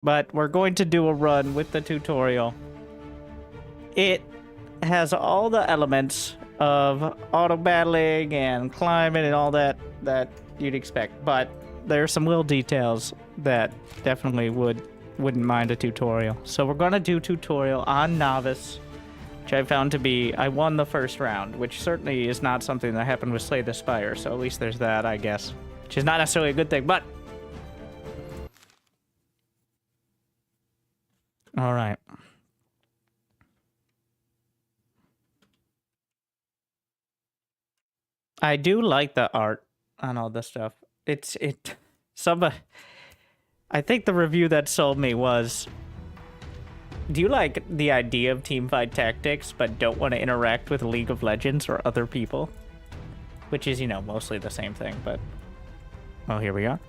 but we're going to do a run with the tutorial. It has all the elements of auto battling and climbing and all that you'd expect, but there are some little details that definitely wouldn't mind a tutorial. So we're gonna do tutorial on novice, which I found to be, I won the first round, which certainly is not something that happened with Slay the Spire, so at least there's that, I guess, which is not necessarily a good thing, but all right. I do like the art on all this stuff. I think the review that sold me was, do you like the idea of teamfight tactics but don't want to interact with League of Legends or other people? Which is, you know, mostly the same thing, but... well, here we are.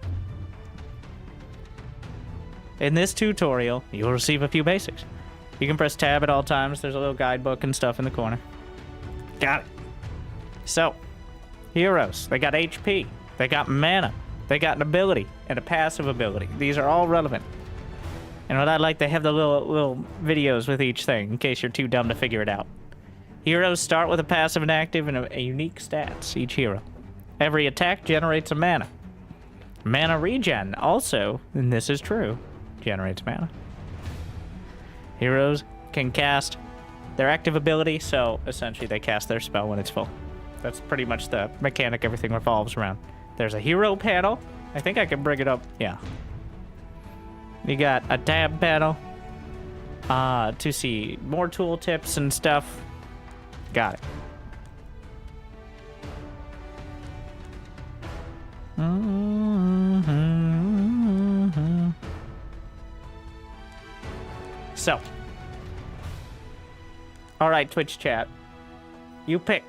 In this tutorial, you'll receive a few basics. You can press tab at all times. There's a little guidebook and stuff in the corner. Got it. So, heroes. They got HP. They got mana. They got an ability and a passive ability. These are all relevant. And what I like, they have the little videos with each thing in case you're too dumb to figure it out. Heroes start with a passive and active and a unique stats, each hero. Every attack generates a mana. Mana regen also, and this is true, generates mana. Heroes can cast their active ability, so essentially they cast their spell when it's full. That's pretty much the mechanic everything revolves around. There's a hero panel. I think I can bring it up. Yeah. You got a tab panel to see more tooltips and stuff. Got it. So. All right, Twitch chat. You pick.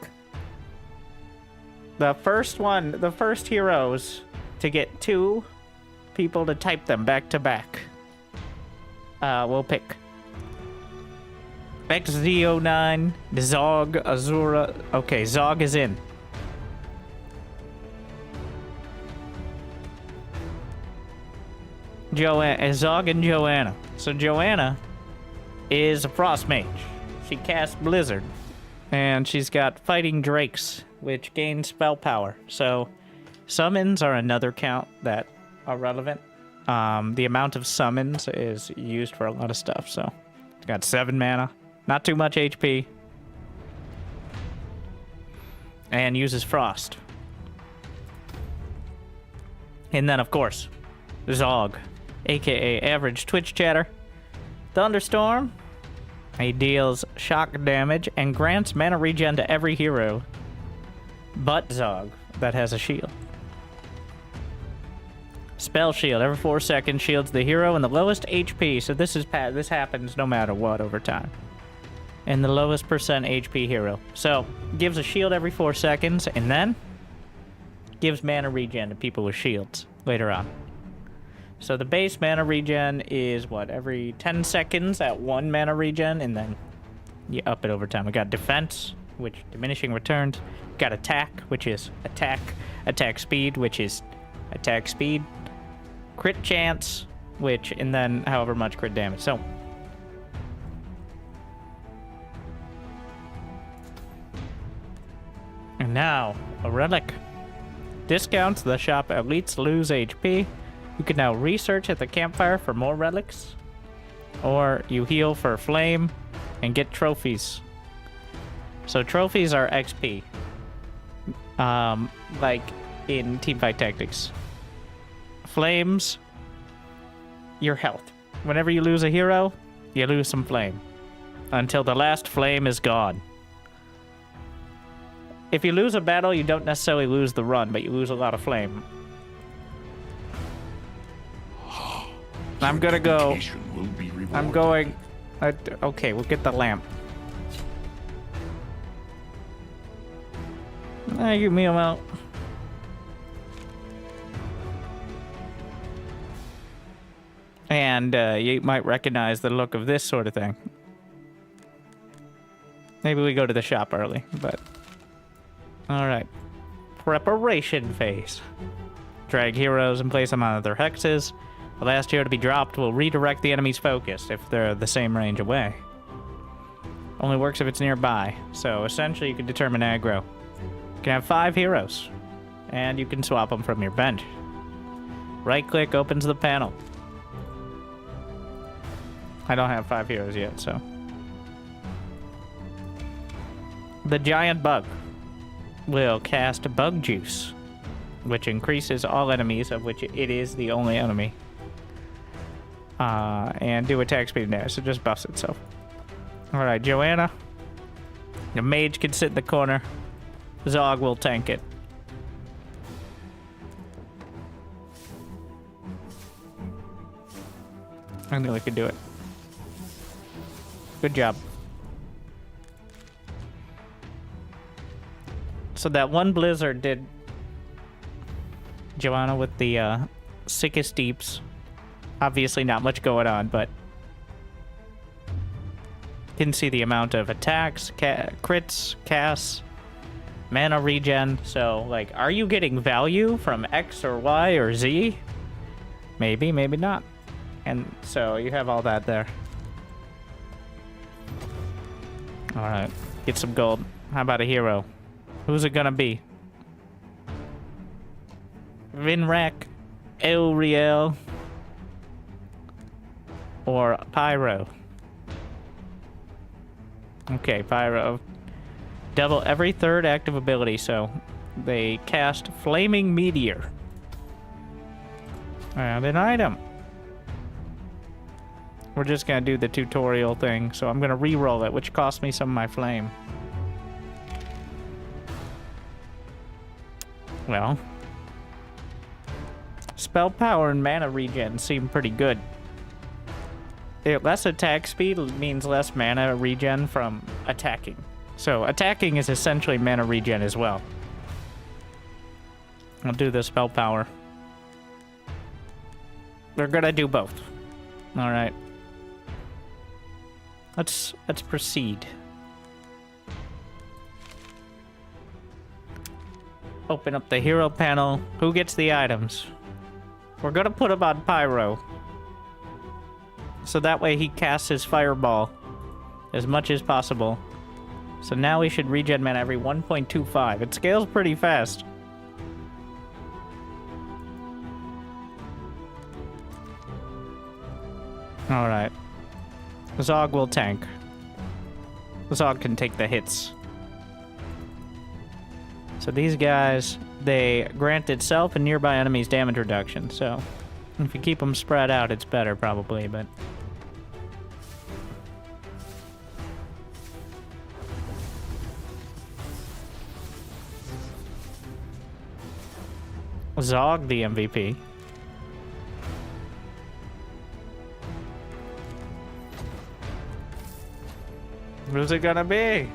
The first heroes to get 2 people to type them back to back. We'll pick XZ09, Zog, Azura. Okay, Zog is in. Zog and Joanna. So Joanna is a frost mage. She casts Blizzard. And she's got Fighting Drakes, which gain spell power. So summons are another count that are relevant. The amount of summons is used for a lot of stuff. So it's got 7 mana, not too much HP, and uses Frost. And then, of course, Zog, aka average Twitch chatter. Thunderstorm. He deals shock damage and grants mana regen to every hero but Zog that has a shield. Spell shield every 4 seconds shields the hero in the lowest HP. So this happens no matter what over time. And the lowest percent HP hero. So gives a shield every 4 seconds and then gives mana regen to people with shields later on. So the base mana regen is what, every 10 seconds at 1 mana regen, and then you up it over time. We got defense, which diminishing returns. We got attack, which is attack speed, which is attack speed. Crit chance, which, and then however much crit damage. So and now a relic. Discounts the shop elites lose HP. You can now research at the campfire for more relics, or you heal for flame and get trophies. So trophies are XP, like in Teamfight Tactics. Flames, your health. Whenever you lose a hero, you lose some flame until the last flame is gone. If you lose a battle, you don't necessarily lose the run, but you lose a lot of flame. I'm gonna go. I'm going. Okay, we'll get the lamp. Give me a out. And you might recognize the look of this sort of thing. Maybe we go to the shop early, but... Alright. Preparation phase. Drag heroes and place them on their hexes. The last hero to be dropped will redirect the enemy's focus if they're the same range away. Only works if it's nearby. So essentially you can determine aggro. You can have 5 heroes. And you can swap them from your bench. Right click opens the panel. I don't have 5 heroes yet, so. The giant bug will cast bug juice, which increases all enemies, of which it is the only enemy. And do attack speed and dash, so just buffs itself. Alright, Joanna. The mage can sit in the corner. Zog will tank it. I knew I could do it. Good job. So that one blizzard did Joanna with the sickest deeps. Obviously not much going on, but can see the amount of attacks, crits, casts, mana regen. So, like, are you getting value from X or Y or Z? Maybe, maybe not. And so you have all that there. Alright, get some gold. How about a hero? Who's it gonna be? Vinrak, Elriel, or Pyro? Okay, Pyro. Double every 3rd active ability, so they cast Flaming Meteor. And an item. We're just gonna do the tutorial thing, so I'm gonna re-roll it, which cost me some of my flame. Well, spell power and mana regen seem pretty good. Less attack speed means less mana regen from attacking. So attacking is essentially mana regen as well. I'll do the spell power. We're gonna do both. All right. Let's proceed. Open up the hero panel. Who gets the items? We're gonna put him on Pyro. So that way he casts his fireball as much as possible. So now we should regen mana every 1.25. It scales pretty fast. Alright. Zog will tank. Zog can take the hits. So these guys, they grant itself and nearby enemies damage reduction. So if you keep them spread out, it's better probably, but... Zog the MVP. Who's it gonna be?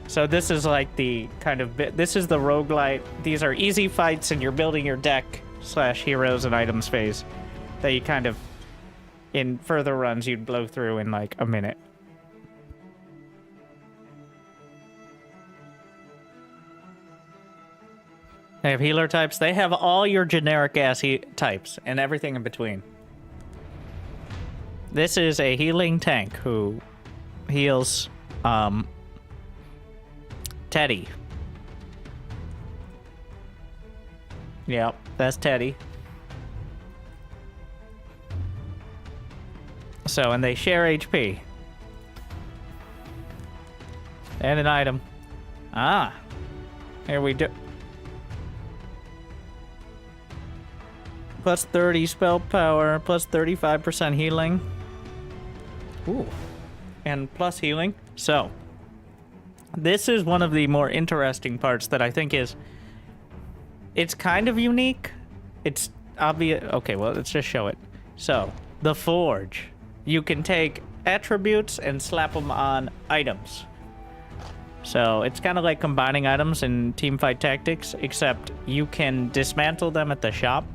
So this is like the kind of this is the roguelite. These are easy fights and you're building your deck / heroes and items phase that you kind of in further runs you'd blow through in like a minute. They have healer types. They have all your generic ass types and everything in between. This is a healing tank who heals Teddy. Yep, that's Teddy. So, and they share HP. And an item. Ah. Here we do. Plus 30 spell power, plus 35% healing. Ooh. And plus healing. So, this is one of the more interesting parts that I think is... It's kind of unique. It's obvious... Okay, well, let's just show it. So, the Forge. You can take attributes and slap them on items. So, it's kind of like combining items in Teamfight Tactics, except you can dismantle them at the shop.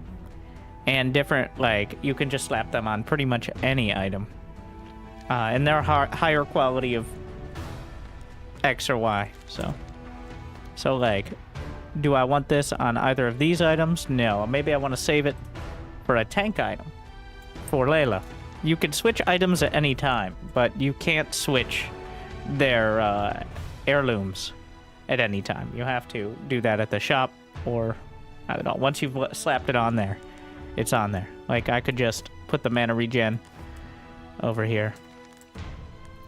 And different, like, you can just slap them on pretty much any item. And they're higher quality of X or Y, so like, do I want this on either of these items? No, maybe I want to save it for a tank item. for Layla. You can switch items at any time, but you can't switch their heirlooms at any time. You have to do that at the shop, or I don't know, once you've slapped it on there, it's on there. Like, I could just put the mana regen over here,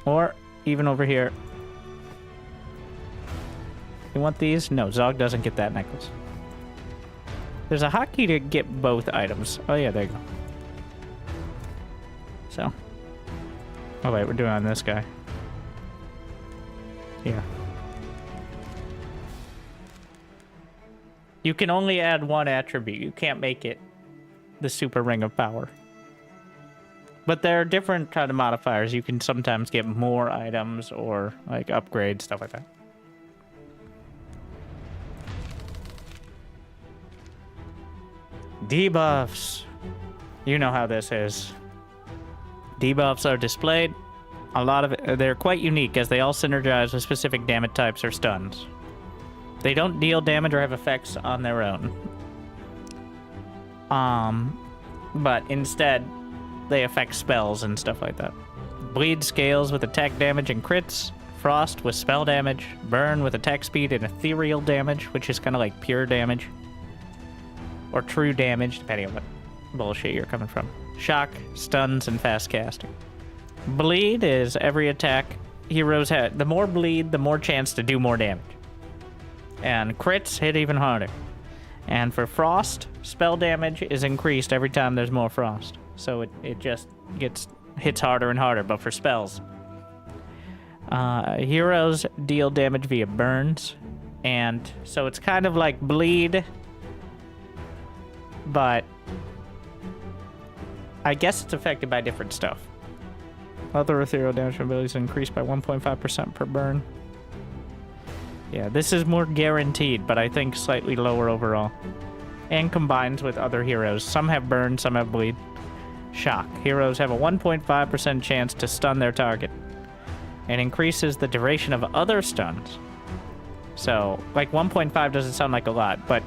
or even over here. You want these? No, Zog doesn't get that necklace. There's a hotkey to get both items. Oh yeah, there you go. So. Oh wait, we're doing on this guy. Here. You can only add one attribute. You can't make it the super ring of power. But there are different kind of modifiers. You can sometimes get more items or like upgrades, stuff like that. Debuffs. You know how this is. Debuffs are displayed. A lot of it, they're quite unique as they all synergize with specific damage types or stuns. They don't deal damage or have effects on their own. But instead, they affect spells and stuff like that. Bleed scales with attack damage and crits. Frost with spell damage. Burn with attack speed and ethereal damage, which is kind of like pure damage. Or true damage, depending on what bullshit you're coming from. Shock, stuns, and fast casting. Bleed is every attack heroes have. The more bleed, the more chance to do more damage. And crits hit even harder. And for frost, spell damage is increased every time there's more frost. So it just hits harder and harder. But for spells, heroes deal damage via burns. And so it's kind of like bleed, but I guess it's affected by different stuff. Other ethereal damage abilities increased by 1.5% per burn. Yeah, this is more guaranteed, but I think slightly lower overall. And combines with other heroes. Some have burn, some have bleed. Shock. Heroes have a 1.5% chance to stun their target. And increases the duration of other stuns. So, like 1.5 doesn't sound like a lot, but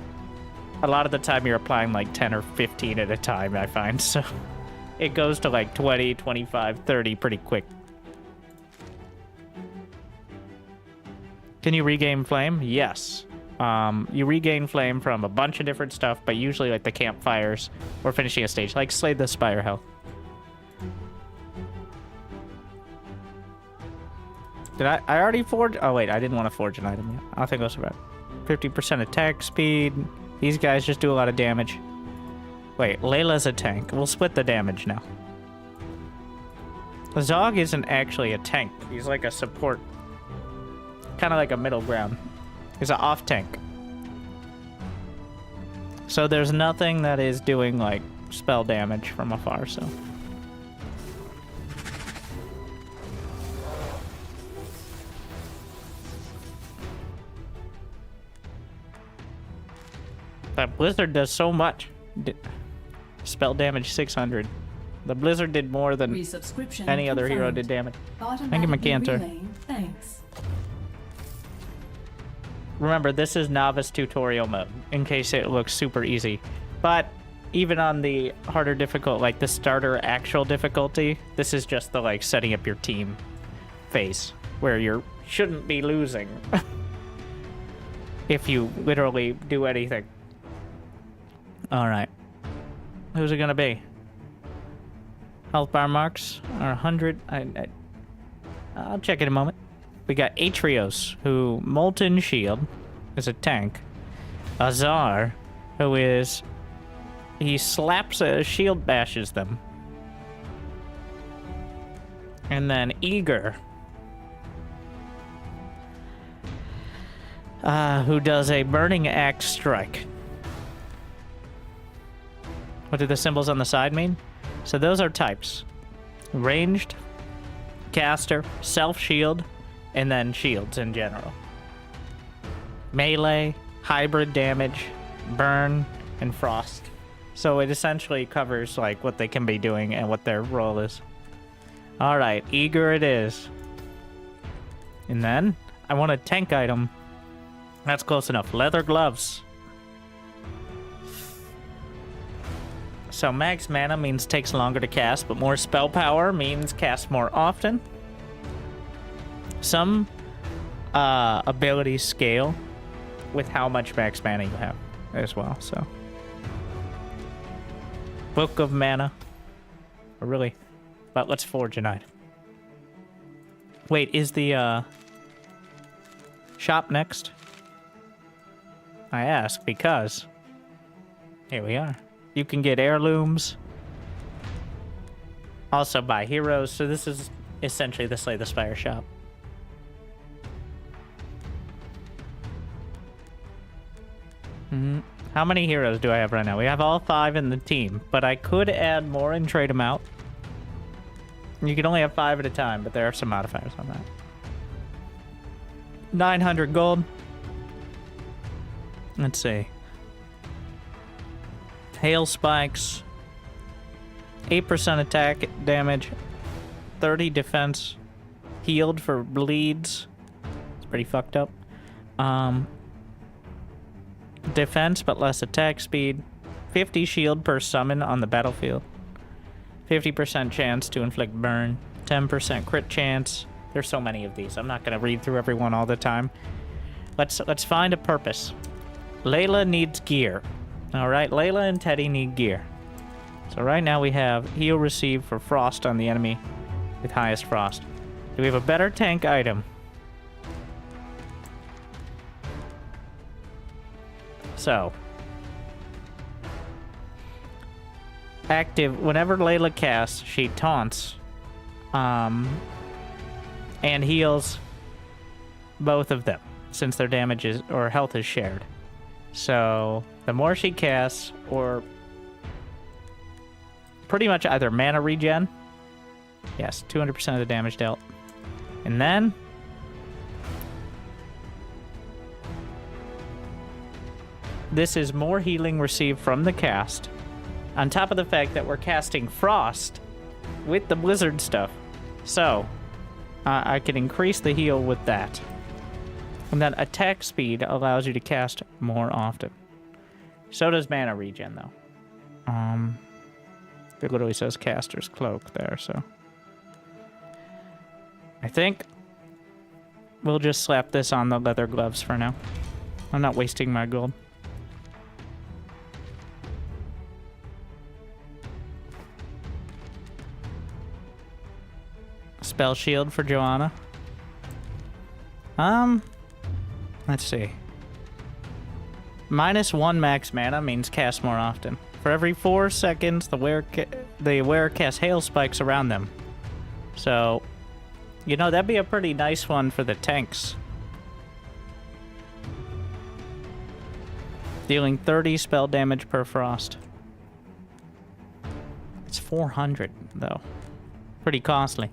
a lot of the time you're applying like 10 or 15 at a time, I find. So it goes to like 20, 25, 30 pretty quick. Can you regain flame? Yes. You regain flame from a bunch of different stuff, but usually like the campfires or finishing a stage, like Slay the Spire Hell. Did I already forge? Oh wait, I didn't want to forge an item yet. I think that's about 50% attack speed. These guys just do a lot of damage. Wait, Layla's a tank. We'll split the damage now. Zog isn't actually a tank. He's like a support. Kind of like a middle ground. He's an off tank. So there's nothing that is doing like spell damage from afar, so. That blizzard does so much. Spell damage 600. The blizzard did more than any other hero did damage. Thank you, McCanter. Thanks. Remember, this is novice tutorial mode, in case it looks super easy. But even on the harder difficult, like the starter actual difficulty, this is just the like setting up your team phase, where you shouldn't be losing if you literally do anything. Alright. Who's it gonna be? Health bar marks are 100. I'll check in a moment. We got Atrios, who Molten Shield is a tank. Azar, who is... he slaps a shield, bashes them. And then Eager, who does a Burning Axe strike. What do the symbols on the side mean? So those are types. Ranged, caster, self-shield, and then shields in general. Melee, hybrid damage, burn, and frost. So it essentially covers like what they can be doing and what their role is. Alright, Eager it is. And then, I want a tank item. That's close enough. Leather gloves. So max mana means takes longer to cast, but more spell power means cast more often. Some abilities scale with how much max mana you have as well, so. Book of Mana. Or really, but let's forge a knight. Wait, is the shop next? I ask because here we are. You can get heirlooms. Also buy heroes, so this is essentially the Slay the Spire shop. How many heroes do I have right now? We have all 5 in the team, but I could add more and trade them out. You can only have 5 at a time, but there are some modifiers on that. 900 gold. Let's see. Hail spikes. 8% attack damage. 30 defense. Healed for bleeds. It's pretty fucked up. Defense, but less attack speed. 50 shield per summon on the battlefield. 50% chance to inflict burn. 10% crit chance. There's so many of these. I'm not going to read through every one all the time. Let's find a purpose. Layla needs gear. Alright, Layla and Teddy need gear. So right now we have heal received for frost on the enemy with highest frost. Do we have a better tank item? So, active, whenever Layla casts, she taunts, and heals both of them, since their damage is, or health is shared. So, the more she casts, or pretty much either mana regen, yes, 200% of the damage dealt, and then this is more healing received from the cast, on top of the fact that we're casting Frost with the Blizzard stuff. So, I can increase the heal with that. And then attack speed allows you to cast more often. So does mana regen, though. It literally says Caster's Cloak there, so. I think we'll just slap this on the leather gloves for now. I'm not wasting my gold. Spell shield for Joanna. Let's see. -1 max mana means cast more often. For every 4 seconds, the wearer casts hail spikes around them. So, you know, that'd be a pretty nice one for the tanks. Dealing 30 spell damage per frost. It's 400, though. Pretty costly.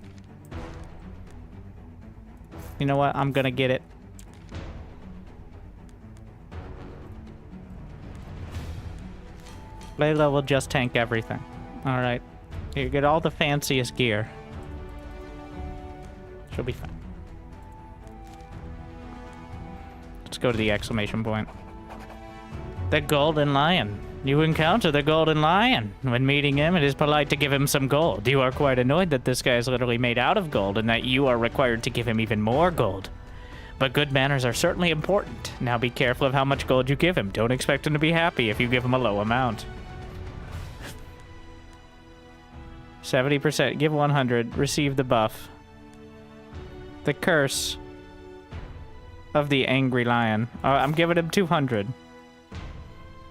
You know what? I'm gonna get it. Layla will just tank everything. Alright. You get all the fanciest gear. She'll be fine. Let's go to the exclamation point. The Golden Lion. You encounter the Golden Lion. When meeting him, it is polite to give him some gold. You are quite annoyed that this guy is literally made out of gold and that you are required to give him even more gold. But good manners are certainly important. Now be careful of how much gold you give him. Don't expect him to be happy if you give him a low amount. 70%. Give 100. Receive the buff. The curse of the angry lion. I'm giving him 200.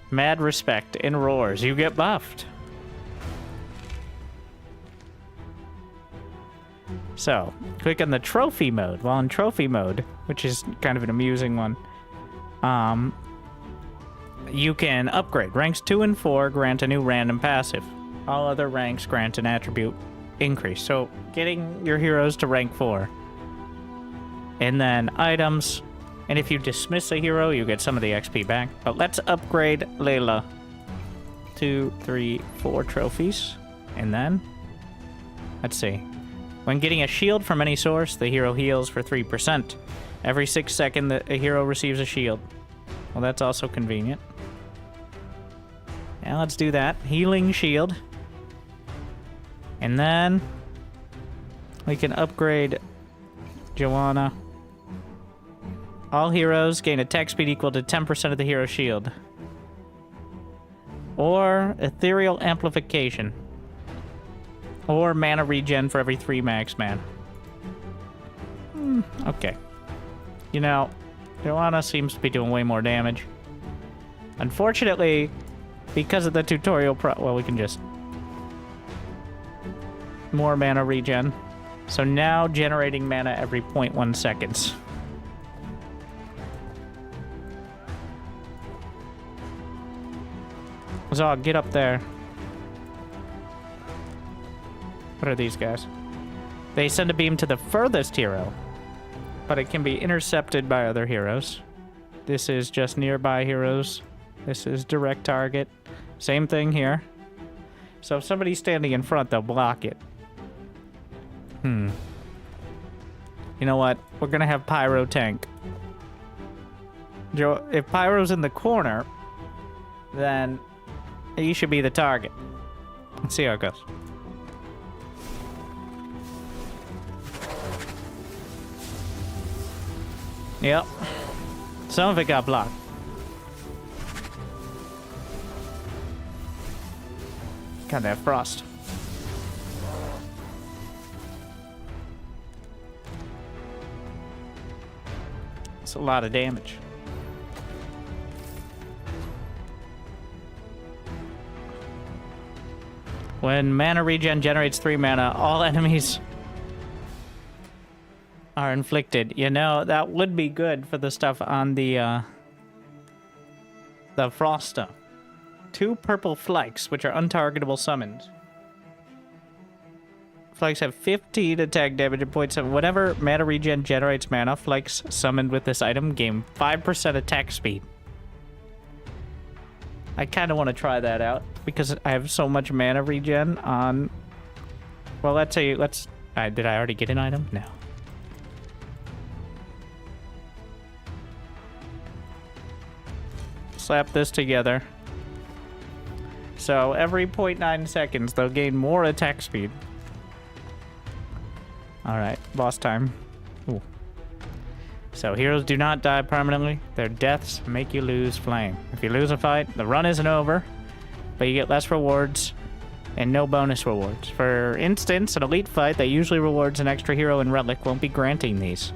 Mad respect and roars. You get buffed. So, click on the trophy mode. While in trophy mode, which is kind of an amusing one, you can upgrade. Ranks 2 and 4 grant a new random passive. All other ranks grant an attribute increase. So, getting your heroes to rank 4. And then items. And if you dismiss a hero, you get some of the XP back. But let's upgrade Layla. 2, 3, 4 trophies. And then, let's see. When getting a shield from any source, the hero heals for 3%. Every 6 seconds, a hero receives a shield. Well, that's also convenient. Now let's do that. Healing shield. And then we can upgrade Joanna. All heroes gain attack speed equal to 10% of the hero shield. Or ethereal amplification. Or mana regen for every 3 max mana. Okay. You know, Joanna seems to be doing way more damage. Unfortunately, because of the tutorial well, we can just... More mana regen. So now generating mana every 0.1 seconds. Zog, get up there. What are these guys? They send a beam to the furthest hero, but it can be intercepted by other heroes. This is just nearby heroes. This is direct target. Same thing here. So if somebody's standing in front, they'll block it. You know what? We're gonna have Pyro tank. Joe, if Pyro's in the corner, then he should be the target. Let's see how it goes. Yep. Some of it got blocked. Got that frost. It's a lot of damage. When mana regen generates 3 mana, all enemies are inflicted. You know, that would be good for the stuff on the frost stuff. 2 purple flakes, which are untargetable summons. Flakes have 15 attack damage and 0.7. Whenever mana regen generates mana, flakes summoned with this item gain 5% attack speed. I kind of want to try that out because I have so much mana regen on... Well, let's say... did I already get an item? No. Slap this together. So every 0.9 seconds, they'll gain more attack speed. Alright, boss time. Ooh. So heroes do not die permanently. Their deaths make you lose flame. If you lose a fight, the run isn't over, but you get less rewards and no bonus rewards. For instance, an elite fight that usually rewards an extra hero and relic won't be granting these.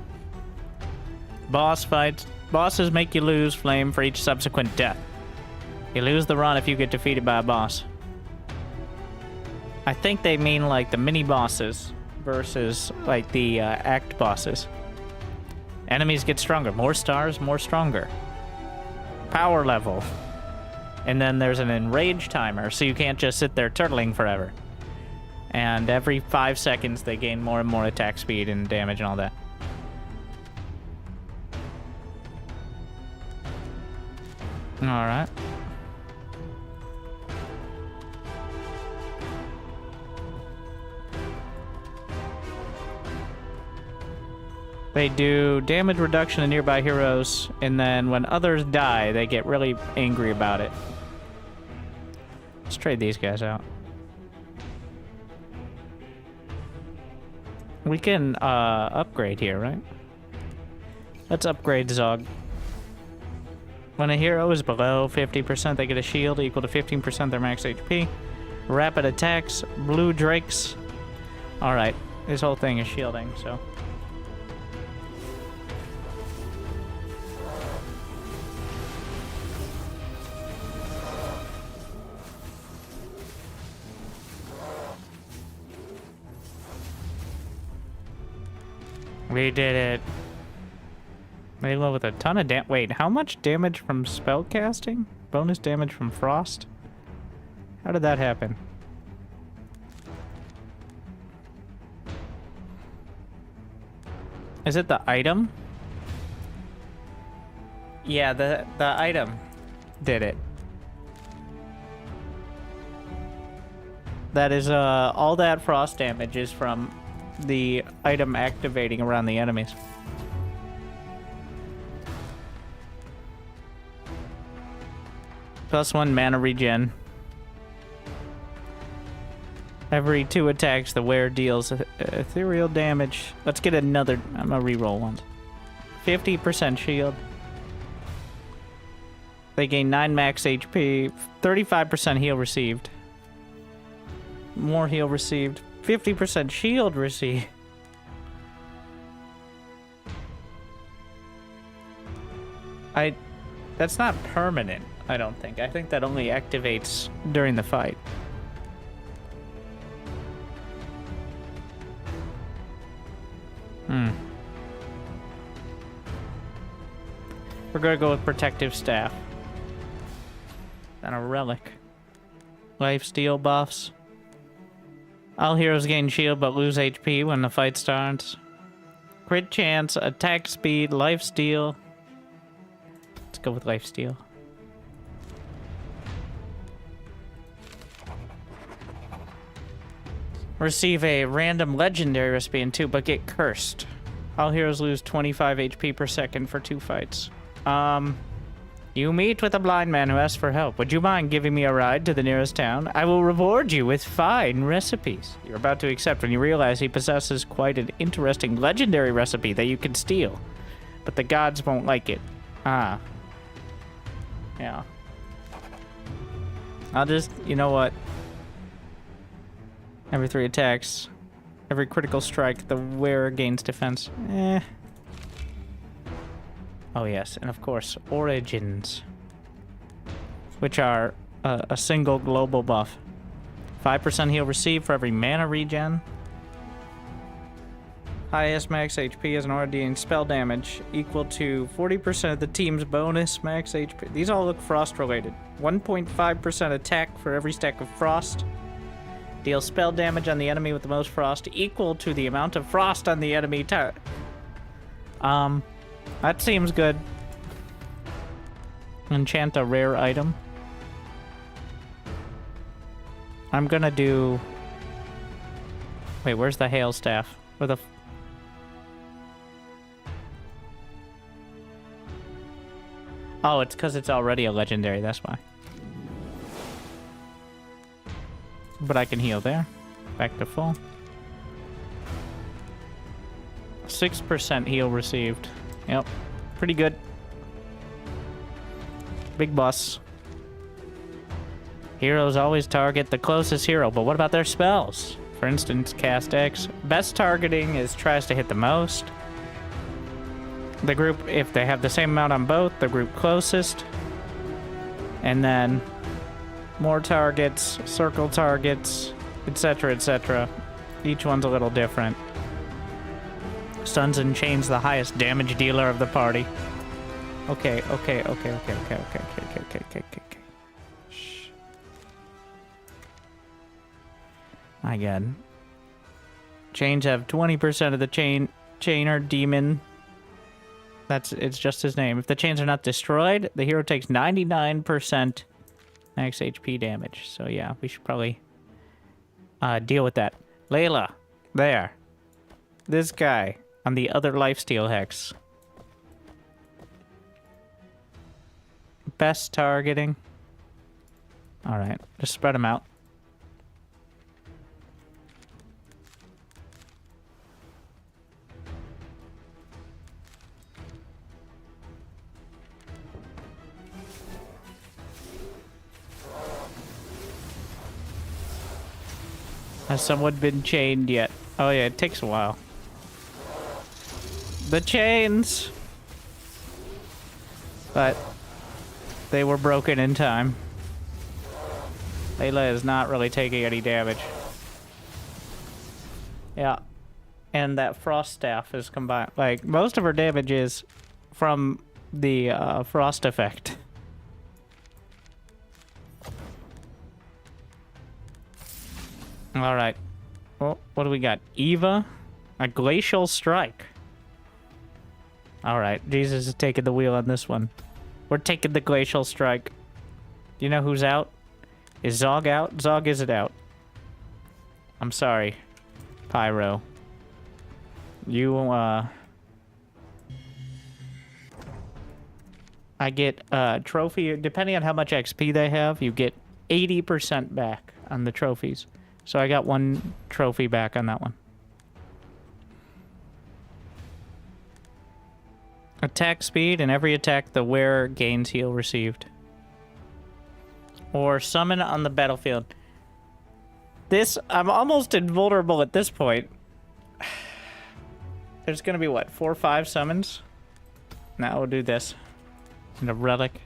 Boss fights. Bosses make you lose flame for each subsequent death. You lose the run if you get defeated by a boss. I think they mean like the mini bosses versus like the act bosses. Enemies get stronger. More stars, more stronger. Power level. And then there's an enrage timer, so you can't just sit there turtling forever. And every 5 seconds they gain more and more attack speed and damage and all that. Alright. They do damage reduction to nearby heroes, and then when others die, they get really angry about it. Let's trade these guys out. We can upgrade here, right? Let's upgrade Zog. When a hero is below 50%, they get a shield equal to 15% their max HP. Rapid attacks, blue drakes. Alright, this whole thing is shielding, so... We did it. Layla with a ton of wait, how much damage from spellcasting? Bonus damage from frost? How did that happen? Is it the item? Yeah, the item did it. That is, all that frost damage is from the item activating around the enemies. +1 mana regen. Every 2 attacks, the wearer deals ethereal damage. Let's get another. I'm gonna reroll one. 50% shield. They gain 9 max HP. 35% heal received. More heal received. 50% shield received. That's not permanent, I don't think. I think that only activates during the fight. We're gonna go with protective staff. And a relic. Lifesteal buffs. All heroes gain shield but lose HP when the fight starts. Crit chance, attack speed, lifesteal. Let's go with lifesteal. Receive a random legendary recipe in 2, but get cursed. All heroes lose 25 HP per second for 2 fights. You meet with a blind man who asks for help. Would you mind giving me a ride to the nearest town? I will reward you with fine recipes. You're about to accept when you realize he possesses quite an interesting legendary recipe that you can steal. But the gods won't like it. Ah. Yeah. I'll just, you know what? Every 3 attacks, every critical strike, the wearer gains defense. Oh yes, and of course, origins, which are a single global buff. 5% heal received for every mana regen. Highest max HP as an aura dealing spell damage equal to 40% of the team's bonus max HP. These all look frost related. 1.5% attack for every stack of frost. Deal spell damage on the enemy with the most frost equal to the amount of frost on the enemy that seems good. Enchant a rare item. I'm gonna do... Wait, where's the hail staff? Where the... Oh, it's because it's already a legendary, that's why. But I can heal there. Back to full. 6% heal received. Yep. Pretty good. Big boss. Heroes always target the closest hero, but what about their spells? For instance, cast X. Best targeting is tries to hit the most. The group, if they have the same amount on both, the group closest. And then more targets, circle targets, etc., etc. Each one's a little different. Stuns and chains the highest damage dealer of the party. Okay. Shh. My god. Chains have 20% of the chainer demon. It's just his name. If the chains are not destroyed, the hero takes 99% max HP damage. So yeah, we should probably deal with that. Layla, there. This guy on the other lifesteal hex. Best targeting. Alright, just spread them out. Has someone been chained yet? Oh yeah, it takes a while. The chains! But they were broken in time. Layla is not really taking any damage. Yeah. And that frost staff is combined. Like, most of her damage is from the frost effect. Alright. Well, what do we got? Eva? A glacial strike. Alright, Jesus is taking the wheel on this one. We're taking the glacial strike. Do you know who's out? Is Zog out? Zog isn't out. I'm sorry, Pyro. You, I get trophy, depending on how much XP they have, you get 80% back on the trophies. So I got 1 trophy back on that one. Attack speed, and every attack the wearer gains heal received. Or summon on the battlefield. This, I'm almost invulnerable at this point. There's gonna be, what, 4 or 5 summons? Now we'll do this. And a relic.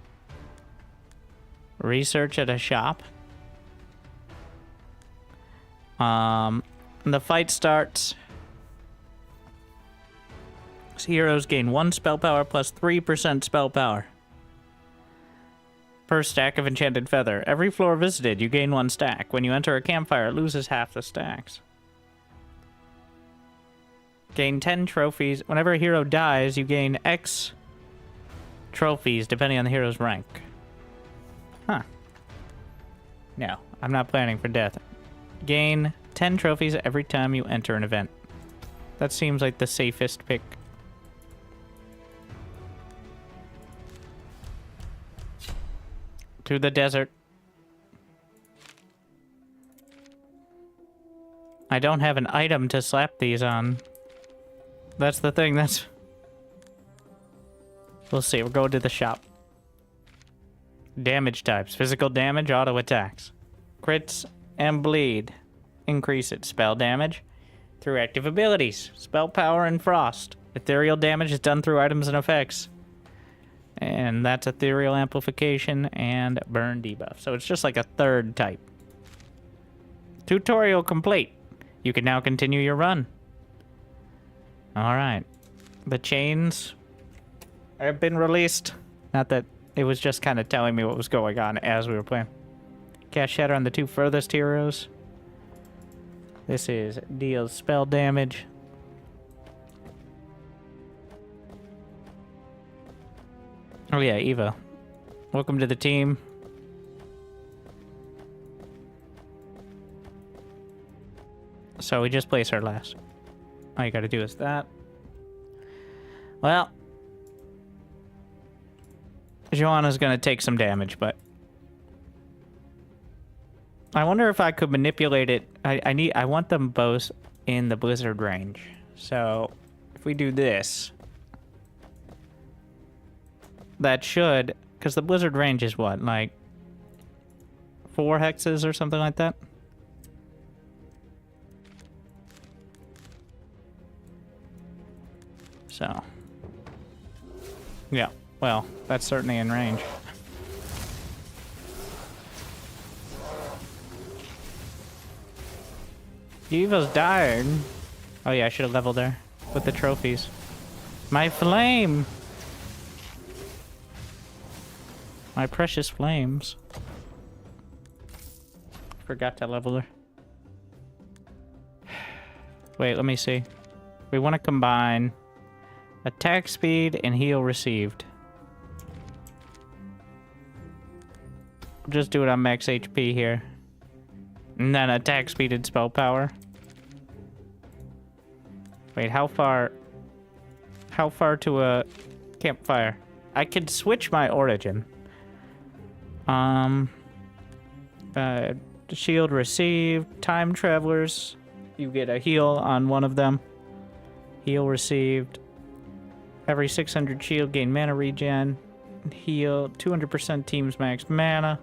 Research at a shop. The fight starts. Heroes gain 1 spell power plus 3% spell power per stack of enchanted feather. Every floor visited, you gain 1 stack. When you enter a campfire, it loses half the stacks. Gain 10 trophies. Whenever a hero dies, you gain X trophies, depending on the hero's rank. Huh. No, I'm not planning for death. Gain 10 trophies every time you enter an event. That seems like the safest pick. To the desert. I don't have an item to slap these on. That's the thing, that's... We'll see, we'll go to the shop. Damage types. Physical damage, auto attacks. Crits and bleed. Increase its spell damage through active abilities. Spell power and frost. Ethereal damage is done through items and effects. And that's ethereal amplification and burn debuff. So it's just like a 3rd type. Tutorial complete. You can now continue your run. Alright. The chains have been released. Not that it was just kind of telling me what was going on as we were playing. Cast Shatter on the 2 furthest heroes. This is deals spell damage. Oh yeah, Eva. Welcome to the team. So we just place her last. All you gotta do is that. Well, Joanna's gonna take some damage, but I wonder if I could manipulate it. I want them both in the blizzard range. So if we do this, that should, because the blizzard range is what, like 4 hexes or something like that? So, yeah, well, that's certainly in range. Eva's dying. Oh yeah, I should have leveled her with the trophies. My flame! My precious flames. Forgot to level her. Wait, let me see. We want to combine attack speed and heal received. Just do it on max HP here. And then attack speed and spell power. Wait, how far to a campfire? I could switch my origin. Shield received, time travelers. You get a heal on one of them. Heal received. Every 600 shield gain mana regen. Heal 200% team's max mana.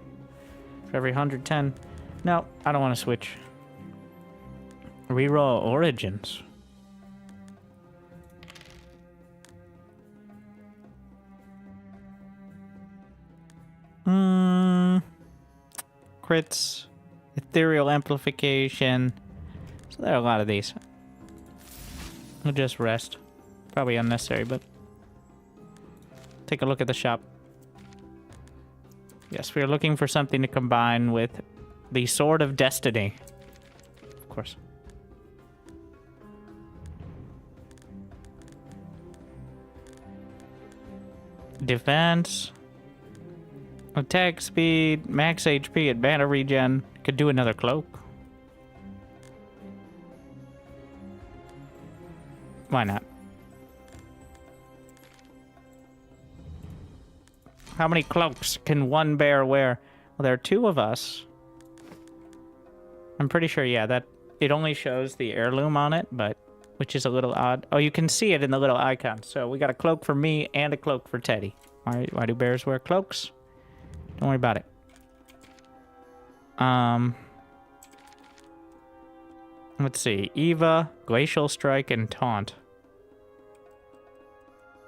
For every 110. No, I don't want to switch. Reroll origins. Crits. Ethereal amplification. So there are a lot of these. We'll just rest. Probably unnecessary, but... Take a look at the shop. Yes, we are looking for something to combine with the Sword of Destiny. Of course. Defense. Attack speed, max HP, and mana regen. Could do another cloak. Why not? How many cloaks can one bear wear? Well, there are 2 of us. I'm pretty sure, yeah, that it only shows the heirloom on it, but which is a little odd. Oh, you can see it in the little icon. So we got a cloak for me and a cloak for Teddy. Why do bears wear cloaks? Don't worry about it. Let's see. Eva, Glacial Strike, and Taunt.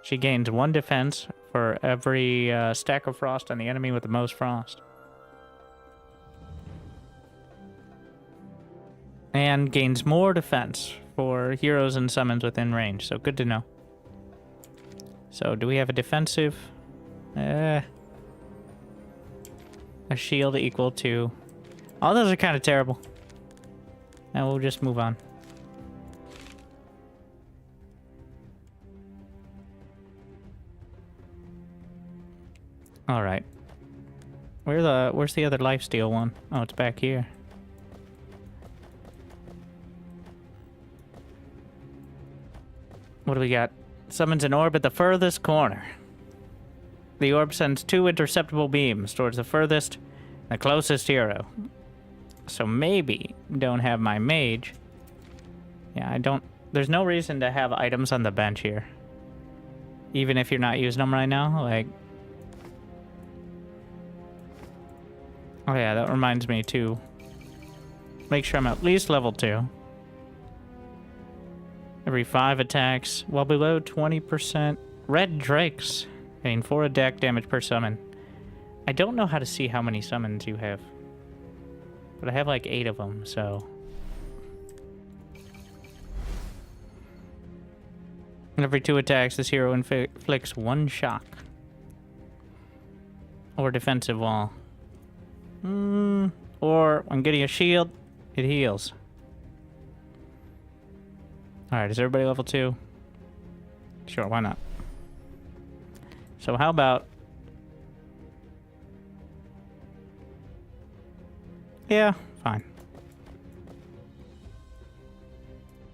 She gains 1 defense for every stack of frost on the enemy with the most frost. And gains more defense for heroes and summons within range, so good to know. So, do we have a defensive? A shield equal to... All those are kind of terrible. And we'll just move on. Alright. Where's the other lifesteal one? Oh, it's back here. What do we got? Summons an orb at the furthest corner. The orb sends 2 interceptable beams towards the furthest and the closest hero. So maybe don't have my mage. Yeah, I don't... There's no reason to have items on the bench here. Even if you're not using them right now, like... Oh yeah, that reminds me to make sure I'm at least level 2. Every 5 attacks, while below 20%. Red Drakes, getting 4 attack damage per summon. I don't know how to see how many summons you have. But I have like 8 of them, so... Every 2 attacks, this hero inflicts 1 shock. Or defensive wall. Or when getting a shield, it heals. Alright, is everybody level 2? Sure, why not? So how about... Yeah, fine.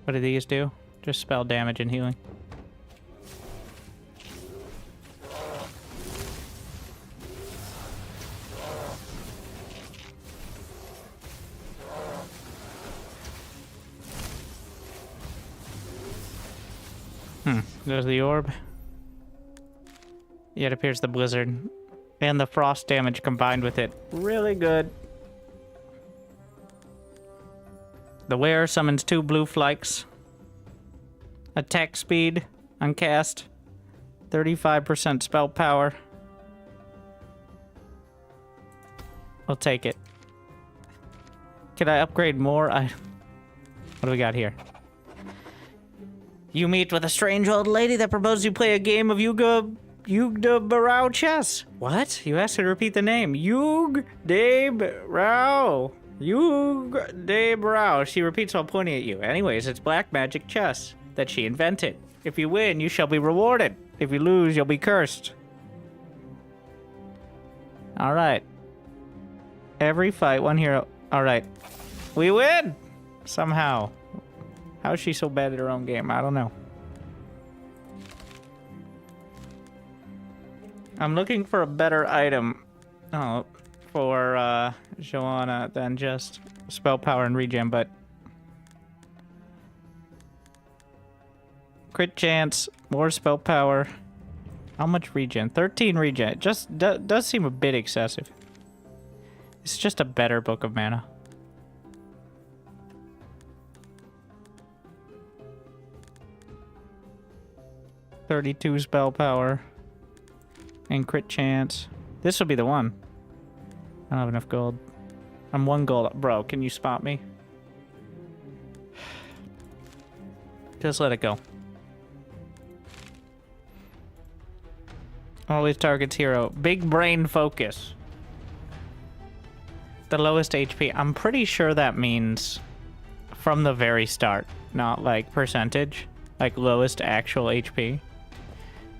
What do these do? Just spell damage and healing. There's the orb. Yeah, it appears the blizzard and the frost damage combined with it. Really good. The wearer summons 2 blue flakes. Attack speed on cast. 35% spell power. I'll take it. Can I upgrade more? What do we got here? You meet with a strange old lady that proposes you play a game of Yuga Barao chess. What? You asked her to repeat the name. Yug de Barao. Yug de Barao. She repeats while pointing at you. Anyways, it's black magic chess that she invented. If you win, you shall be rewarded. If you lose, you'll be cursed. Alright. Every fight, 1 hero. Alright. We win! Somehow. How is she so bad at her own game? I don't know. I'm looking for a better item. Oh, for Joanna than just spell power and regen, but crit chance, more spell power. How much regen? 13 regen. It just does seem a bit excessive. It's just a better Book of Mana. $32 spell power and crit chance. This will be the one. I don't have enough gold. I'm 1 gold. Bro, can you spot me? Just let it go. Always targets hero. Big brain focus. The lowest HP. I'm pretty sure that means from the very start, not like percentage. Like lowest actual HP.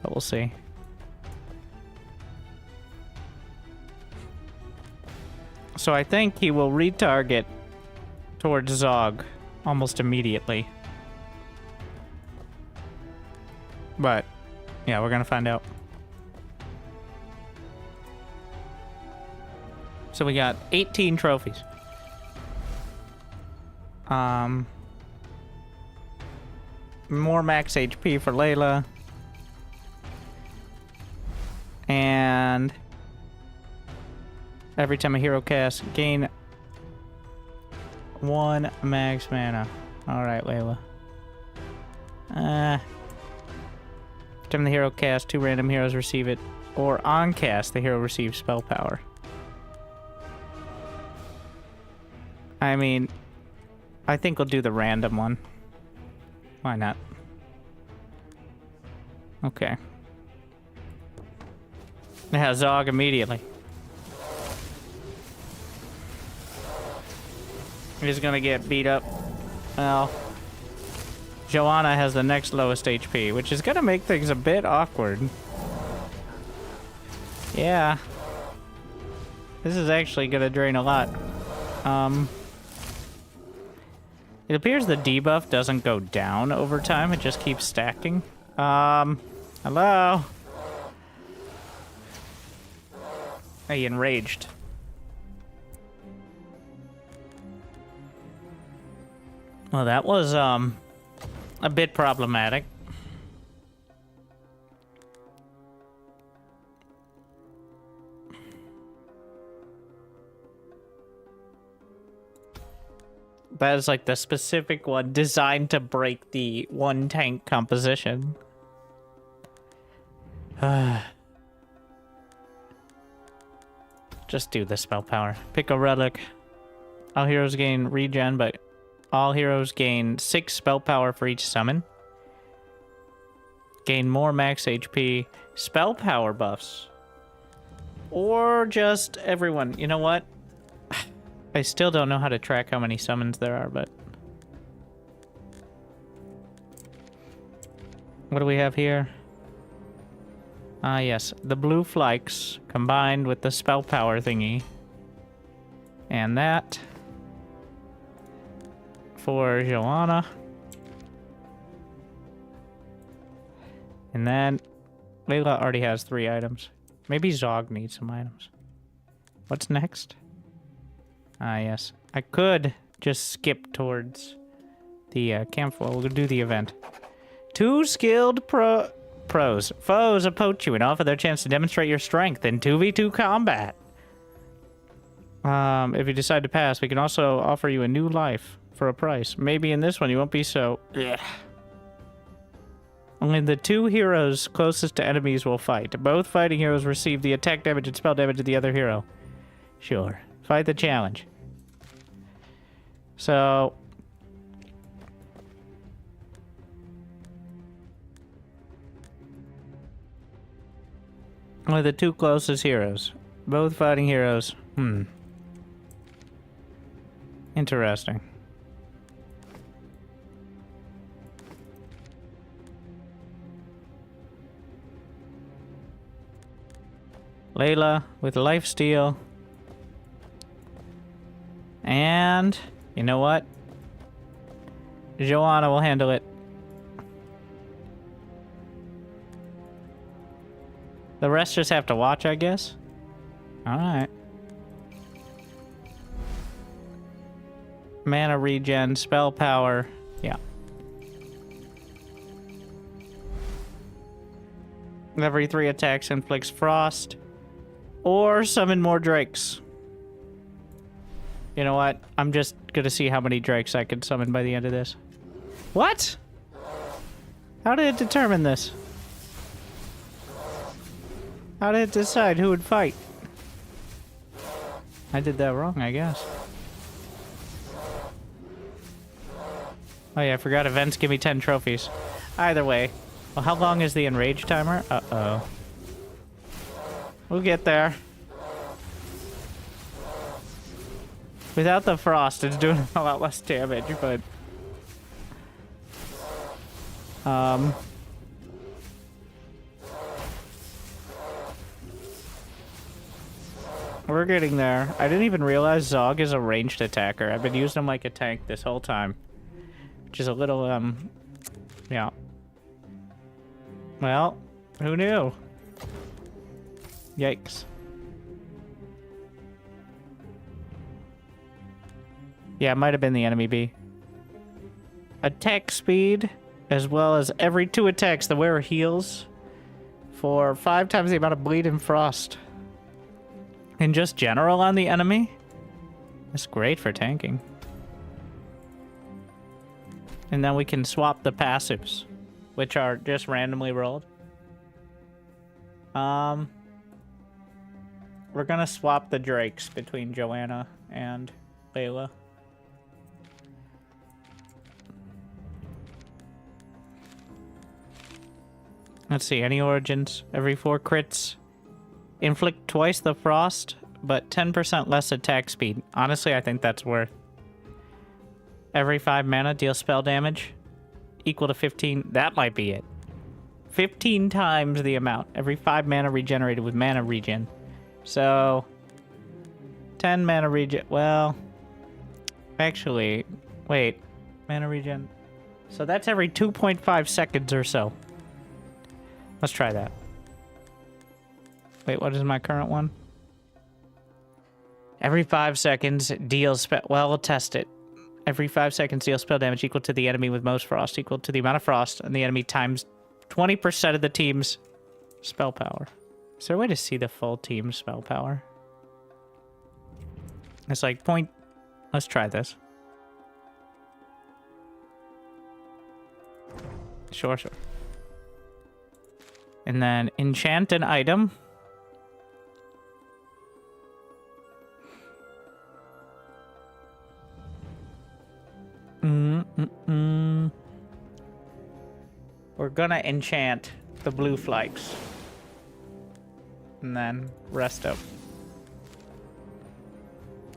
But we'll see. So I think he will retarget towards Zog almost immediately. But, yeah, we're gonna find out. So we got 18 trophies. More max HP for Layla. And every time a hero casts, gain 1 max mana. Alright, Layla. Every time the hero casts, 2 random heroes receive it. Or on cast, the hero receives spell power. I mean, I think we'll do the random one. Why not? Okay. Yeah, Zog immediately. He's gonna get beat up. Well, Joanna has the next lowest HP, which is gonna make things a bit awkward. Yeah. This is actually gonna drain a lot. It appears the debuff doesn't go down over time, it just keeps stacking. Hello? He enraged. Well, that was, a bit problematic. That is like the specific one designed to break the one tank composition. Just do the spell power. Pick a relic. All heroes gain regen, but all heroes gain 6 spell power for each summon. Gain more max HP. Spell power buffs. Or just everyone. You know what? I still don't know how to track how many summons there are, but... What do we have here? Ah, yes. The blue flakes combined with the spell power thingy. And that... for Joanna. And then... Layla already has 3 items. Maybe Zog needs some items. What's next? Ah, yes. I could just skip towards the campfire. We'll do the event. 2 skilled pros. Foes approach you and offer their chance to demonstrate your strength in 2v2 combat. If you decide to pass, we can also offer you a new life for a price. Maybe in this one you won't be so... Ugh. Only the 2 heroes closest to enemies will fight. Both fighting heroes receive the attack damage and spell damage of the other hero. Sure. Fight the challenge. So... only the 2 closest heroes. Both fighting heroes. Interesting. Layla with lifesteal. And you know what? Joanna will handle it. The rest just have to watch, I guess. Alright. Mana regen, spell power. Yeah. Every 3 attacks inflicts frost. Or summon more drakes. You know what? I'm just gonna see how many drakes I can summon by the end of this. What? How did it determine this? How did it decide who would fight? I did that wrong, I guess. Oh yeah, I forgot events give me 10 trophies. Either way. Well, how long is the enrage timer? Uh-oh. We'll get there. Without the frost, it's doing a lot less damage, but... we're getting there. I didn't even realize Zog is a ranged attacker. I've been using him like a tank this whole time. Which is a little, yeah. Well, who knew? Yikes. Yeah, it might have been the enemy bee. attack speed, as well as every 2 attacks the wearer heals for 5 times the amount of bleed and frost. And just general on the enemy? That's great for tanking. And then we can swap the passives, which are just randomly rolled. We're gonna swap the Drakes between Joanna and Layla. Let's see, any origins? Every 4 crits. Inflict twice the frost, but 10% less attack speed. Honestly, I think that's worth. Every 5 mana, deal spell damage. Equal to 15. That might be it. 15 times the amount. Every 5 mana regenerated with mana regen. So, 10 mana regen. Well, actually, wait. Mana regen. So that's every 2.5 seconds or so. Let's try that. Wait, what is my current one? Every 5 seconds, deal spell. Well, we'll test it. Every 5 seconds, deal spell damage equal to the enemy with most frost, equal to the amount of frost, and the enemy times 20% of the team's spell power. Is there a way to see the full team's spell power? It's like point. Let's try this. Sure. And then enchant an item. We're gonna enchant the blue flakes. And then rest up.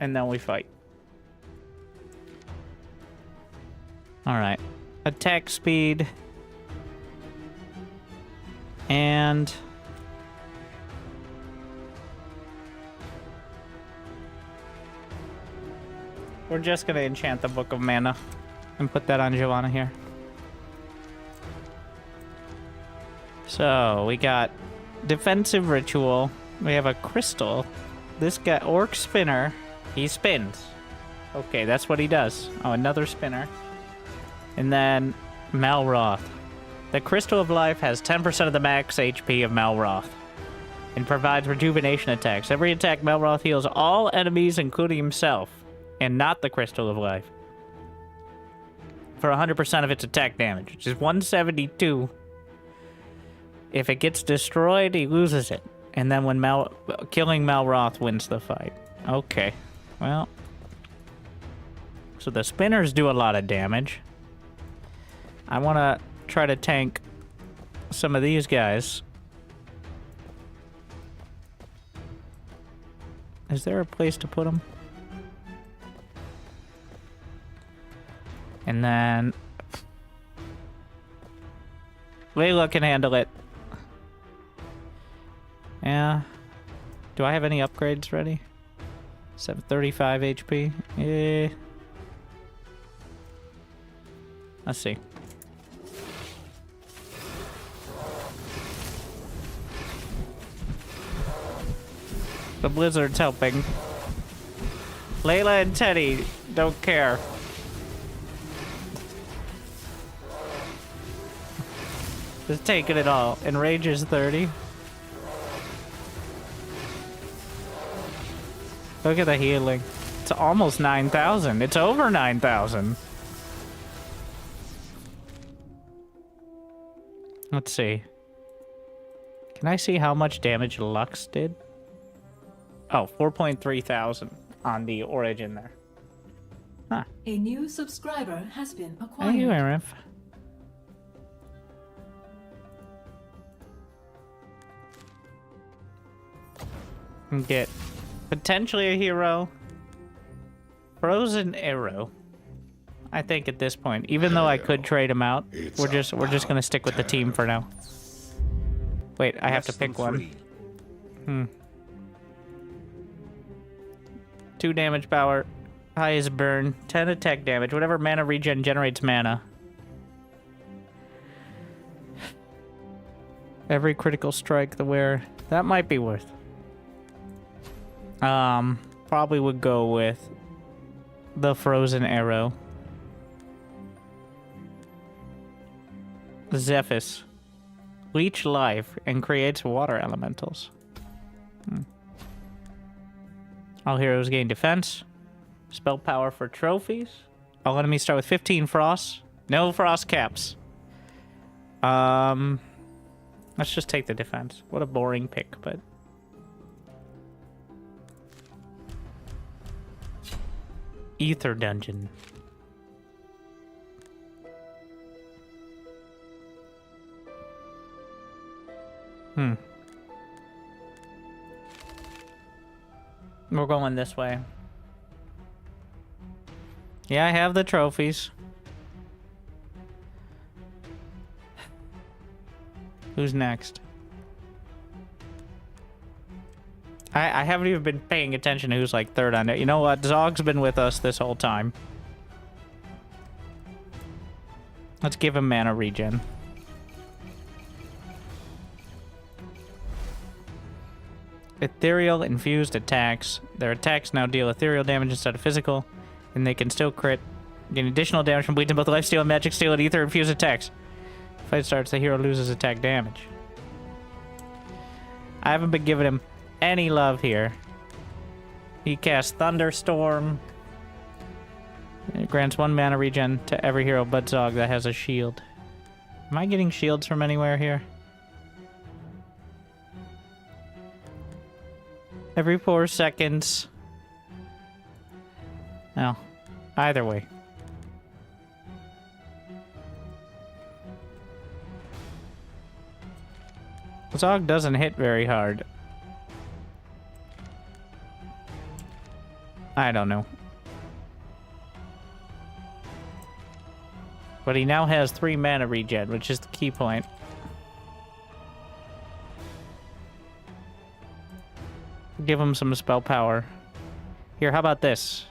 And then we fight. Alright. Attack speed. And we're just gonna enchant the Book of Mana and put that on Joanna here. So we got defensive ritual. We have a crystal. This guy, Orc Spinner, he spins. Okay, that's what he does. Oh, another spinner. And then Malroth. The Crystal of Life has 10% of the max HP of Malroth and provides rejuvenation attacks. Every attack, Malroth heals all enemies, including himself, and not the Crystal of Life, for 100% of its attack damage, which is 172. If it gets destroyed, he loses it. And then when killing Malroth wins the fight. Okay, well. So the spinners do a lot of damage. I want to try to tank some of these guys. Is there a place to put them? And then Layla can handle it. Yeah. Do I have any upgrades ready? 735 HP. Eh. Let's see. The blizzard's helping. Layla and Teddy don't care. Just taking it all. And rage is 30. Look at the healing. It's almost 9,000. It's over 9,000. Let's see. Can I see how much damage Lux did? Oh, 4.3 thousand on the origin there. Huh. A new subscriber has been acquired. Thank you, Arif. Get potentially a hero. Frozen Arrow. I think at this point, even though I could trade him out, we're just gonna stick with the team for now. Wait, I have to pick one. 2 damage power, highest burn, 10 attack damage, whatever mana regen generates mana. Every critical strike the wearer. That might be worth. Probably would go with the Frozen Arrow. Zephys. Leech life and creates water elementals. All heroes gain defense. Spell power for trophies. All enemies start with 15 frost. No frost caps. Let's just take the defense. What a boring pick, but... Ether Dungeon. We're going this way. Yeah, I have the trophies. Who's next? I haven't even been paying attention to who's like third on it. You know what? Zog's been with us this whole time. Let's give him mana regen. Ethereal infused attacks. Their attacks now deal ethereal damage instead of physical, and they can still crit. Gain additional damage from bleeds in both lifesteal and magic steel and ether infused attacks. Fight starts, the hero loses attack damage. I haven't been giving him any love here. He casts Thunderstorm. It grants 1 mana regen to every hero but Zog that has a shield. Am I getting shields from anywhere here? Every 4 seconds. No. Either way. Zog doesn't hit very hard. I don't know. But he now has 3 mana regen, which is the key point. Give him some spell power. Here, how about this?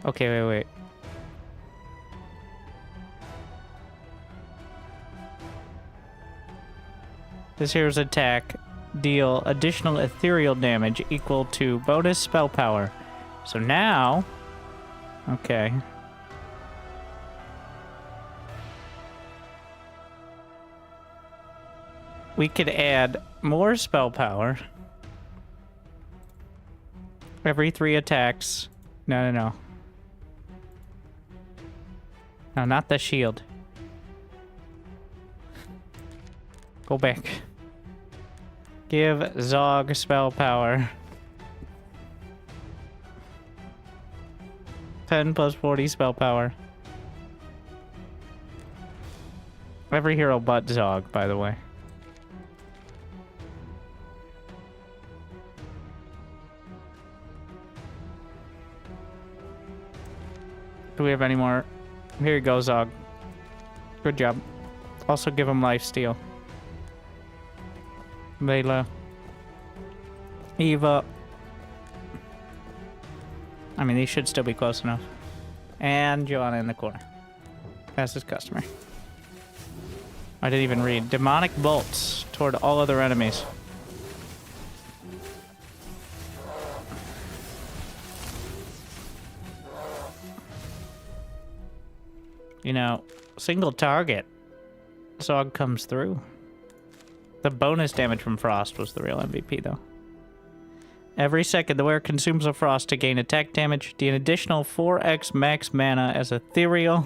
Okay, wait. This hero's attack deal additional ethereal damage equal to bonus spell power. So now... Okay. We could add more spell power. Every 3 attacks. No. No, not the shield. Go back. Give Zog spell power. 10 plus 40 spell power. Every hero but Zog, by the way. Do we have any more? Here you go, Zog. Good job. Also give him lifesteal. Layla. Eva. I mean, these should still be close enough. And Joanna in the corner. Fastest customer. I didn't even read. Demonic bolts toward all other enemies. You know, single target. Zog comes through. The bonus damage from Frost was the real MVP, though. Every second, the wearer consumes a Frost to gain attack damage. The additional 4x max mana as ethereal.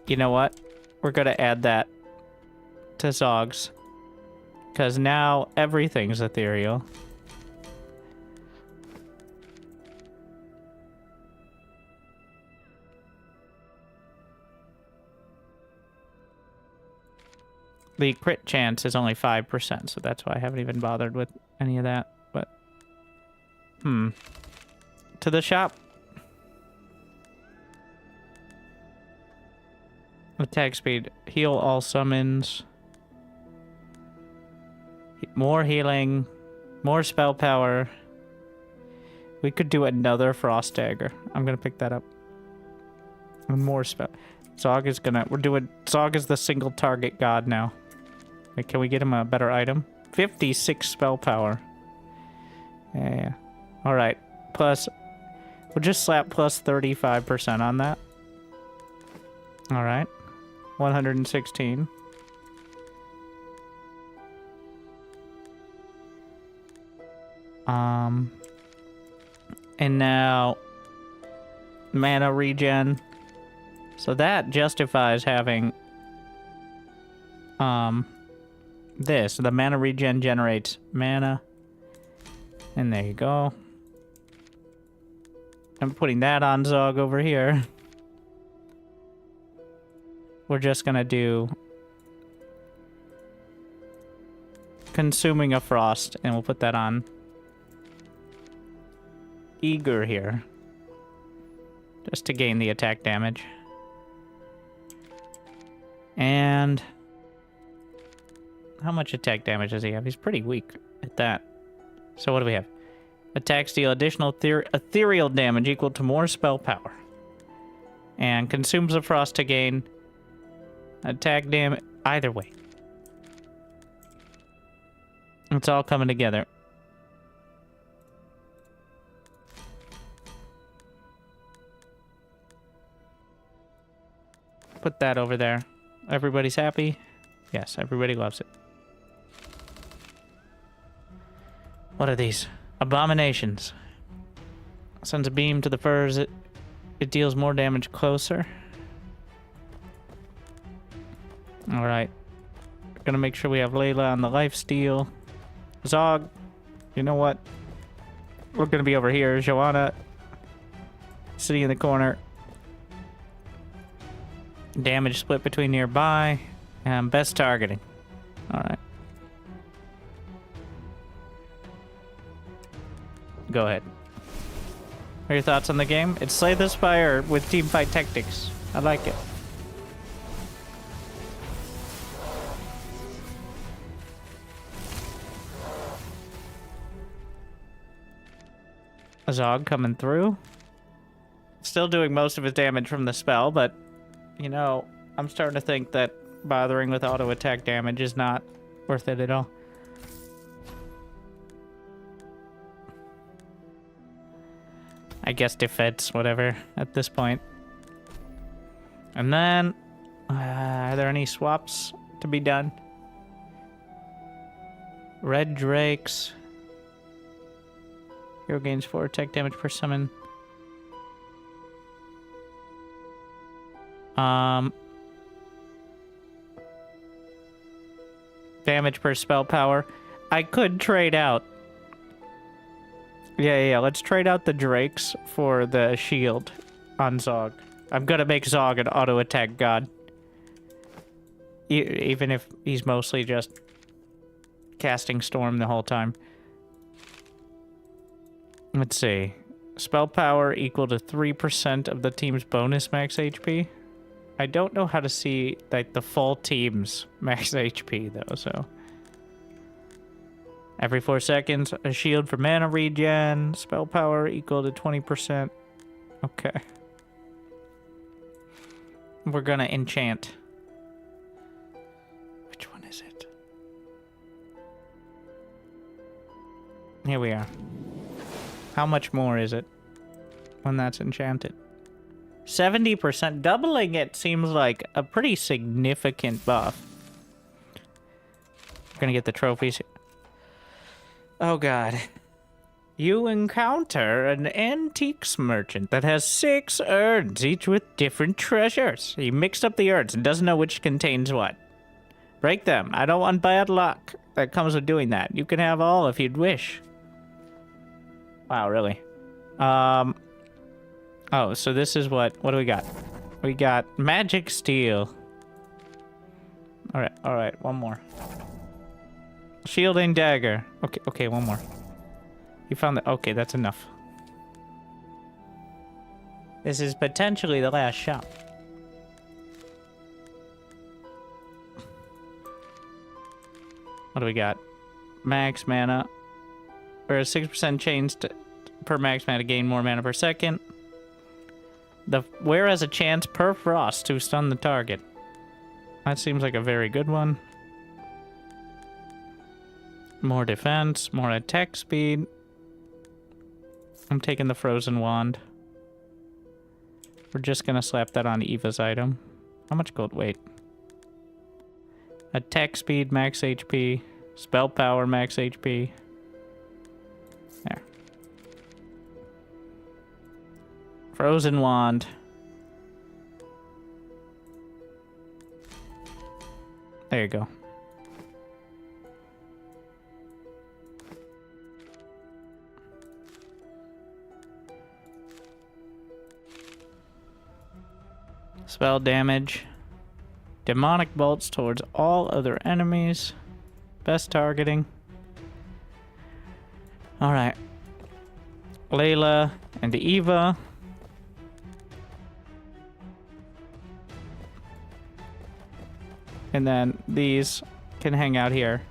You know what? We're going to add that to Zog's. Because now everything's ethereal. The crit chance is only 5%, so that's why I haven't even bothered with any of that, but... To the shop. Attack speed. Heal all summons. More healing. More spell power. We could do another Frost Dagger. I'm gonna pick that up. And more spell. Zog is gonna... Zog is the single target god now. Wait, can we get him a better item? 56 spell power. Yeah. Alright. Plus We'll just slap plus 35% on that. All right. 116. And now mana regen. So that justifies having this. The mana regen generates mana. And there you go. I'm putting that on Zog over here. We're just gonna do Consuming a Frost, and we'll put that on Eager here. Just to gain the attack damage. And how much attack damage does he have? He's pretty weak at that. So what do we have? Attacks deal additional ethereal damage equal to more spell power. And consumes a frost to gain attack damage. Either way. It's all coming together. Put that over there. Everybody's happy? Yes, everybody loves it. What are these? Abominations. Sends a beam to the furs. It deals more damage closer. Alright. Gonna make sure we have Layla on the lifesteal. Zog, you know what? We're gonna be over here. Joanna, sitting in the corner. Damage split between nearby. And best targeting. Alright. Go ahead. What are your thoughts on the game? It's Slay the Spire with teamfight tactics. I like it. Zog coming through. Still doing most of his damage from the spell, but, you know, I'm starting to think that bothering with auto attack damage is not worth it at all. I guess defense, whatever, at this point. And then, are there any swaps to be done? Red Drakes. Hero gains 4 attack damage per summon. Damage per spell power. I could trade out. Yeah, let's trade out the Drakes for the shield on Zog. I'm gonna make Zog an auto-attack god. Even if he's mostly just casting Storm the whole time. Let's see. Spell power equal to 3% of the team's bonus max HP. I don't know how to see, like, the full team's max HP, though, so... Every 4 seconds, a shield for mana regen. Spell power equal to 20%. Okay. We're gonna enchant. Which one is it? Here we are. How much more is it when that's enchanted? 70%. Doubling it seems like a pretty significant buff. We're gonna get the trophies. Oh god. You encounter an antiques merchant that has 6 urns, each with different treasures. He mixed up the urns and doesn't know which contains what. Break them. I don't want bad luck that comes with doing that. You can have all if you'd wish. Wow, really? Oh, so this is what do we got? We got magic steel. Alright, one more. Shielding dagger. Okay, one more. You found that. Okay, that's enough. This is potentially the last shop. What do we got? Max mana. Or a 6% change per max mana to gain more mana per second. The wear has a chance per frost to stun the target. That seems like a very good one. More defense, more attack speed. I'm taking the frozen wand. We're just gonna slap that on Eva's item. How much gold? Wait. Attack speed, max HP. Spell power, max HP. There. Frozen wand. There you go. Spell damage. Demonic bolts towards all other enemies. Best targeting. Alright. Layla and Eva. And then these can hang out here.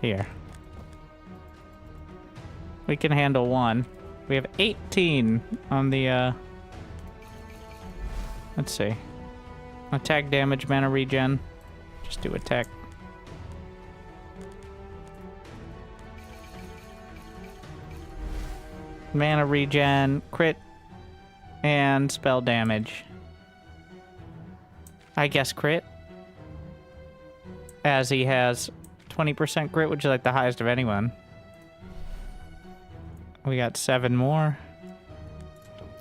Here. We can handle one. We have 18 on the, let's see. Attack damage, mana regen. Just do attack. Mana regen, crit, and spell damage. I guess crit. As he has 20% crit, which is like the highest of anyone. We got 7 more.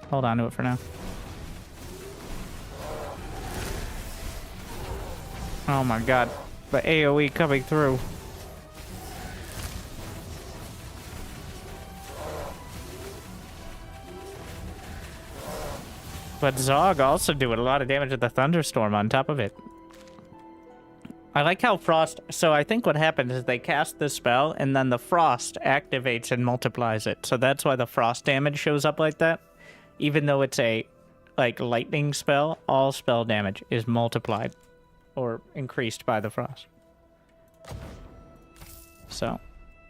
Hold on to it for now. Oh my god. The AoE coming through. But Zog also doing a lot of damage with the thunderstorm on top of it. I like how Frost... So I think what happens is they cast the spell, and then the Frost activates and multiplies it. So that's why the Frost damage shows up like that. Even though it's a, like, lightning spell, all spell damage is multiplied. Or increased by the Frost. So,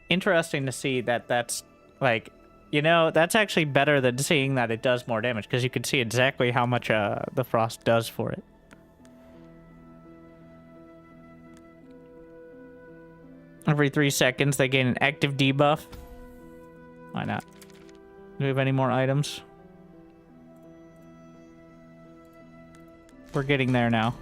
interesting to see that that's, like... You know, that's actually better than seeing that it does more damage, because you can see exactly how much the Frost does for it. Every 3 seconds, they gain an active debuff. Why not? Do we have any more items? We're getting there now.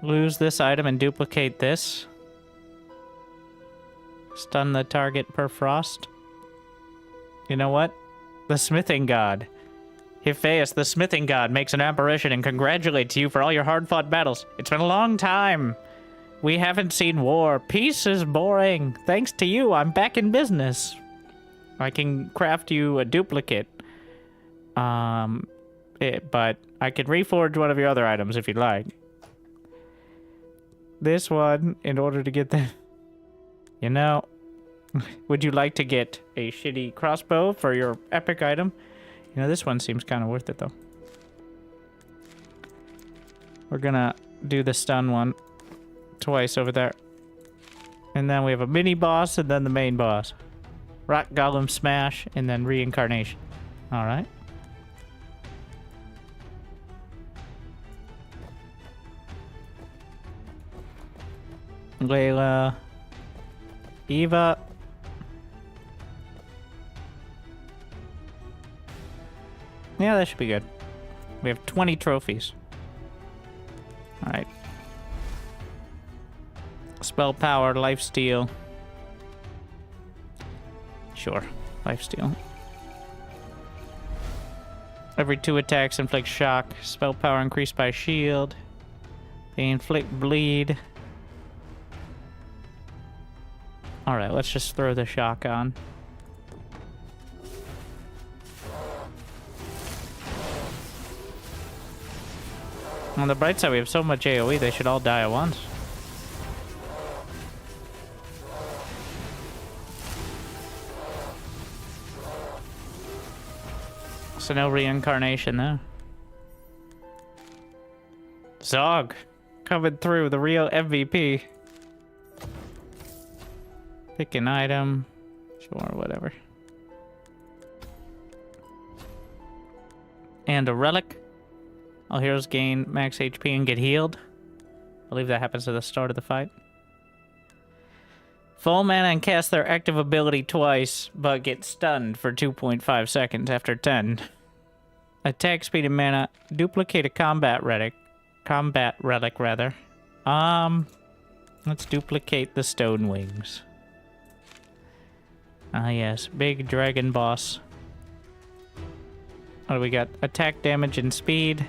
Lose this item and duplicate this. Stun the target per frost. You know what? The smithing god. Hiphaeus, the smithing god, makes an apparition and congratulates you for all your hard-fought battles. It's been a long time. We haven't seen war. Peace is boring. Thanks to you, I'm back in business. I can craft you a duplicate. But I could reforge one of your other items if you'd like. This one, in order to get the... You know, would you like to get a shitty crossbow for your epic item? You know, this one seems kind of worth it, though. We're gonna do the stun one twice over there. And then we have a mini-boss, and then the main boss. Rock Golem Smash, and then Reincarnation. Alright. Layla. Eva. Yeah, that should be good. We have 20 trophies. Alright. Spell power, lifesteal. Sure, lifesteal. Every 2 attacks inflict shock. Spell power increased by shield. They inflict bleed. Alright, let's just throw the shock on. On the bright side, we have so much AoE, they should all die at once. So no reincarnation there. Zog, coming through, the real MVP. Pick an item. Sure, whatever. And a relic. All heroes gain max HP and get healed. I believe that happens at the start of the fight. Full mana and cast their active ability twice, but get stunned for 2.5 seconds after 10. Attack speed and mana. Duplicate a combat relic. Let's duplicate the stone wings. Ah, yes. Big dragon boss. What do we got? Attack damage and speed.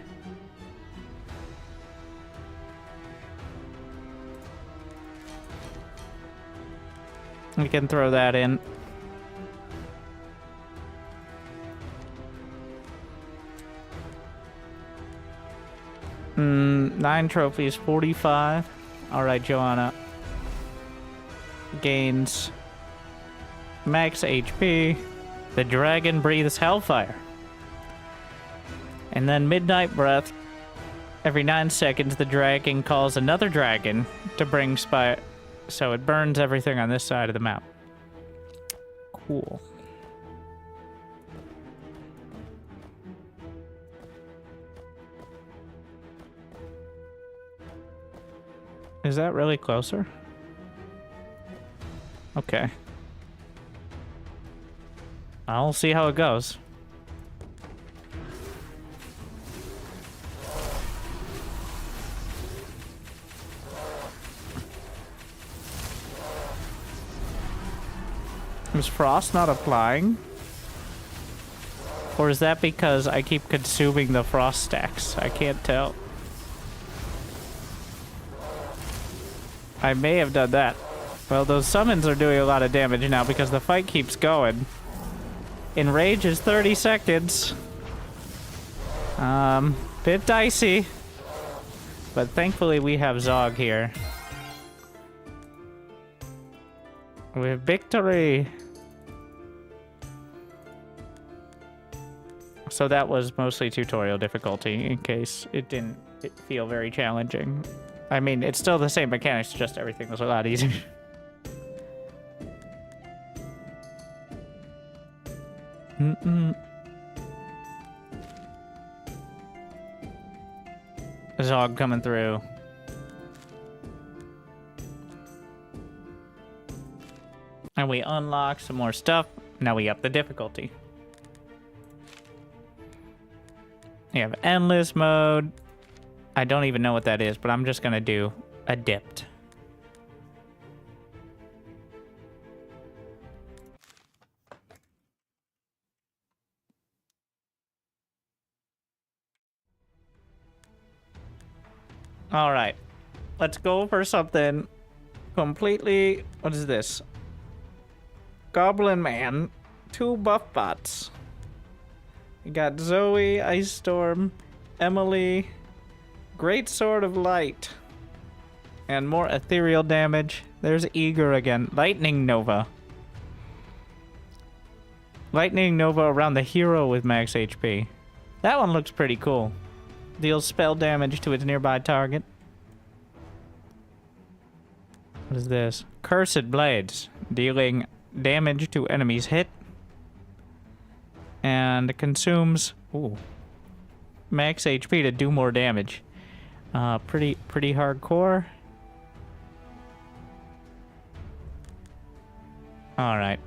We can throw that in. Nine trophies, 45. Alright, Joanna. Gains max HP. The dragon breathes hellfire. And then Midnight Breath. Every 9 seconds, the dragon calls another dragon to bring Spire. So it burns everything on this side of the map. Cool. Is that really closer? Okay. I'll see how it goes. Is frost not applying? Or is that because I keep consuming the frost stacks? I can't tell. I may have done that. Well, those summons are doing a lot of damage now because the fight keeps going. Enrage is 30 seconds. Bit dicey. But thankfully we have Zog here. We have victory. So that was mostly tutorial difficulty, in case it didn't feel very challenging. I mean, it's still the same mechanics, just everything was a lot easier. Zog coming through. And we unlock some more stuff. Now we up the difficulty. We have endless mode. I don't even know what that is, but I'm just gonna do adept. All right, let's go for something completely. What is this? Goblin Man, 2 buff bots. We got Zoe, Ice Storm, Emily, Great Sword of Light, and more ethereal damage. There's Eager again. Lightning Nova. Lightning Nova around the hero with max HP. That one looks pretty cool. Deals spell damage to its nearby target. What is this? Cursed Blades. Dealing damage to enemies hit. And consumes max HP to do more damage. Pretty hardcore. All right.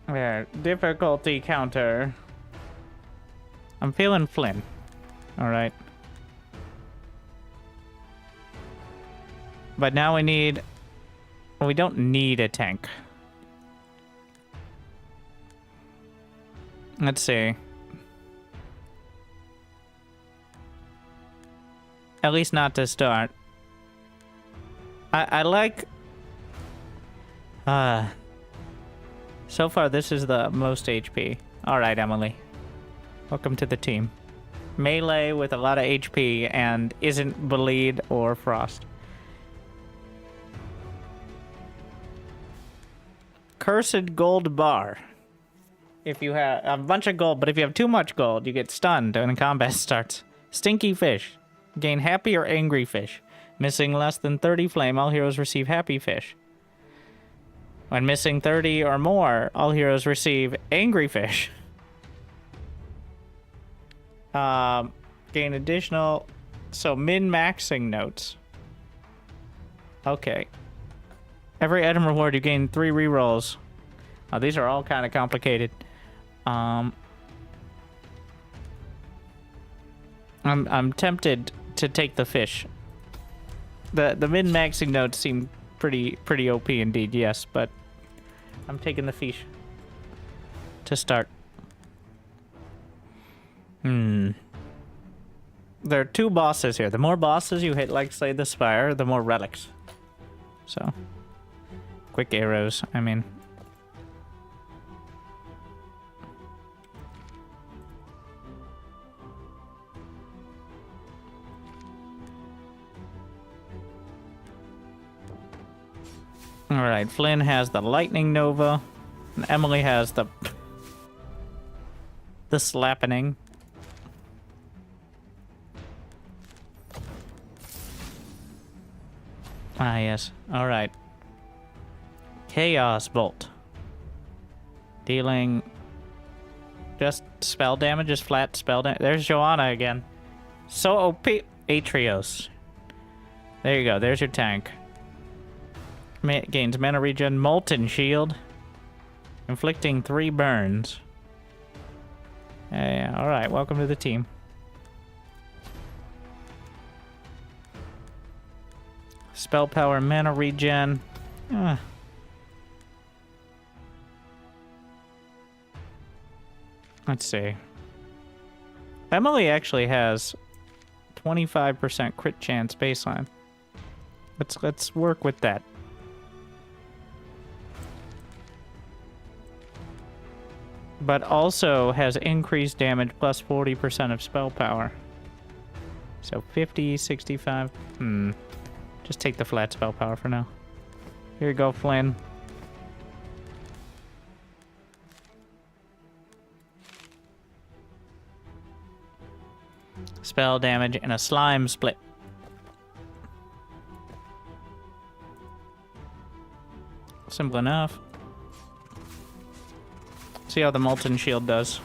There, difficulty counter. I'm feeling Flynn. Alright. But now we need... Well, we don't need a tank. Let's see. At least not to start. I like... So far, this is the most HP. Alright, Emily. Welcome to the team. Melee with a lot of HP and isn't bleed or frost. Cursed Gold Bar. If you have a bunch of gold, but if you have too much gold, you get stunned when combat starts. Stinky fish. Gain happy or angry fish. Missing less than 30 flame, all heroes receive happy fish. When missing 30 or more, all heroes receive angry fish. Gain additional... So, min-maxing notes. Okay. Every item reward, you gain 3 rerolls. These are all kind of complicated. I'm tempted to take the fish. The min-maxing notes seem pretty OP indeed, yes, but I'm taking the fish to start. There are 2 bosses here. The more bosses you hit, like say the Spire, the more relics. So, quick arrows, I mean. Alright, Flynn has the Lightning Nova, and Emily has the Slappening. Ah, yes. Alright. Chaos Bolt. Dealing just spell damage, just flat spell damage. There's Joanna again. So OP. Atrios. There you go, there's your tank. Gains mana regen, Molten Shield. Inflicting 3 burns. Yeah, alright, welcome to the team. Spell power, mana regen. Let's see. Emily actually has 25% crit chance baseline. Let's work with that. But also has increased damage plus 40% of spell power. So 50, 65. Just take the flat spell power for now. Here you go, Flynn. Spell damage and a slime split. Simple enough. See how the Molten Shield does.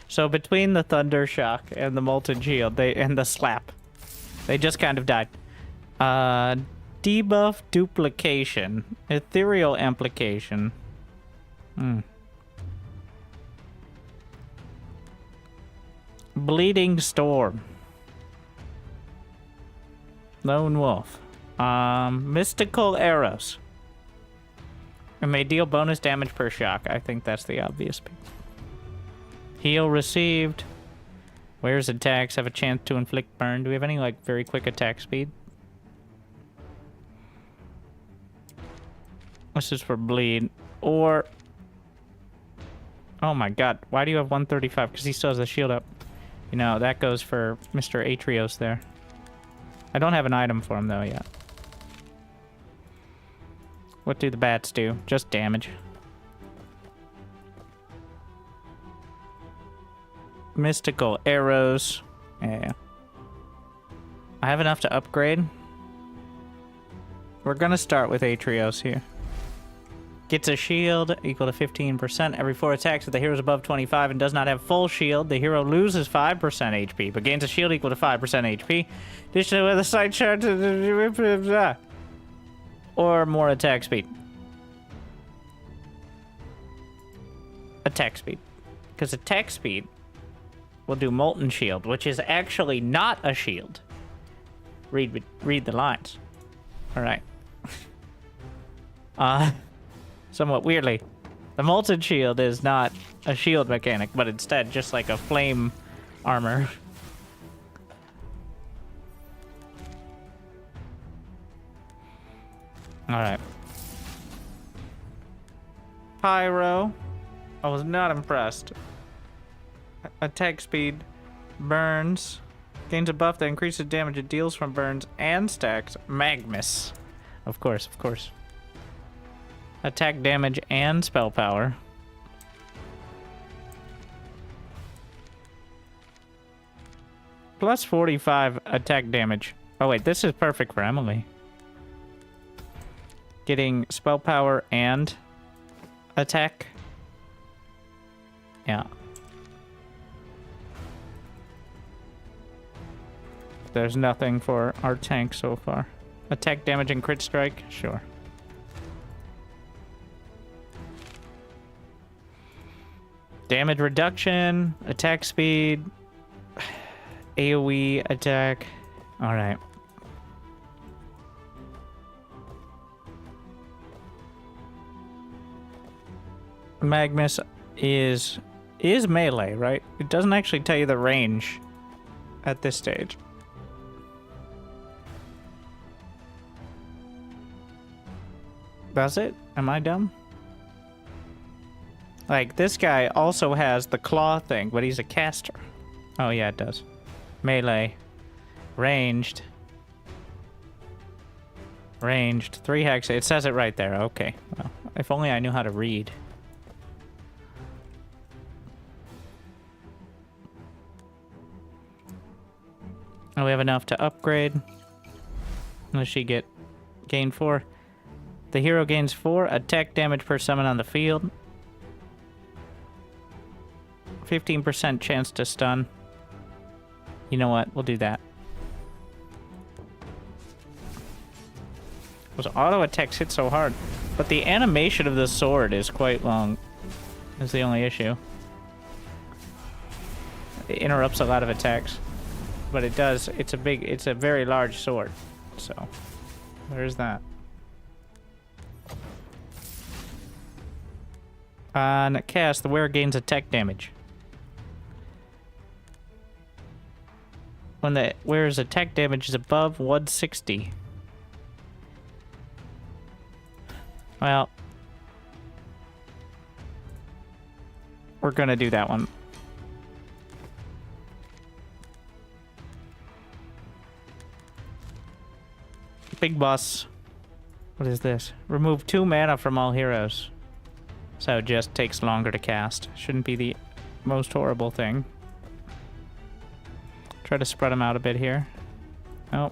So between the Thunder Shock and the Molten Shield, and the Slap, they just kind of died. Debuff Duplication. Ethereal Amplification. Bleeding Storm. Lone Wolf. Mystical Arrows. It may deal bonus damage per shock. I think that's the obvious pick. Heal received. Where's attacks have a chance to inflict burn? Do we have any, like, very quick attack speed? This is for bleed. Or... Oh my god. Why do you have 135? Because he still has the shield up. You know, that goes for Mr. Atrios there. I don't have an item for him, though, yet. What do the bats do? Just damage. Mystical arrows. Yeah. I have enough to upgrade. We're gonna start with Atrios here. Gets a shield equal to 15%. Every 4 attacks if the hero is above 25 and does not have full shield, the hero loses 5% HP, but gains a shield equal to 5% HP. Additionally, with a side shot or more attack speed. Attack speed. Because attack speed will do Molten Shield, which is actually not a shield. Read the lines. Alright. Somewhat weirdly, the Molten Shield is not a shield mechanic, but instead just like a flame armor. Alright. Pyro. I was not impressed. Attack speed. Burns. Gains a buff that increases damage it deals from burns and stacks. Magmus. Of course, of course. Attack damage and spell power. Plus 45 attack damage. Oh wait, this is perfect for Emily. Getting spell power and attack. Yeah. There's nothing for our tank so far. Attack damage and crit strike? Sure. Damage reduction, attack speed, AoE attack. Alright. Magnus is melee, right? It doesn't actually tell you the range at this stage. Does it? Am I dumb? Like, this guy also has the claw thing, but he's a caster. Oh, yeah, it does. Melee. Ranged. Ranged. 3 hex. It says it right there. Okay. Well, if only I knew how to read. And we have enough to upgrade. Unless she gain 4. The hero gains 4 attack damage per summon on the field. 15% chance to stun. You know what? We'll do that. Those auto attacks hit so hard. But the animation of the sword is quite long. That's the only issue. It interrupts a lot of attacks. But it does. It's a very large sword. So, there's that. On cast, the wearer gains attack damage. When the wearer's attack damage is above 160. Well, we're gonna do that one. Big boss. What is this? Remove 2 mana from all heroes. So it just takes longer to cast. Shouldn't be the most horrible thing. Try to spread them out a bit here. Oh.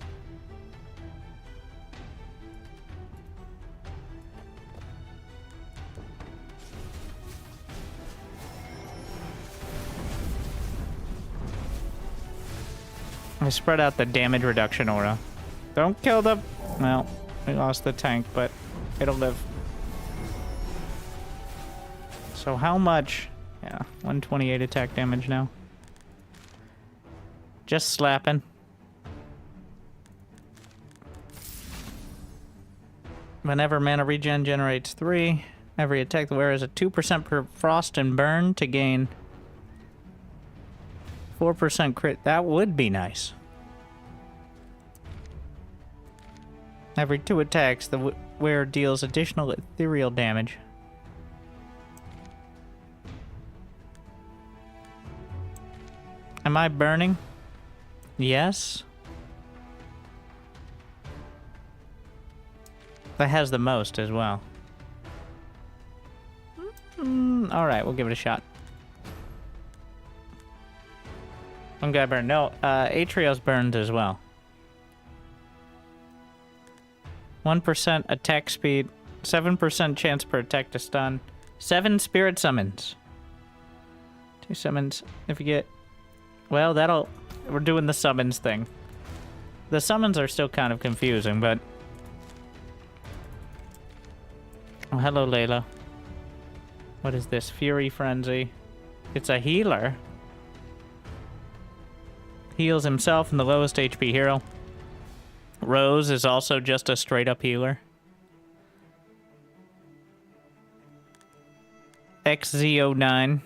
I spread out the damage reduction aura. Don't kill them. Well, we lost the tank, but it'll live. So how much? Yeah, 128 attack damage now. Just slapping. Whenever mana regen generates 3, every attack the wearer has a 2% per frost and burn to gain 4% crit. That would be nice. Every 2 attacks, the wearer deals additional ethereal damage. Am I burning? Yes. That has the most as well. Alright, we'll give it a shot. One guy burned. No, Atrios burned as well. 1% attack speed, 7% chance per attack to stun, 7 spirit summons. 2 summons. If you get... Well, that'll... We're doing the summons thing. The summons are still kind of confusing, but... Oh, hello, Layla. What is this? Fury Frenzy. It's a healer. Heals himself and the lowest HP hero. Rose is also just a straight-up healer. XZ09.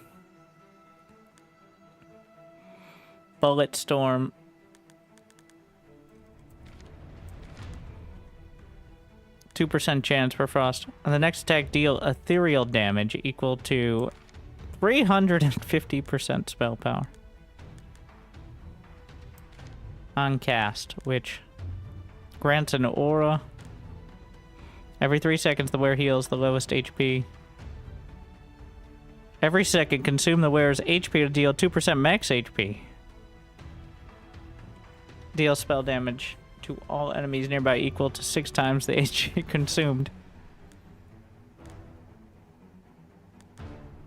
Bullet Storm. %2 chance for frost. On the next attack, deal ethereal damage equal to 350% spell power. On cast, which grants an aura Every 3 seconds, the wearer heals the lowest HP. Every second, consume the wearer's HP to deal 2% max HP. Deal spell damage to all enemies nearby equal to 6 times the HP consumed.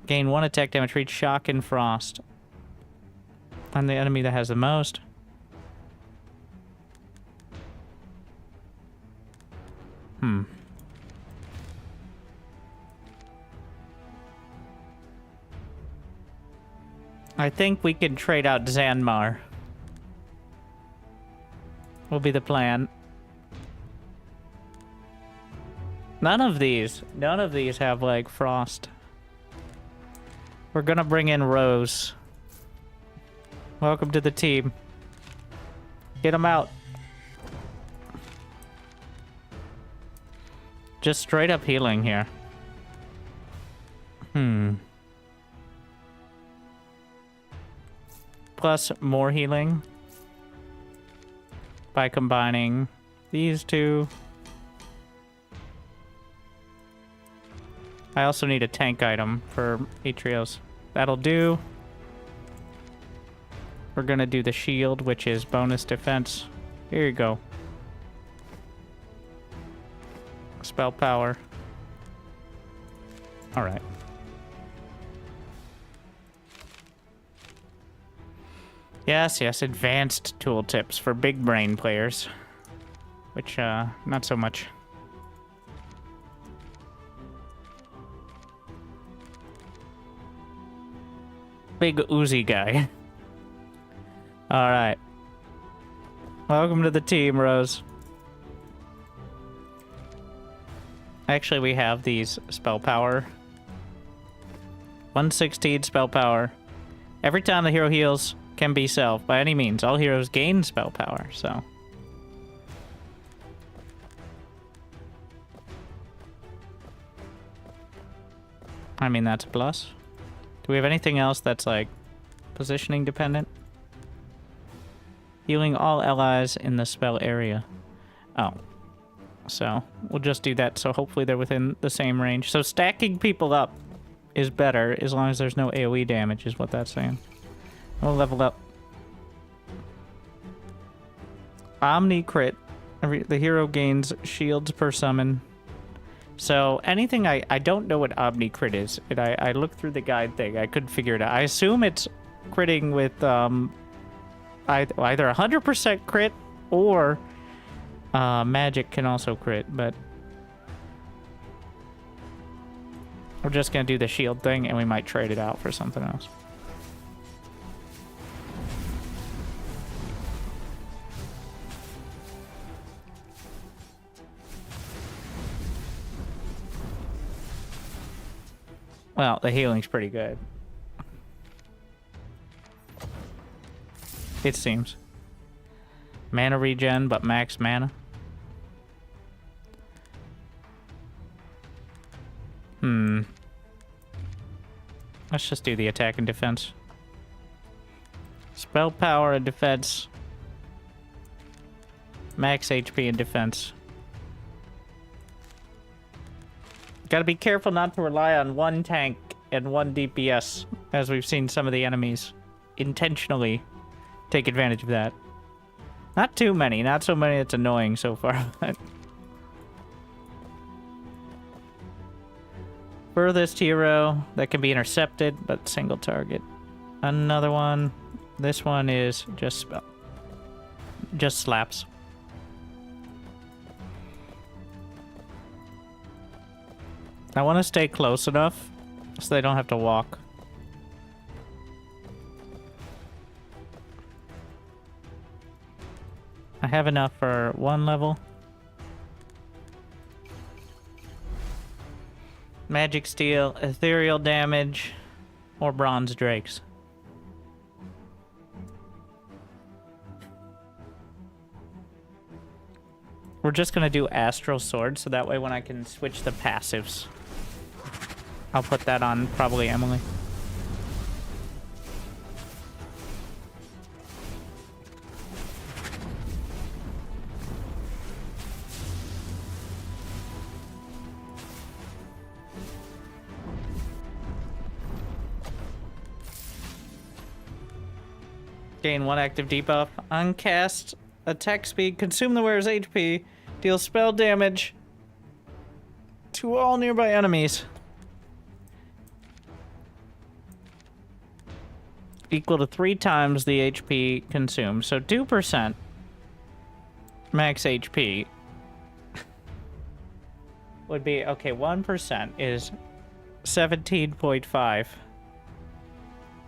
Gain 1 attack damage for each shock and frost. I'm the enemy that has the most. I think we can trade out Zanmar. Will be the plan. None of these have, like, frost. We're gonna bring in Rose. Welcome to the team. Get him out. Just straight up healing here. Plus more healing by combining these two. I also need a tank item for Atrios. That'll do. We're gonna do the shield, which is bonus defense. Here you go. Spell power. Alright. Yes, advanced tooltips for big brain players. Which, not so much. Big Uzi guy. Alright. Welcome to the team, Rose. Actually, we have these spell power. 116 spell power. Every time the hero heals, can be self. By any means, all heroes gain spell power, so... I mean, that's a plus. Do we have anything else that's, like, positioning dependent? Healing all allies in the spell area. Oh. So, we'll just do that, so hopefully they're within the same range. So stacking people up is better, as long as there's no AoE damage, is what that's saying. We'll level up. Omni crit. The hero gains shields per summon. So anything I don't know what Omni crit is. I looked through the guide thing. I couldn't figure it out. I assume it's critting with either 100% crit or magic can also crit, but we're just gonna do the shield thing and we might trade it out for something else. Well, the healing's pretty good. It seems. Mana regen, but max mana. Let's just do the attack and defense. Spell power and defense. Max HP and defense. Gotta be careful not to rely on one tank and one DPS, as we've seen some of the enemies intentionally take advantage of that. Not too many, not so many that's annoying so far, but... Furthest hero that can be intercepted, but single target. Another one. This one is just slaps. I want to stay close enough so they don't have to walk. I have enough for one level. Magic Steel, Ethereal Damage, or Bronze Drakes. We're just gonna do Astral Sword, so that way when I can switch the passives, I'll put that on probably Emily. Gain 1 active debuff. Uncast attack speed. Consume the wearer's HP. Deal spell damage to all nearby enemies. Equal to 3 times the HP consumed. So 2% max HP would be, okay, 1% is 17.5.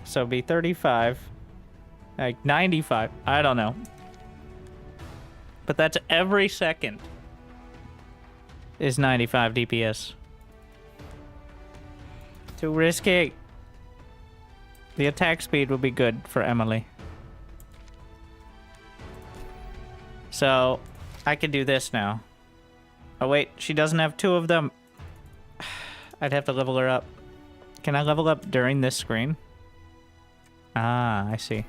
So it'd be 35. Like 95. I don't know. But that's every second is 95 DPS. Too risky. The attack speed would be good for Emily. So, I can do this now. Oh wait, she doesn't have 2 of them. I'd have to level her up. Can I level up during this screen? Ah, I see.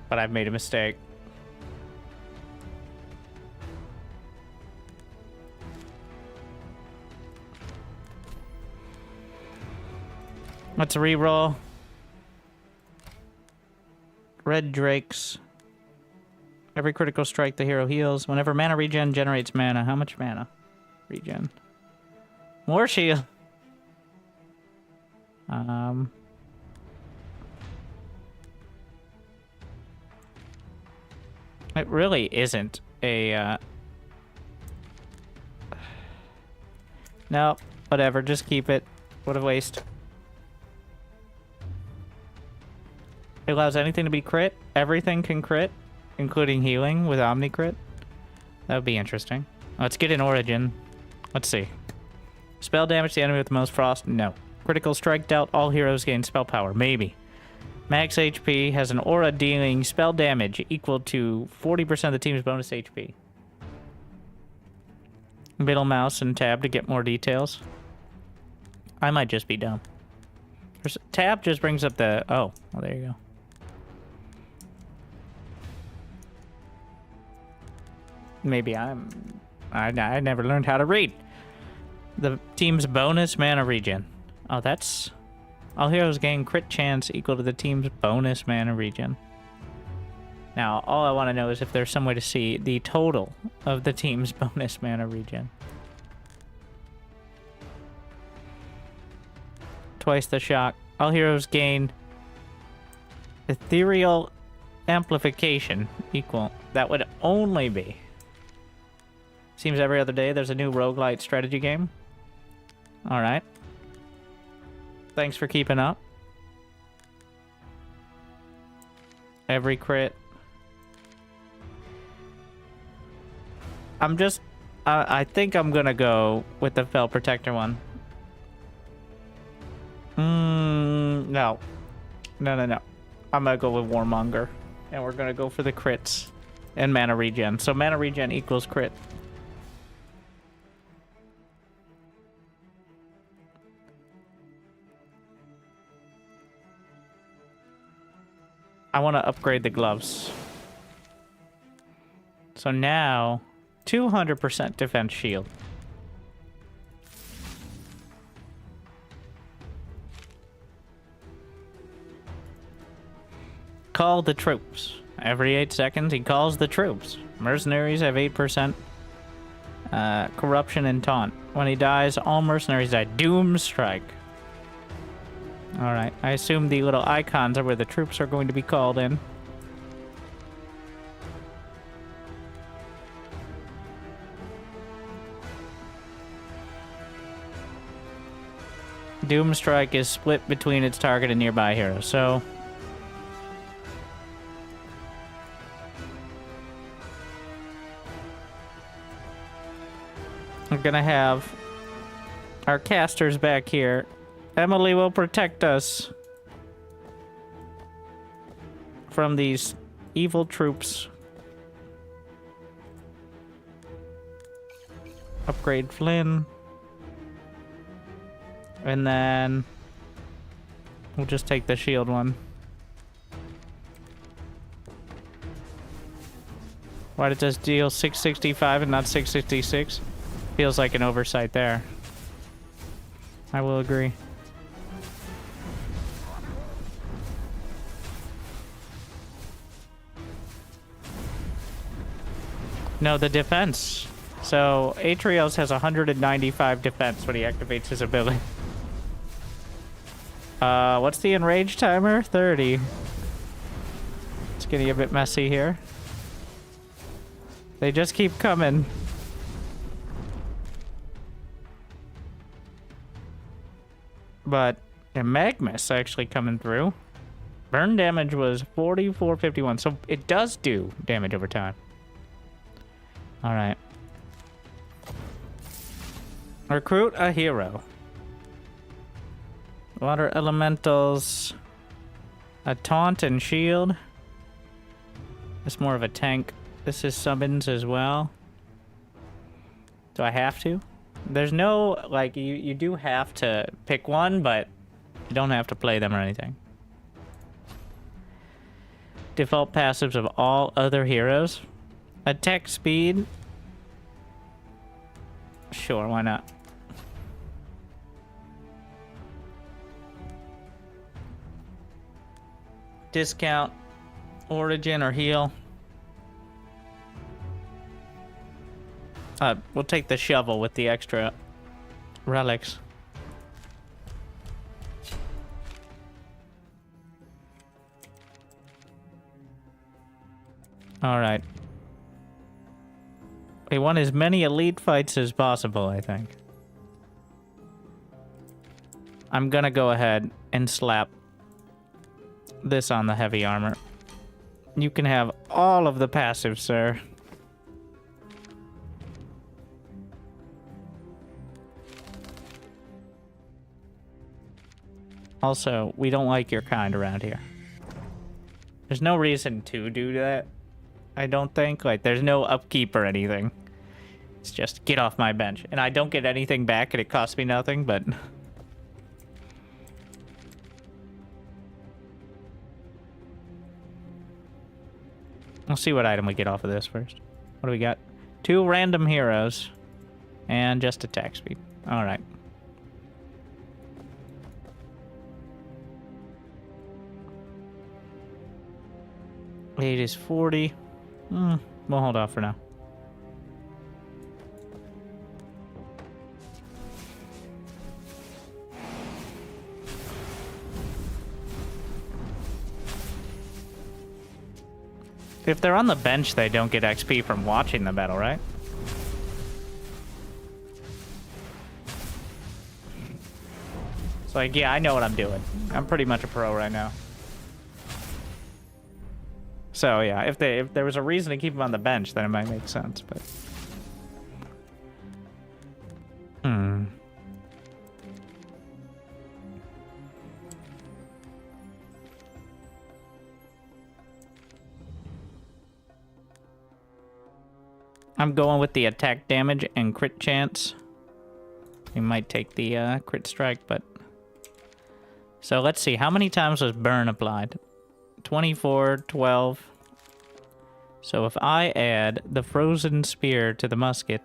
But I've made a mistake. Let's reroll. Red Drakes. Every critical strike the hero heals. Whenever mana regen generates mana. How much mana? Regen. More shield. It really isn't a, No, whatever, just keep it. What a waste. It allows anything to be crit. Everything can crit, including healing with Omni crit. That would be interesting. Let's get an origin. Let's see. Spell damage the enemy with the most frost? No. Critical strike dealt, all heroes gain spell power? Maybe. Max HP has an aura dealing spell damage equal to 40% of the team's bonus HP. Middle mouse and tab to get more details. I might just be dumb. Tab just brings up the... Oh, well, there you go. Maybe I never learned how to read. The team's bonus mana regen. Oh, that's... All heroes gain crit chance equal to the team's bonus mana regen. Now, all I want to know is if there's some way to see the total of the team's bonus mana regen. Twice the shock. All heroes gain ethereal amplification equal. That would only be. Seems every other day there's a new roguelite strategy game. Alright. Thanks for keeping up. Every crit. I'm just... I think I'm gonna go with the Fel Protector one. No. No. I'm gonna go with Warmonger. And we're gonna go for the crits. And mana regen. So mana regen equals crit. I want to upgrade the gloves. So now, 200% defense shield. Call the troops. Every 8 seconds, he calls the troops. Mercenaries have 8%. Corruption and taunt. When he dies, all mercenaries die. Doom strike. Alright, I assume the little icons are where the troops are going to be called in. Doom strike is split between its target and nearby heroes, so... We're gonna have our casters back here. Emily will protect us from these evil troops. Upgrade Flynn. And then we'll just take the shield one. Why did this deal 665 and not 666? Feels like an oversight there. I will agree. No, the defense. So, Atrios has 195 defense when he activates his ability. What's the enrage timer? 30. It's getting a bit messy here. They just keep coming. But Magmus actually coming through. Burn damage was 4451, so it does do damage over time. Alright. Recruit a hero. Water elementals. A taunt and shield. It's more of a tank. This is summons as well. Do I have to? There's no, like, you do have to pick one, but you don't have to play them or anything. Default passives of all other heroes. Attack speed. Sure, why not? Discount, origin, or heal. We'll take the shovel with the extra relics. Alright. We want as many elite fights as possible, I think. I'm gonna go ahead and slap this on the heavy armor. You can have all of the passives, sir. Also, we don't like your kind around here. There's no reason to do that, I don't think. Like, there's no upkeep or anything. It's just, get off my bench. And I don't get anything back, and it costs me nothing, but... We'll see what item we get off of this first. What do we got? 2 random heroes. And just attack speed. Alright. Eight is 40. We'll hold off for now. If they're on the bench, they don't get XP from watching the battle, right? It's like, yeah, I know what I'm doing. I'm pretty much a pro right now. So yeah, if there was a reason to keep them on the bench, then it might make sense, but... I'm going with the attack damage and crit chance. We might take the crit strike, but... So let's see, how many times was burn applied? 24, 12. So if I add the frozen spear to the musket,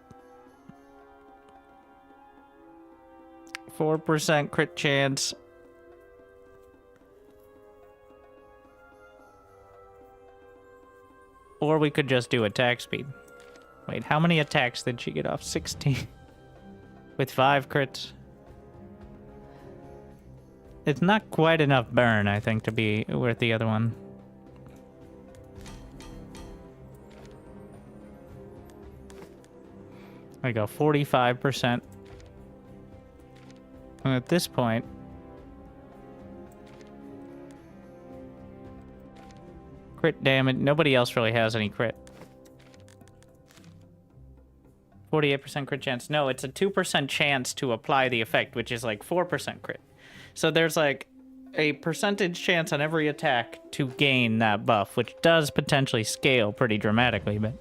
4% crit chance. Or we could just do attack speed. Wait, how many attacks did she get off? 16. With 5 crits. It's not quite enough burn, I think, to be worth the other one. There we go, 45%. And at this point... Crit damage, nobody else really has any crit. 48% crit chance. No, it's a 2% chance to apply the effect, which is like 4% crit. So there's like a percentage chance on every attack to gain that buff, which does potentially scale pretty dramatically, but...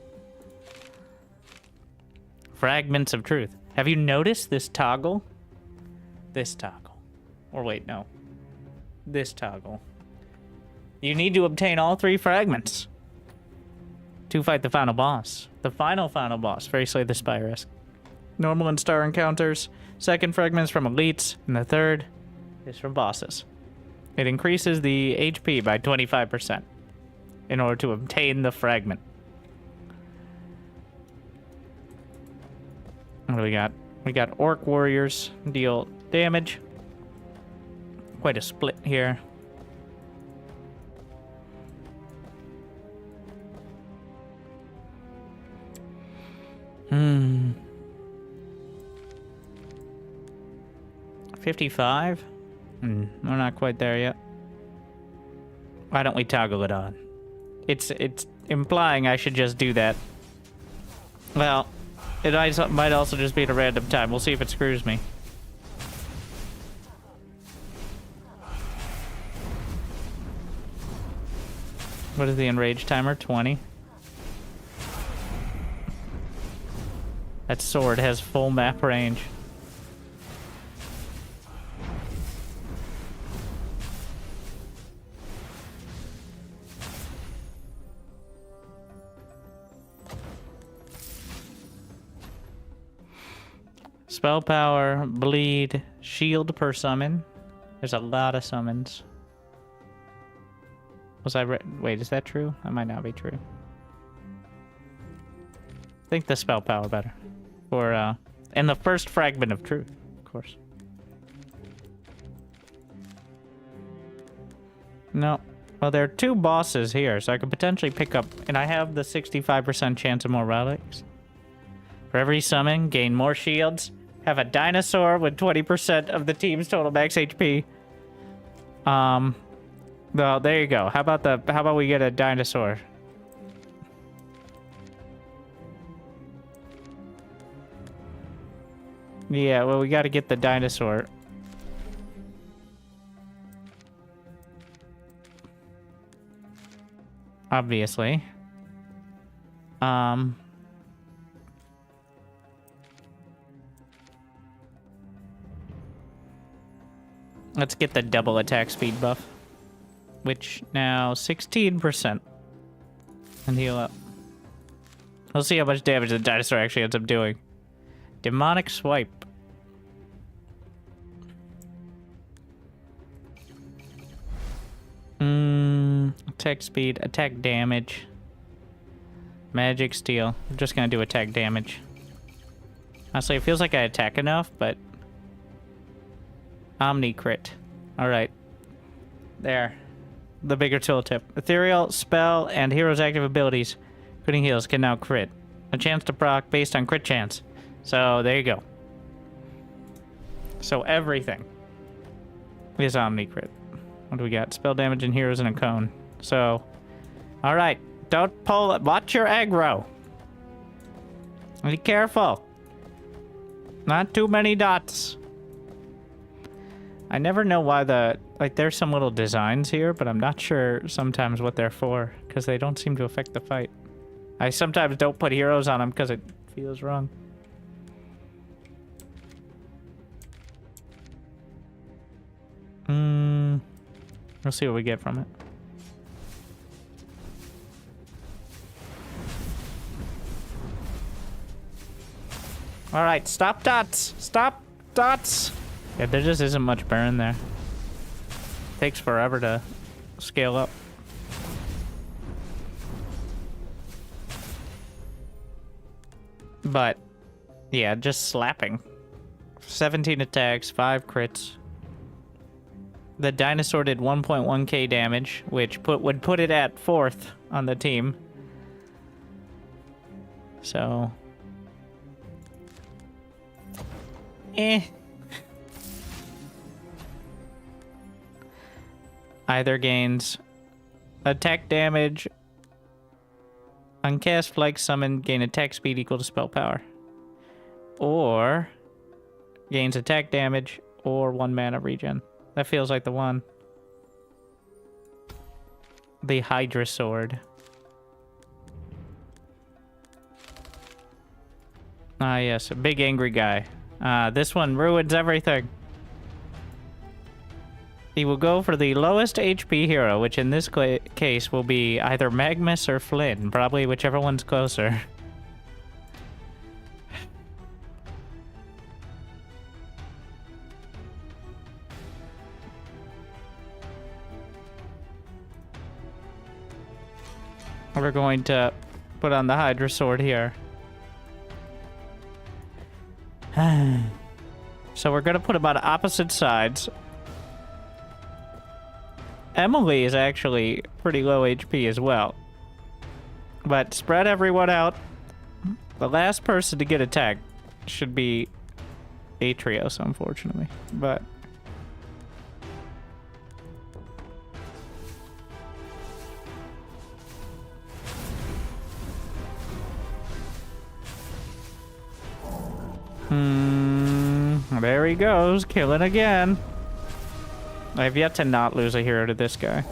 Fragments of truth. Have you noticed this toggle? This toggle. Or wait, no. This toggle. You need to obtain all 3 fragments to fight the final boss. The final boss. Very Slay the Spire-esque. normal and star encounters. Second fragment is from elites, and the third is from bosses. It increases the HP by 25% in order to obtain the fragment. What do we got? We got orc warriors deal damage. Quite a split here. Hmm. 55? We're not quite there yet. Why don't we toggle it on? It's implying I should just do that. Well, it might also just be at a random time. We'll see if it screws me. What is the enrage timer? 20. That sword has full map range. Spell power, bleed, shield per summon. There's a lot of summons. Wait, is that true? That might not be true. I think the spell power better. And the first fragment of truth, of course. No. Well, there are 2 bosses here, so I could potentially pick up... And I have the 65% chance of more relics. For every summon, gain more shields. Have a dinosaur with 20% of the team's total max HP. Well, there you go. How about we get a dinosaur? Yeah, well, we got to get the dinosaur. Obviously. Let's get the double attack speed buff. Which now 16%. And heal up. We'll see how much damage the dinosaur actually ends up doing. Demonic swipe. Attack speed, attack damage. Magic steal. I'm just gonna do attack damage. Honestly, it feels like I attack enough, but... Omni crit. Alright. There. The bigger tooltip. Ethereal, spell, and hero's active abilities, including heals, can now crit. A chance to proc based on crit chance. So, there you go. So, everything is Omni crit. What do we got? Spell damage and heroes in a cone. So, alright. Don't pull it. Watch your aggro. Be careful. Not too many dots. I never know why there's some little designs here, but I'm not sure sometimes what they're for, because they don't seem to affect the fight. I sometimes don't put heroes on them because it feels wrong. We'll see what we get from it. Alright, stop dots! Stop dots! Yeah, there just isn't much burn there. Takes forever to scale up. But, yeah, just slapping. 17 attacks, 5 crits. The dinosaur did 1.1k damage, which would put it at 4th on the team. So... Either gains attack damage, uncast flank summon, gain attack speed equal to spell power, or gains attack damage or 1 mana regen. That feels like the one. The Hydra Sword. Ah yes, a big angry guy. This one ruins everything. He will go for the lowest HP hero, which in this case will be either Magnus or Flynn. Probably whichever one's closer. We're going to put on the Hydra Sword here. So we're going to put them on opposite sides. Emily is actually pretty low HP as well. But spread everyone out. The last person to get attacked should be Atrios, unfortunately. But... there he goes, killing again. I've yet to not lose a hero to this guy.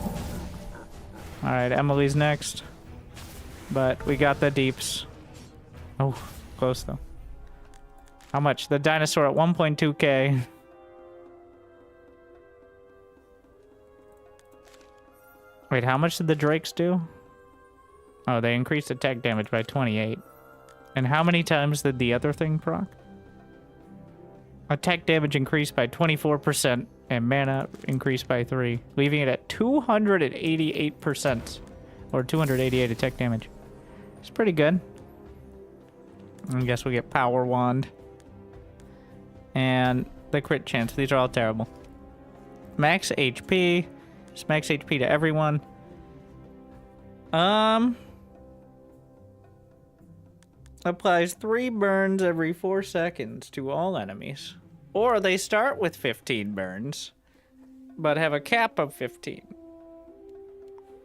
Alright, Emily's next. But we got the deeps. Oh, close though. How much? The dinosaur at 1.2k. Wait, how much did the drakes do? Oh, they increased attack damage by 28. And how many times did the other thing proc? Attack damage increased by 24% and mana increased by 3, leaving it at 288%. Or 288 attack damage. It's pretty good. I guess we get Power Wand. And the crit chance. These are all terrible. Max HP. Just max HP to everyone. Applies 3 burns every 4 seconds to all enemies. Or they start with 15 burns, but have a cap of 15.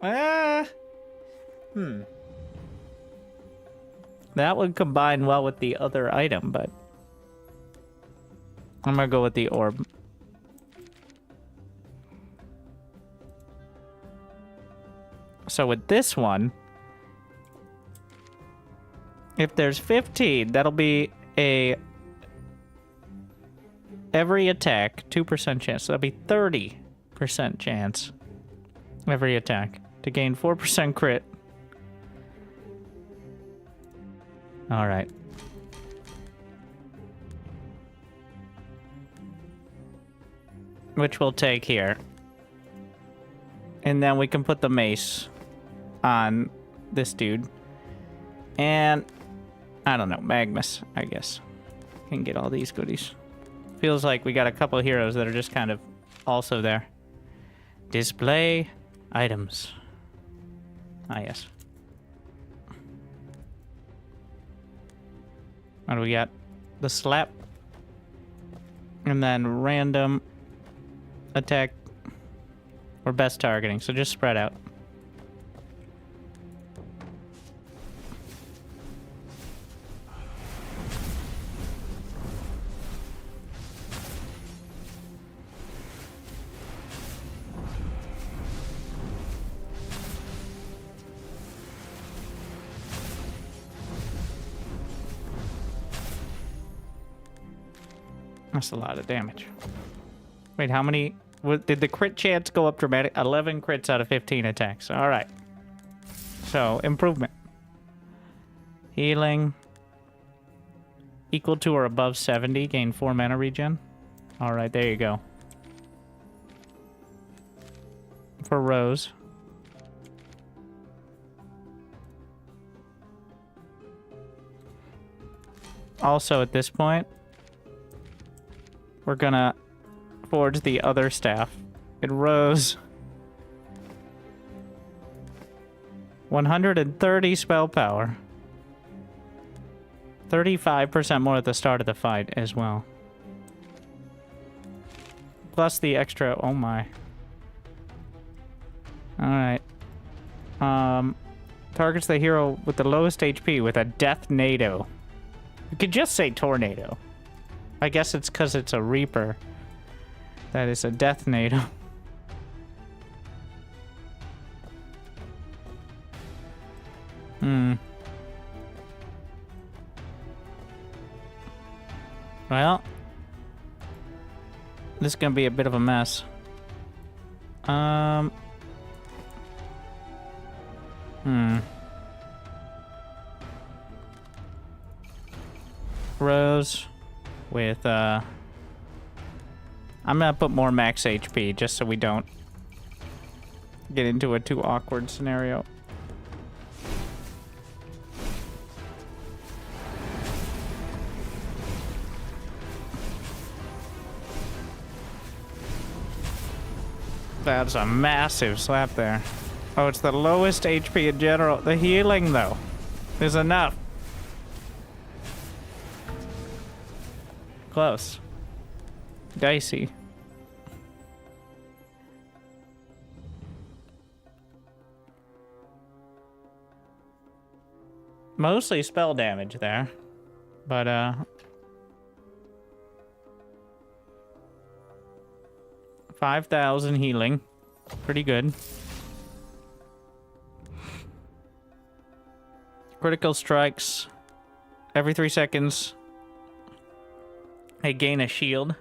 That would combine well with the other item, but... I'm gonna go with the orb. So with this one... if there's 15, that'll be a... every attack, 2% chance. So that'll be 30% chance. Every attack. To gain 4% crit. Alright. Which we'll take here. And then we can put the mace on this dude. And... I don't know, Magnus, I guess. Can get all these goodies. Feels like we got a couple of heroes that are just kind of also there. Display items. Ah, yes. What do we got? The slap. And then random attack. Or best targeting, so just spread out. That's a lot of damage. Wait, how many... did the crit chance go up dramatic? 11 crits out of 15 attacks. Alright. So, improvement. Healing. Equal to or above 70. Gain 4 mana regen. Alright, there you go. For Rose. Also, at this point... we're gonna forge the other staff. It rose 130 spell power. 35% more at the start of the fight as well. Plus the extra... oh my. Alright. Targets the hero with the lowest HP with a death nado. You could just say tornado. I guess it's because it's a Reaper. That is a death nado. Well. This is gonna be a bit of a mess. Rose. With, I'm gonna put more max HP just so we don't get into a too awkward scenario. That's a massive slap there. Oh, it's the lowest HP in general. The healing, though, is enough. Close. Dicey. Mostly spell damage there. But, 5,000 healing. Pretty good. Critical strikes. Every 3 seconds, I gain a shield.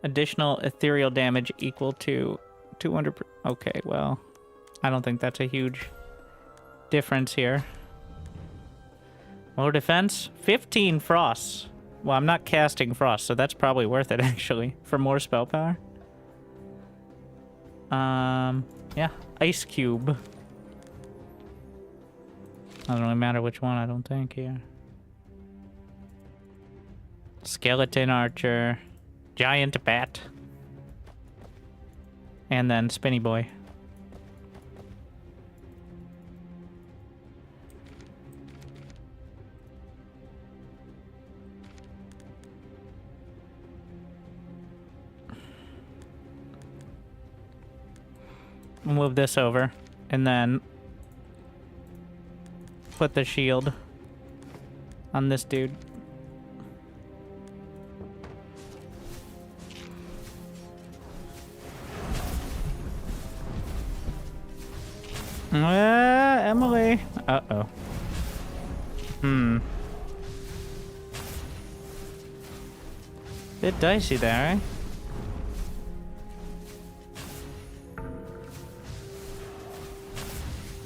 Additional ethereal damage equal to 200. Okay, well, I don't think that's a huge difference here. More defense. 15 frosts. Well, I'm not casting frost, so that's probably worth it, actually, for more spell power. Yeah, ice cube. Doesn't really matter which one, I don't think, here. Skeleton archer. Giant bat. And then spinny boy. We'll move this over, and then put the shield on this dude. Emily. Uh-oh. Bit dicey there, eh?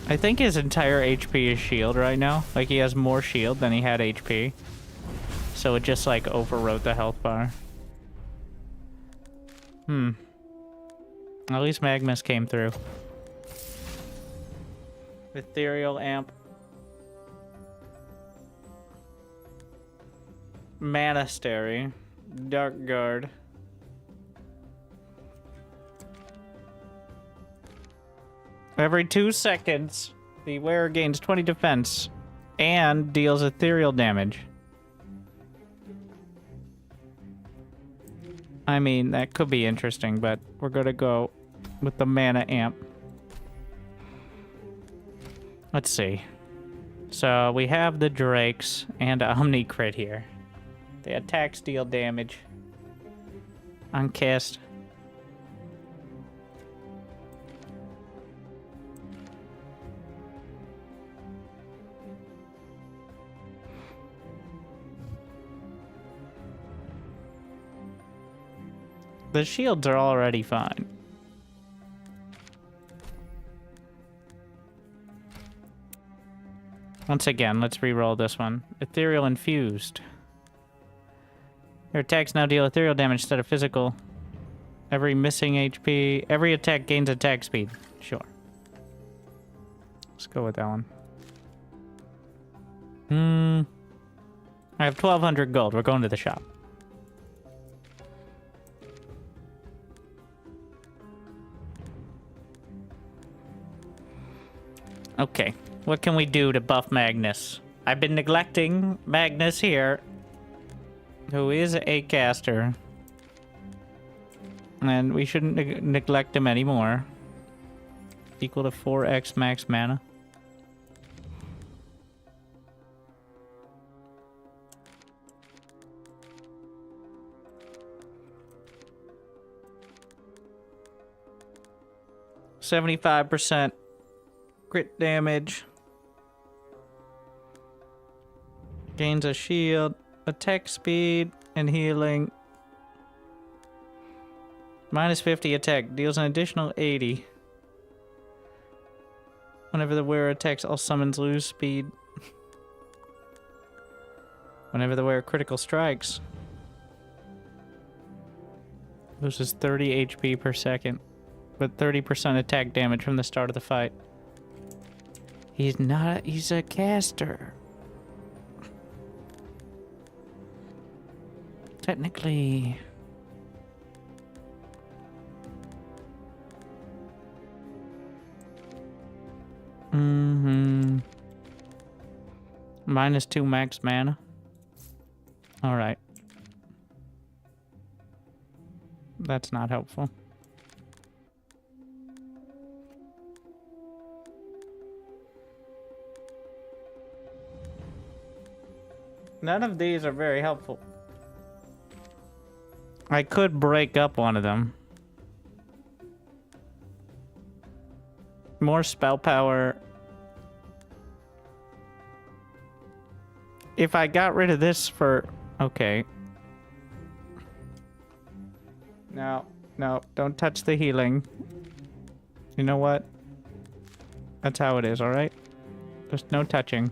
I think his entire HP is shield right now. Like, he has more shield than he had HP. So it just, like, overwrote the health bar. At least Magnus came through. Ethereal amp. Monastery. Dark guard. Every 2 seconds, the wearer gains 20 defense and deals ethereal damage. I mean, that could be interesting, but we're gonna go with the mana amp. Let's see. So we have the Drakes and Omni crit here. The attacks deal damage on cast. The shields are already fine. Once again, let's re-roll this one. Ethereal infused. Your attacks now deal ethereal damage instead of physical. Every missing HP. Every attack gains attack speed. Sure. Let's go with that one. I have 1,200 gold. We're going to the shop. Okay, what can we do to buff Magnus? I've been neglecting Magnus here, who is a caster. And we shouldn't neglect him anymore. Equal to 4x max mana. %75% crit damage. Gains a shield, attack speed, and healing. Minus 50 attack. Deals an additional 80. Whenever the wearer attacks, all summons lose speed. Whenever the wearer critical strikes. Loses 30 HP per second. But 30% attack damage from the start of the fight. He's a caster. Technically. -2 max mana. Alright. That's not helpful. None of these are very helpful. I could break up one of them. More spell power. If I got rid of this for... Okay. No, no, don't touch the healing. You know what? That's how it is, alright? Just no touching.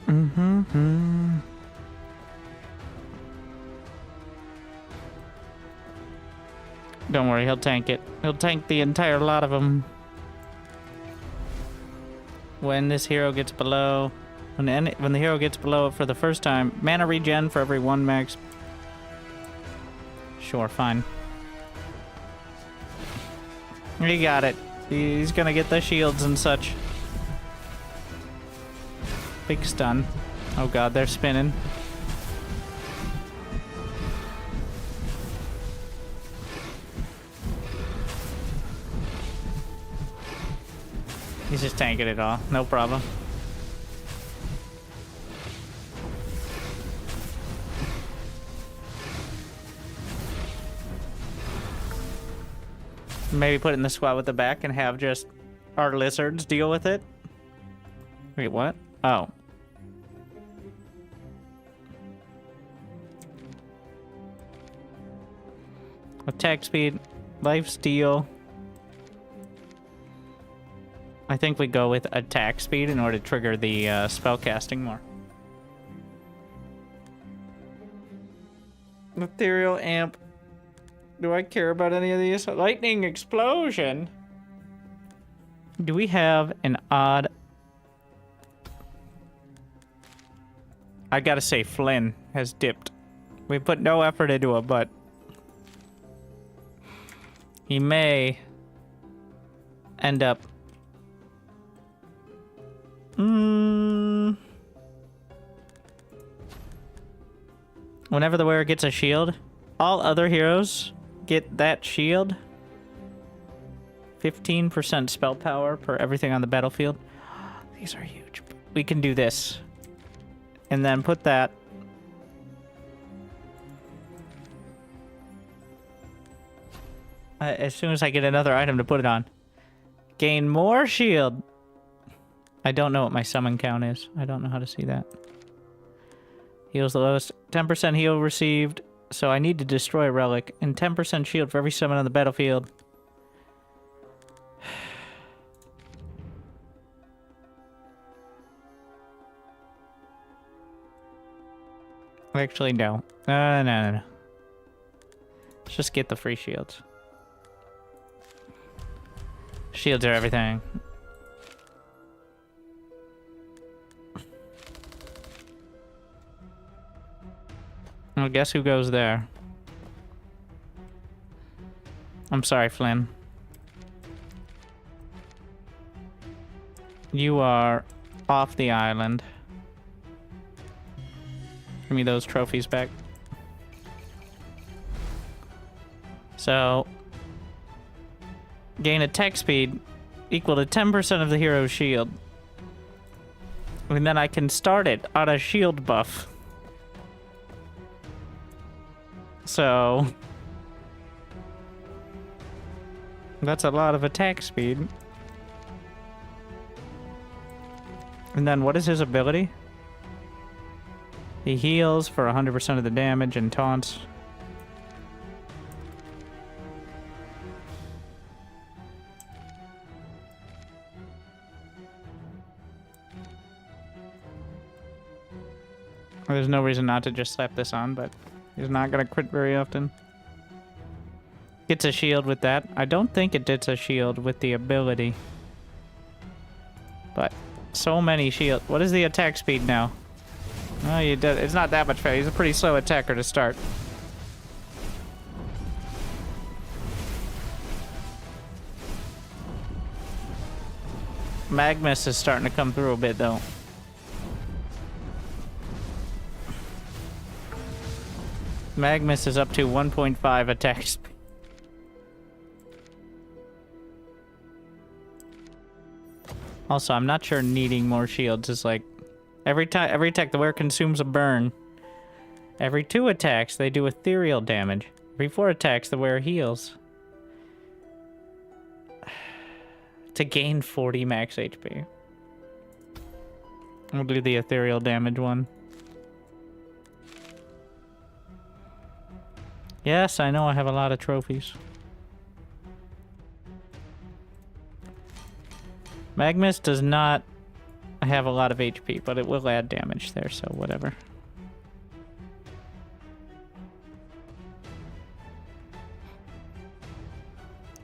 Mm-hmm. Don't worry, he'll tank it. He'll tank the entire lot of them. When this hero gets below... When the hero gets below it for the first time, mana regen for every 1 max. Sure, fine. He got it. He's gonna get the shields and such. Big stun. Oh god, they're spinning. He's just tanking it all. No problem. Maybe put it in the squad with the back and have just our lizards deal with it. Wait, what? Oh. Attack speed, life steal. I think we go with attack speed in order to trigger the spell casting more. Ethereal amp. Do I care about any of these? Lightning explosion. Do we have an odd... I gotta say Flynn has dipped. We put no effort into it, but... he may end up... Whenever the wearer gets a shield, all other heroes get that shield. 15% spell power per everything on the battlefield. These are huge. We can do this. And then put that... as soon as I get another item to put it on. Gain more shield. I don't know what my summon count is. I don't know how to see that. Heals the lowest. 10% heal received. So I need to destroy a relic. And 10% shield for every summon on the battlefield. Actually, no. No. Let's just get the free shields. Shields are everything. Well, guess who goes there? I'm sorry, Flynn. You are off the island. Give me those trophies back. So, gain attack speed equal to 10% of the hero's shield. And then I can start it on a shield buff. So, that's a lot of attack speed. And then what is his ability? He heals for 100% of the damage and taunts. There's no reason not to just slap this on, but he's not gonna crit very often. Gets a shield with that. I don't think it gets a shield with the ability. But so many shield. What is the attack speed now? Oh, it's not that much faster. He's a pretty slow attacker to start. Magnus is starting to come through a bit, though. Magnus is up to 1.5 attack speed. Also, I'm not sure needing more shields is like... Every attack the wearer consumes a burn. Every 2 attacks, they do ethereal damage. Every 4 attacks, the wearer heals. To gain 40 max HP. We'll do the ethereal damage one. Yes, I know I have a lot of trophies. Magnus does not have a lot of HP, but it will add damage there, so whatever.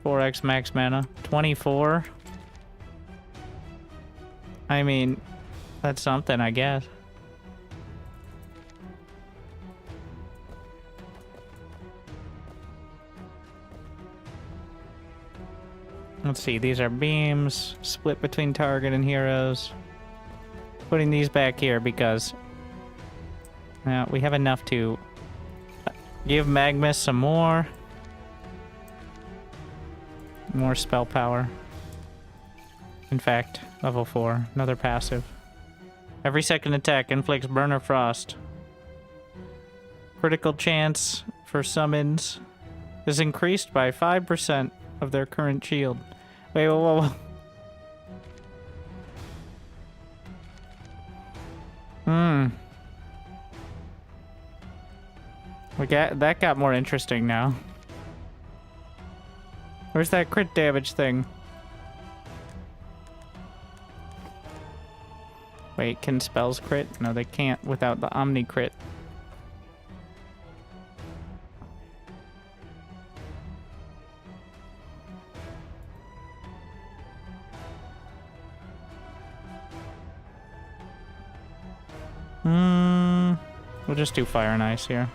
$4x max mana. 24. I mean, that's something, I guess. Let's see, these are beams, split between target and heroes. Putting these back here because we have enough to give Magnus some more spell power. In fact, level 4, another passive. Every second attack inflicts burn or frost. Critical chance for summons is increased by 5% of their current shield. Wait, whoa. That got more interesting now. Where's that crit damage thing? Wait, can spells crit? No, they can't without the Omni crit. We'll just do fire and ice here.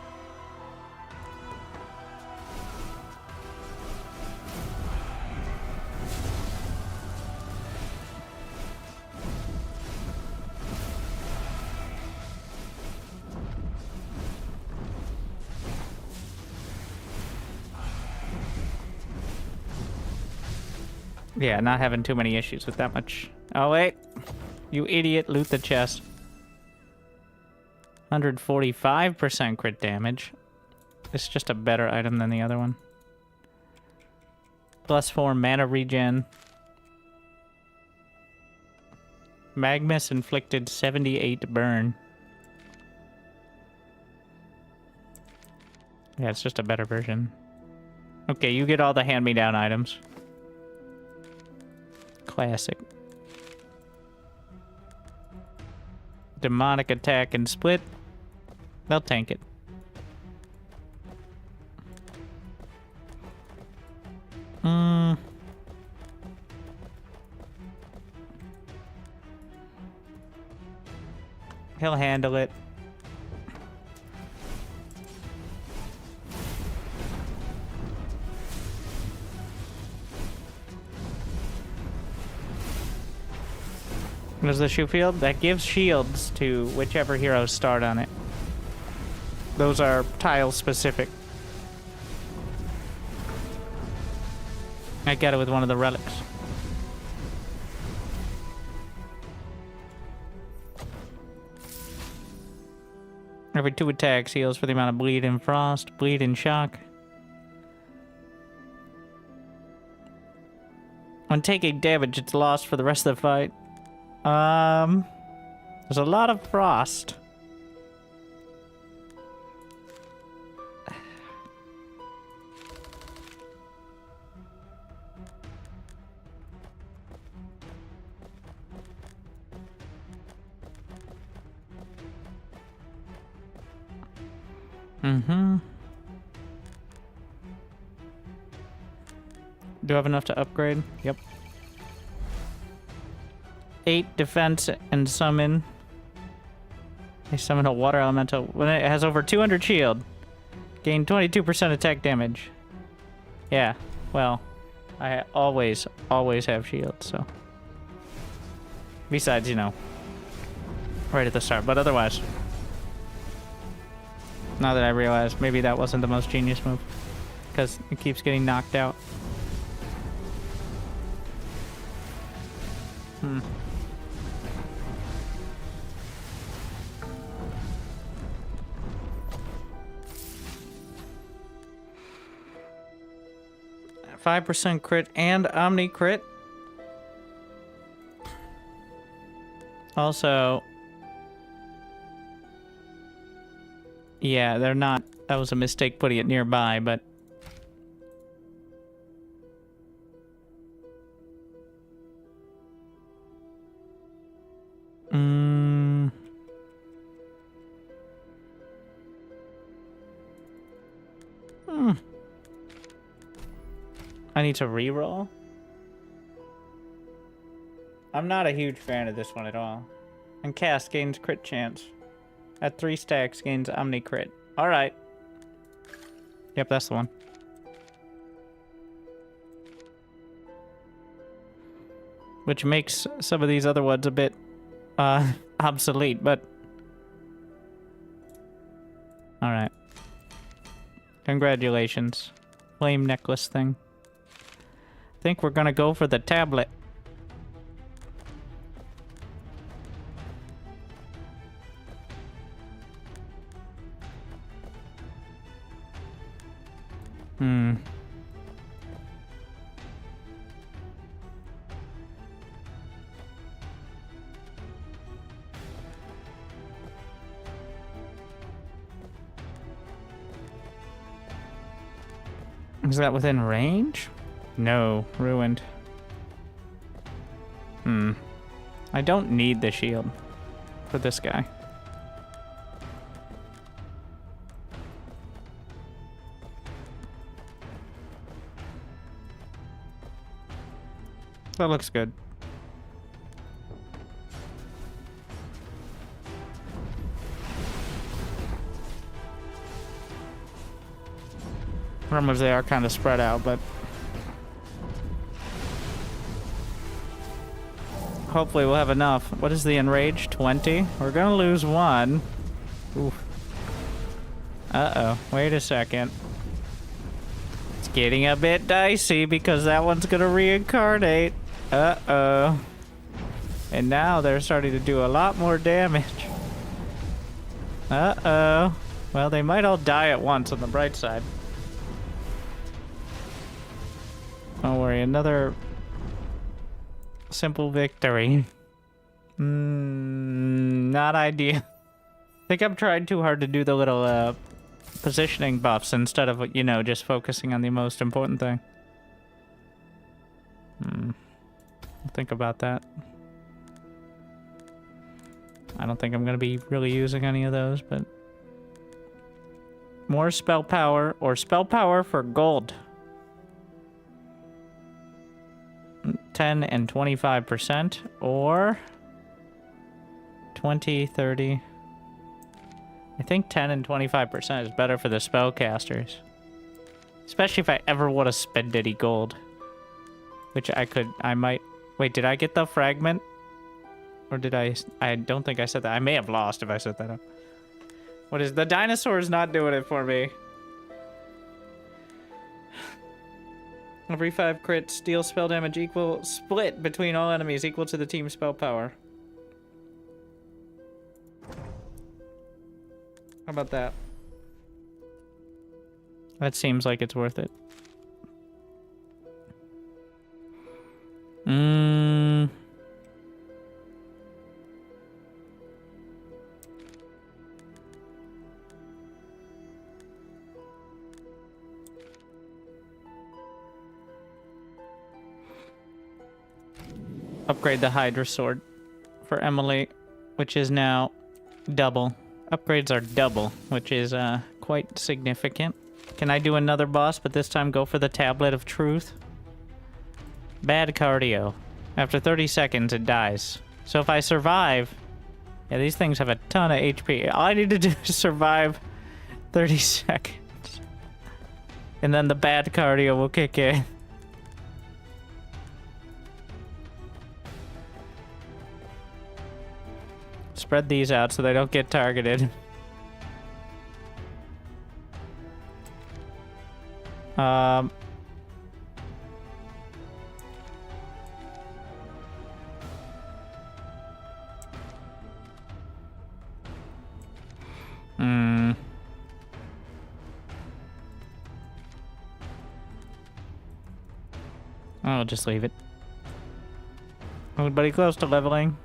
Yeah, not having too many issues with that much. Oh, wait. You idiot, loot the chest. 145% crit damage. It's just a better item than the other one. +4 mana regen. Magnus inflicted 78 burn. Yeah, it's just a better version. Okay, you get all the hand-me-down items. Classic. Demonic attack and split. They'll tank it. He'll handle it. What is the shoe field? That gives shields to whichever heroes start on it. Those are tile specific. I got it with one of the relics. Every 2 attacks heals for the amount of bleed and frost, bleed and shock. When taking damage, it's lost for the rest of the fight. There's a lot of frost. Do I have enough to upgrade? Yep. 8 defense and summon. I summon a water elemental. When it has over 200 shield, gain 22% attack damage. Yeah, well, I always have shield, so. Besides, you know, right at the start. But otherwise, now that I realize, maybe that wasn't the most genius move. Because it keeps getting knocked out. Hmm. A 5% crit and Omni crit. Also, yeah, they're not. That was a mistake putting it nearby, but I need to reroll. I'm not a huge fan of this one at all. And cast gains crit chance. At 3 stacks gains Omni crit. Alright. Yep, that's the one. Which makes some of these other ones a bit obsolete, but alright. Congratulations. Flame necklace thing. I think we're gonna go for the tablet. Is that within range? No, ruined. I don't need the shield for this guy. That looks good. Rumors they are kind of spread out, but hopefully we'll have enough. What is the enrage? 20? We're gonna lose 1. Oof. Uh-oh. Wait a second. It's getting a bit dicey because that one's gonna reincarnate. Uh-oh. And now they're starting to do a lot more damage. Uh-oh. Well, they might all die at once on the bright side. Don't worry, another simple victory. Not ideal. I think I'm trying too hard to do the little positioning buffs instead of, you know, just focusing on the most important thing. I'll think about that. I don't think I'm going to be really using any of those, but more spell power or spell power for gold. 10 and 25% or 20, 30. I think 10 and 25% is better for the spellcasters. Especially if I ever want to spend any gold. Which I might. Wait, did I get the fragment? Or did I don't think I said that. I may have lost if I set that up. What is, the dinosaur is not doing it for me. Every 5 crits, deal spell damage equal, split between all enemies equal to the team's spell power. How about that? That seems like it's worth it. Upgrade the Hydra Sword for Emily, which is now double. Upgrades are double, which is quite significant. Can I do another boss, but this time go for the Tablet of Truth? Bad cardio. After 30 seconds, it dies. So if I survive... Yeah, these things have a ton of HP. All I need to do is survive 30 seconds. And then the bad cardio will kick in. spread these out so they don't get targeted. I'll just leave it. Anybody close to leveling?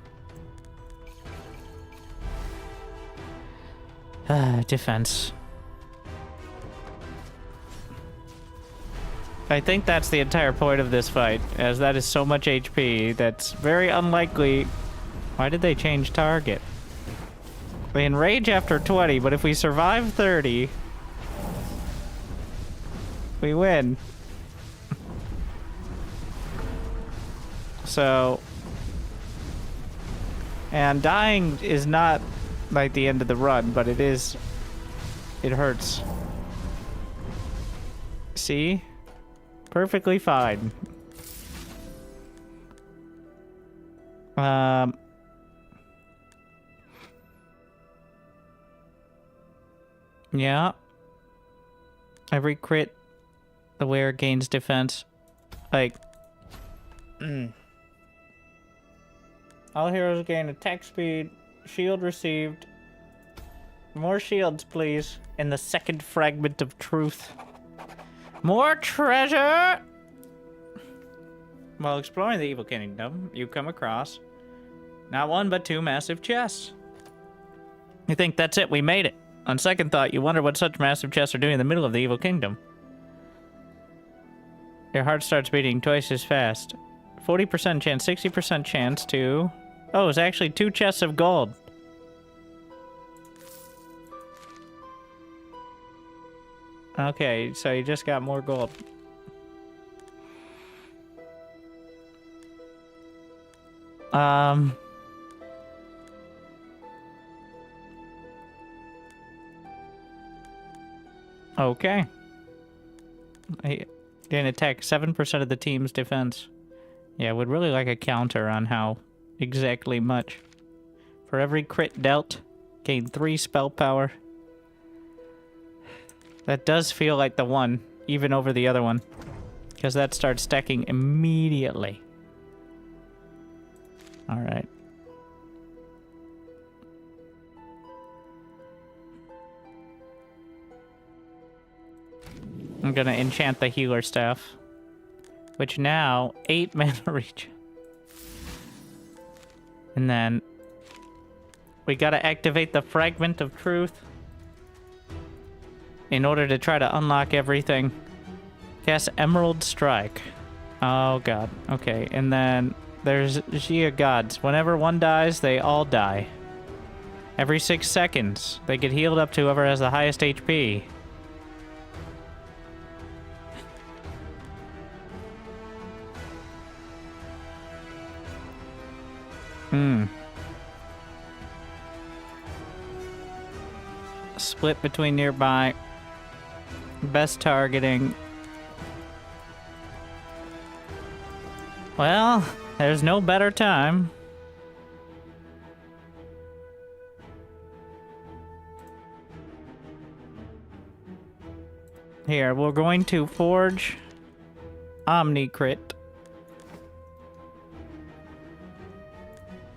Defense. I think that's the entire point of this fight, as that is so much HP that's very unlikely. Why did they change target? They enrage after 20, but if we survive 30, we win. So, and dying is not like the end of the run, but it is, it hurts. See? Perfectly fine. Yeah. Every crit, the wearer gains defense. Like, all heroes gain attack speed, shield received. More shields, please. And the second fragment of truth. More treasure! While exploring the Evil Kingdom, you come across not one but two massive chests. You think that's it, we made it. On second thought, you wonder what such massive chests are doing in the middle of the Evil Kingdom. Your heart starts beating twice as fast. 40% chance, 60% chance to... Oh, it's actually 2 chests of gold. Okay, so you just got more gold. Okay. I didn't attack 7% of the team's defense. Yeah, would really like a counter on how exactly much. For every crit dealt, gain 3 spell power. That does feel like the one, even over the other one. Because that starts stacking immediately. Alright. I'm gonna enchant the healer staff. Which now, 8 mana regen. And then... we gotta activate the Fragment of Truth. In order to try to unlock everything. Cast Emerald Strike. Oh god. Okay, and then there's Xia Gods. Whenever one dies, they all die. Every 6 seconds, they get healed up to whoever has the highest HP. Split between nearby. Best targeting. Well, there's no better time. Here, we're going to forge Omni Crit.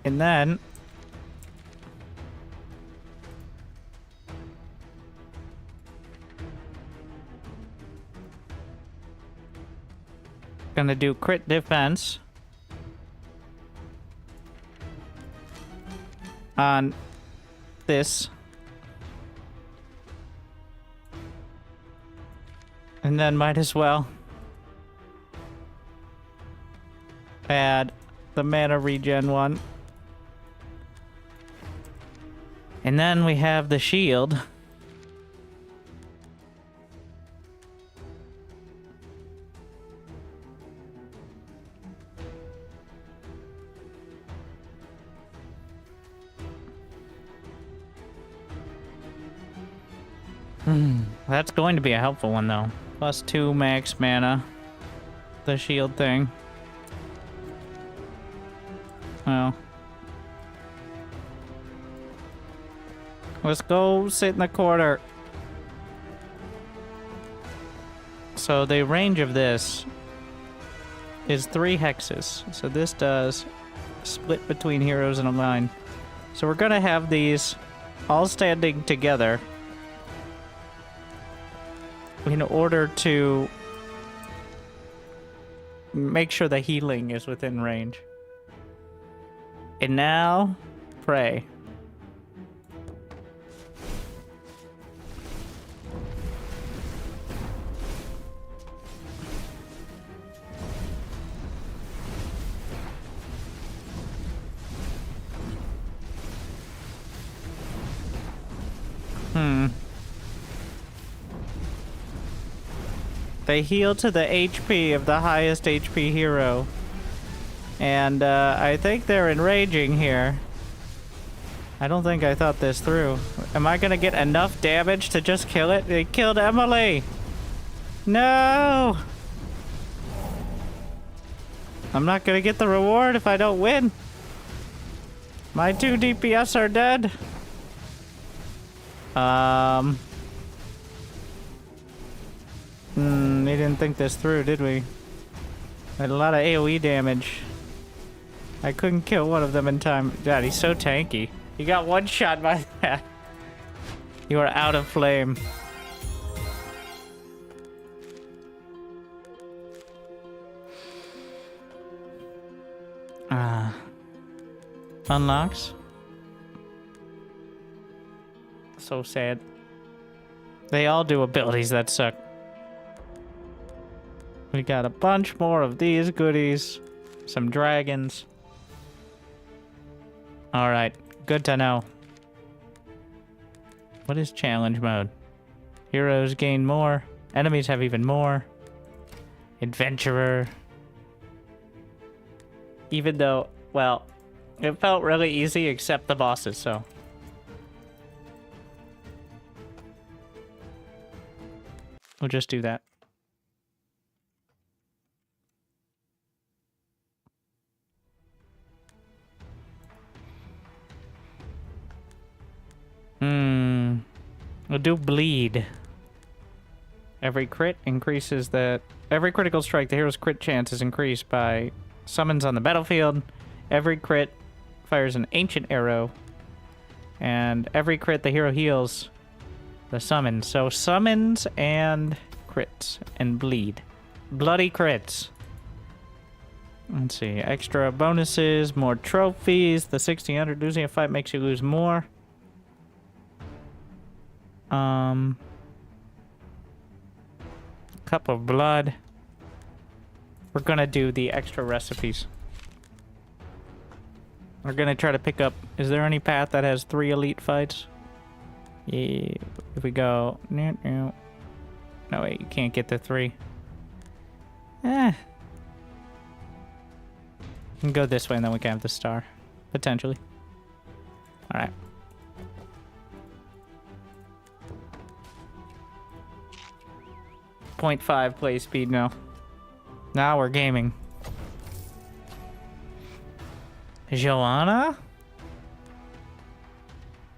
And then gonna do crit defense on this. And then might as well add the mana regen one. And then we have the shield. That's going to be a helpful one, though. +2 max mana. The shield thing. Well. Let's go sit in the corner. So the range of this is 3 hexes. So this does split between heroes in a line. So we're gonna have these all standing together in order to make sure the healing is within range. And now, pray. They heal to the HP of the highest HP hero. And I think they're enraging here. I don't think I thought this through. Am I gonna get enough damage to just kill it? They killed Emily! No! I'm not gonna get the reward if I don't win. My 2 DPS are dead. We didn't think this through, did we? Had a lot of AoE damage. I couldn't kill one of them in time. God, he's so tanky. He got one shot by that. You are out of flame. Unlocks. So sad. They all do abilities that suck. We got a bunch more of these goodies. Some dragons. Alright, good to know. What is challenge mode? Heroes gain more. Enemies have even more. Adventurer. Even though, well, it felt really easy except the bosses, so. We'll just do that. We'll do bleed. Every crit increases the... Every critical strike, the hero's crit chance is increased by summons on the battlefield. Every crit fires an ancient arrow. And every crit, the hero heals the summon. So summons and crits and bleed. Bloody crits. Let's see. Extra bonuses, more trophies. The 1600 losing a fight makes you lose more. Cup of blood. We're gonna do the extra recipes. We're gonna try to pick up... Is there any path that has 3 elite fights? Yeah. If we go... No, wait. You can't get the 3. We can go this way and then we can have the star. Potentially. Alright. .5 play speed now. Now we're gaming. Joanna?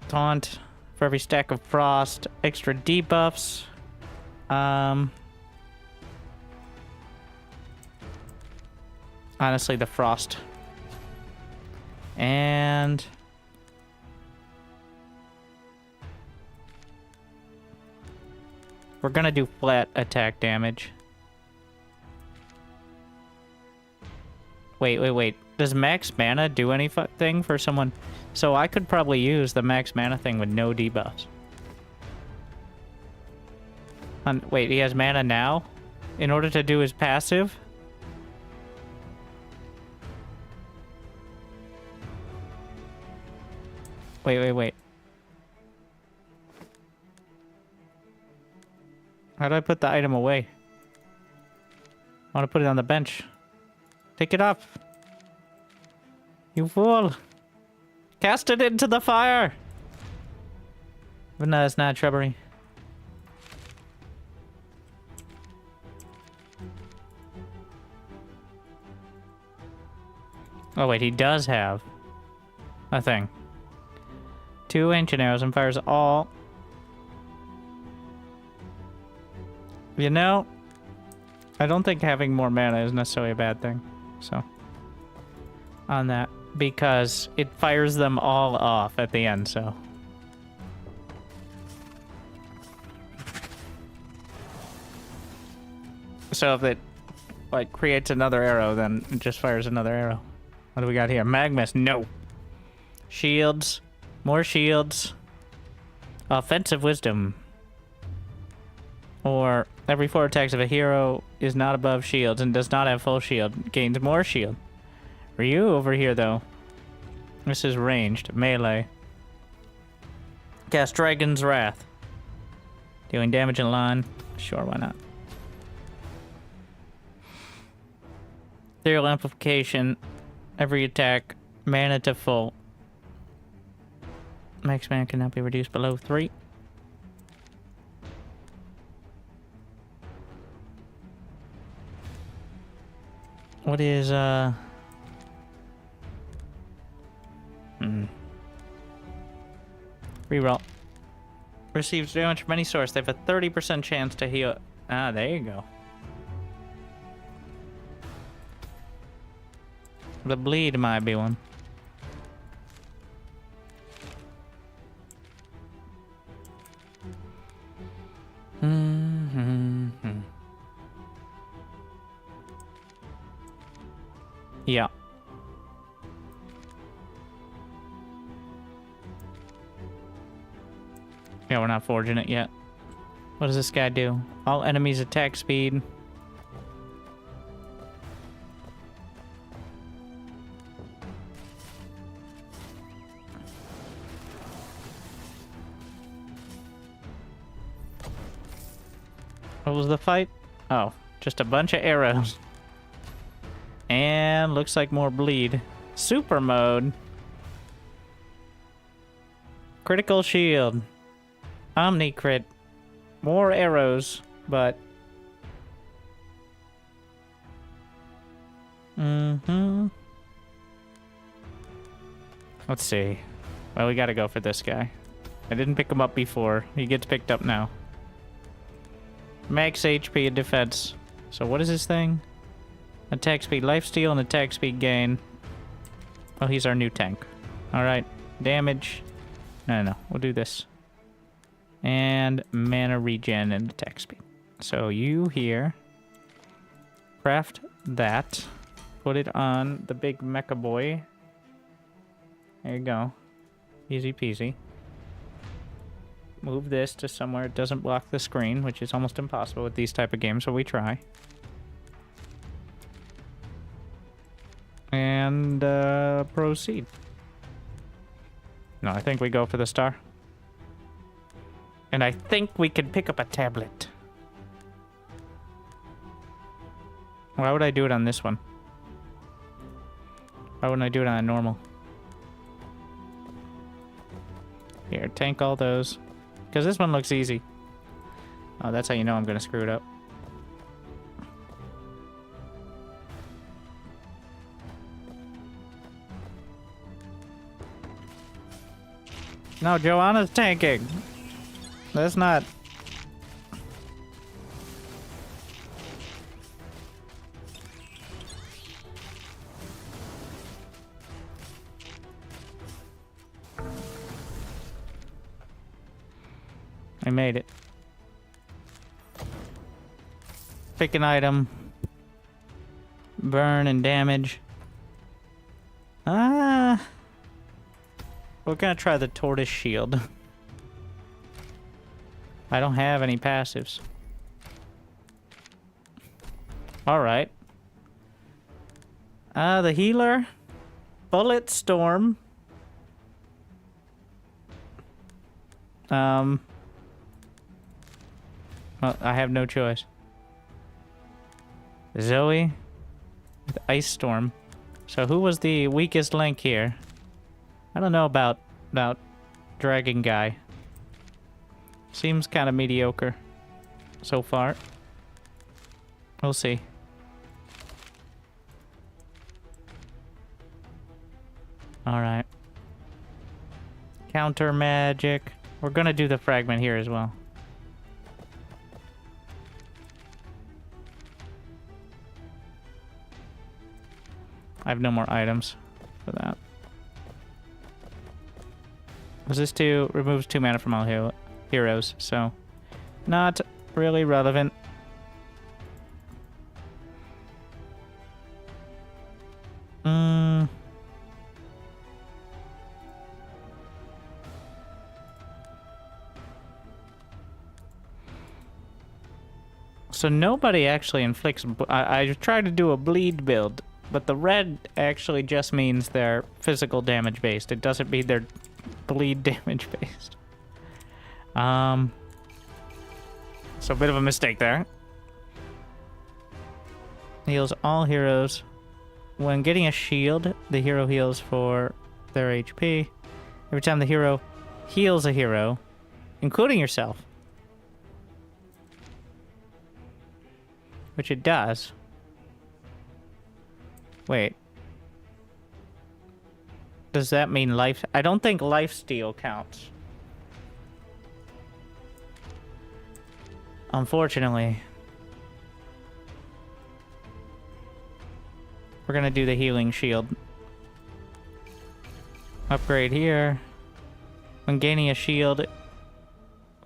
Taunt for every stack of frost. Extra debuffs. Honestly, the frost. And... we're gonna do flat attack damage. Wait. Does max mana do anything for someone? So I could probably use the max mana thing with no debuffs. Wait, he has mana now? In order to do his passive? Wait. How do I put the item away? I want to put it on the bench. Take it up. You fool. Cast it into the fire. But no, it's not shrubbery. Oh wait, he does have a thing. 2 ancient arrows and fires all. You know, I don't think having more mana is necessarily a bad thing. So, on that. Because it fires them all off at the end, so. So if it, like, creates another arrow, then it just fires another arrow. What do we got here? Magmus, no. Shields. More shields. Offensive wisdom. Or every 4 attacks of a hero is not above shields and does not have full shield. Gains more shield. Ryu over here, though. This is ranged. Melee. Cast Dragon's Wrath. Dealing damage in line. Sure, why not? Ethereal Amplification. Every attack. Mana to full. Max mana cannot be reduced below 3. What is, Reroll. Receives damage from any source. They have a 30% chance to heal. Ah, there you go. The bleed might be one. Yeah. Yeah, we're not forging it yet. What does this guy do? All enemies attack speed. What was the fight? Oh, just a bunch of arrows. And looks like more bleed. Super mode. Critical shield. Omni crit. More arrows, but... Let's see. Well, we gotta go for this guy. I didn't pick him up before. He gets picked up now. Max HP and defense. So what is this thing? Attack speed, lifesteal, and attack speed gain. Oh, he's our new tank. Alright. Damage. No. We'll do this. And mana regen and attack speed. So you here. Craft that. Put it on the big mecha boy. There you go. Easy peasy. Move this to somewhere it doesn't block the screen, which is almost impossible with these type of games, so we try. And proceed. No, I think we go for the star. And I think we can pick up a tablet. Why would I do it on this one? Why wouldn't I do it on a normal? Here, tank all those. Because this one looks easy. Oh, that's how you know I'm going to screw it up. No, Joanna's tanking. That's not... I made it. Pick an item. Burn and damage. We're gonna try the tortoise shield. I don't have any passives. Alright. The healer. Bullet storm. Well, I have no choice. Zoe with Ice Storm. So who was the weakest link here? I don't know about Dragon Guy. Seems kind of mediocre so far. We'll see. Alright. Counter magic. We're gonna do the fragment here as well. I have no more items for that. Resist 2 removes 2 mana from all heroes, so not really relevant. So nobody actually inflicts... I tried to do a bleed build, but the red actually just means they're physical damage based. It doesn't mean they're bleed damage based. So a bit of a mistake there. Heals all heroes. When getting a shield, the hero heals for their HP. Every time the hero heals a hero, including yourself, which it does. Wait. Does that mean life? I don't think lifesteal counts. Unfortunately. We're gonna do the healing shield. Upgrade here. When gaining a shield,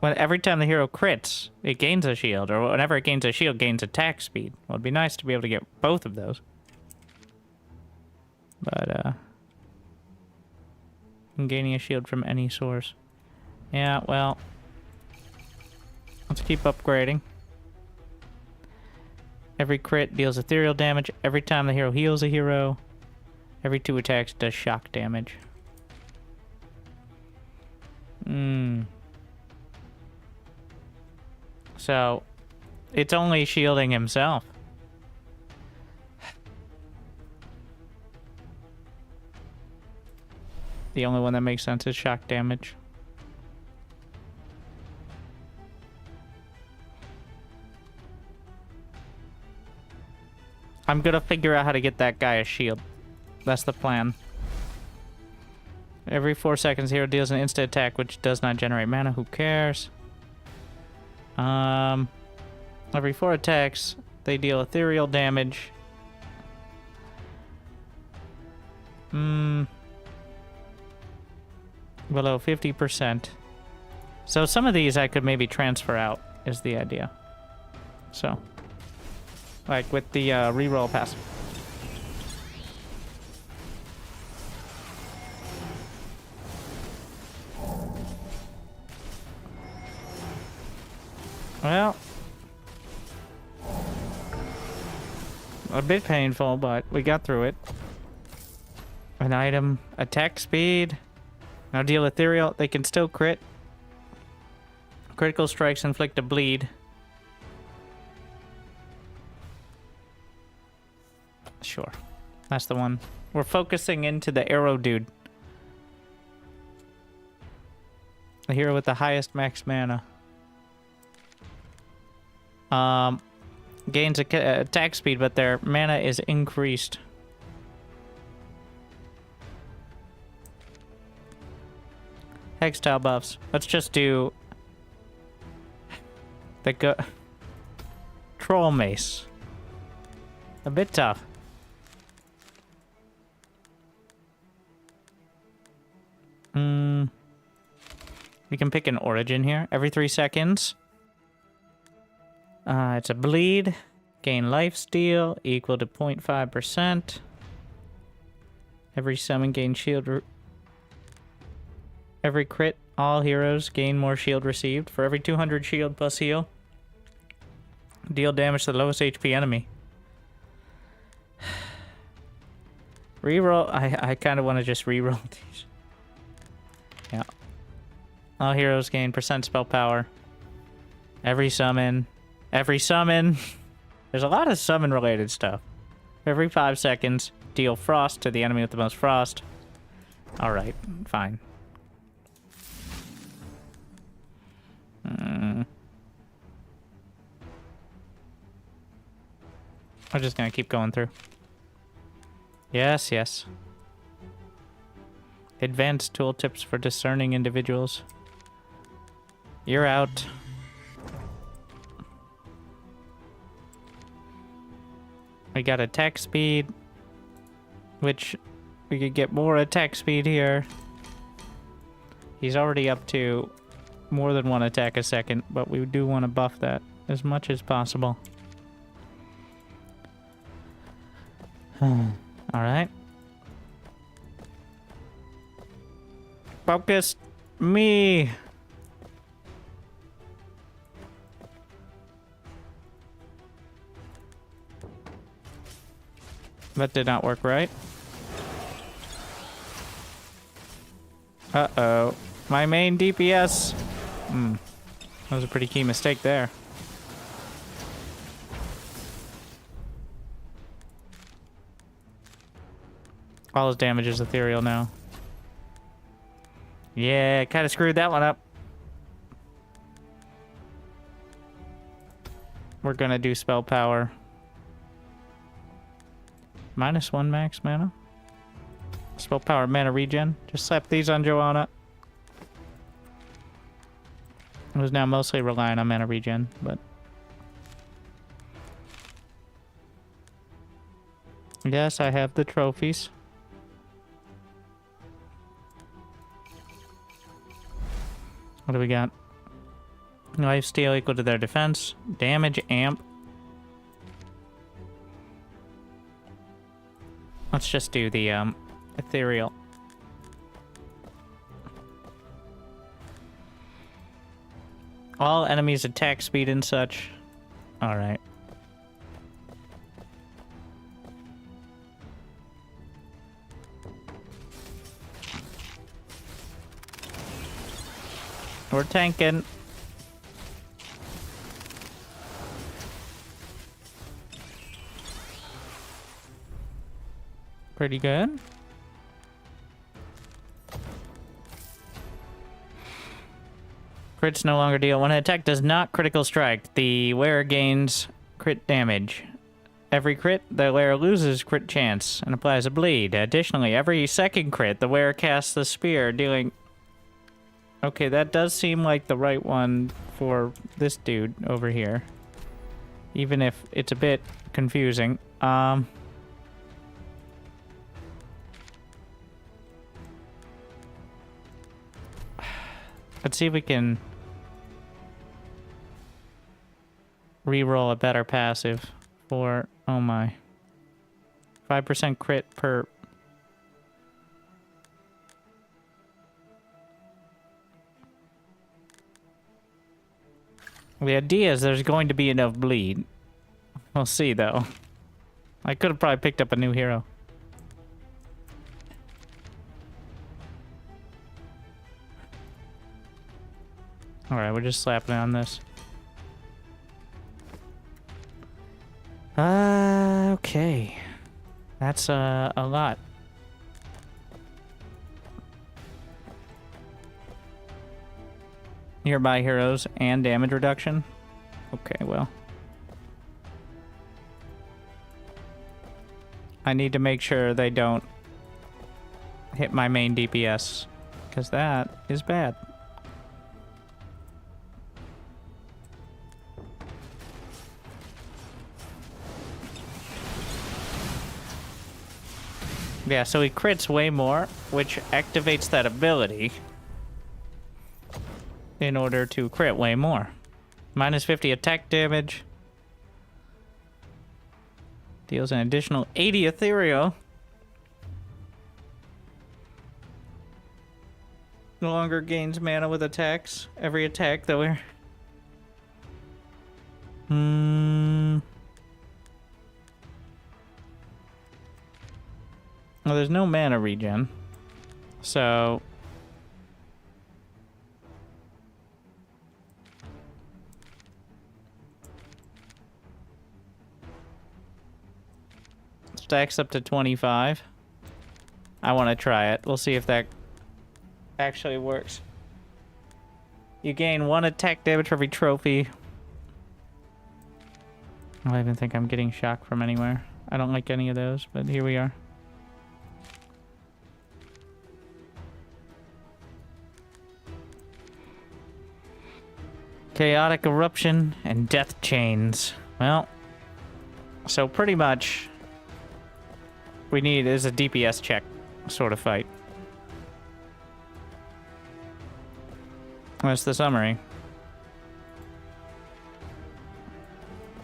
every time the hero crits, it gains a shield, or whenever it gains a shield, gains attack speed. Well, it'd be nice to be able to get both of those. But, gaining a shield from any source. Yeah, well, let's keep upgrading. Every crit deals ethereal damage. Every time the hero heals a hero, every 2 attacks does shock damage. So, it's only shielding himself. The only one that makes sense is shock damage. I'm gonna figure out how to get that guy a shield. That's the plan. Every 4 seconds, hero deals an instant attack, which does not generate mana. Who cares? Every 4 attacks, they deal ethereal damage. Below 50%. So some of these I could maybe transfer out, is the idea. So, like with the reroll passive. Well, a bit painful, but we got through it. An item, attack speed. Now deal ethereal. They can still crit. Critical strikes inflict a bleed. Sure. That's the one. We're focusing into the arrow dude. The hero with the highest max mana. Gains attack speed, but their mana is increased. Hextile buffs. Let's just do the troll mace. A bit tough. You can pick an origin here. Every 3 seconds. It's a bleed. Gain lifesteal equal to 0.5%. Every summon gain shield. Every crit, all heroes gain more shield received. For every 200 shield plus heal, deal damage to the lowest HP enemy. Reroll. I kind of want to just reroll these. Yeah. All heroes gain percent spell power. Every summon. Every summon. There's a lot of summon related stuff. Every 5 seconds, deal frost to the enemy with the most frost. Alright, fine. I'm just gonna keep going through. Yes, yes. Advanced tooltips for discerning individuals. You're out. We got attack speed, which we could get more attack speed here. He's already up to more than one attack a second, but we do want to buff that as much as possible. Alright. Focus me! That did not work right. Uh-oh. My main DPS! That was a pretty key mistake there. All his damage is ethereal now. Yeah, kind of screwed that one up. We're gonna do spell power. -1 max mana. Spell power mana regen. Just slap these on Joanna. It was now mostly relying on mana regen, but... Yes, I have the trophies. What do we got? Life steal equal to their defense. Damage amp. Let's just do the ethereal. All enemies attack speed and such. Alright. We're tanking. Pretty good. Crits no longer deal one hit attack. Does not critical strike. The wearer gains crit damage. Every crit, the wearer loses crit chance and applies a bleed. Additionally, every second crit, the wearer casts the spear, dealing... Okay, that does seem like the right one for this dude over here. Even if it's a bit confusing. Let's see if we can reroll a better passive for... Oh my. 5% crit per... The idea is there's going to be enough bleed. We'll see, though. I could have probably picked up a new hero. Alright, we're just slapping on this. Okay. That's a lot. Nearby heroes and damage reduction. Okay, well. I need to make sure they don't hit my main DPS, because that is bad. Yeah, so he crits way more, which activates that ability in order to crit way more. -50 attack damage. Deals an additional 80 ethereal. No longer gains mana with attacks. Every attack, though, we're... Well, there's no mana regen. So... Stacks up to 25. I want to try it. We'll see if that actually works. You gain 1 attack damage for every trophy. I don't even think I'm getting shock from anywhere. I don't like any of those, but here we are. Chaotic Eruption and Death Chains. Well, so pretty much we need is a DPS check sort of fight. That's the summary.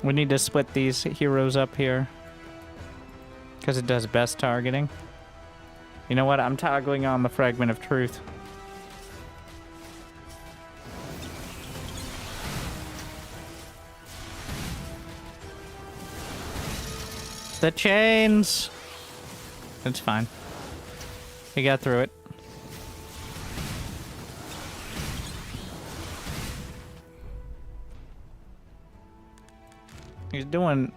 We need to split these heroes up here because it does best targeting. You know what? I'm toggling on the Fragment of Truth. The chains! It's fine. He got through it. He's doing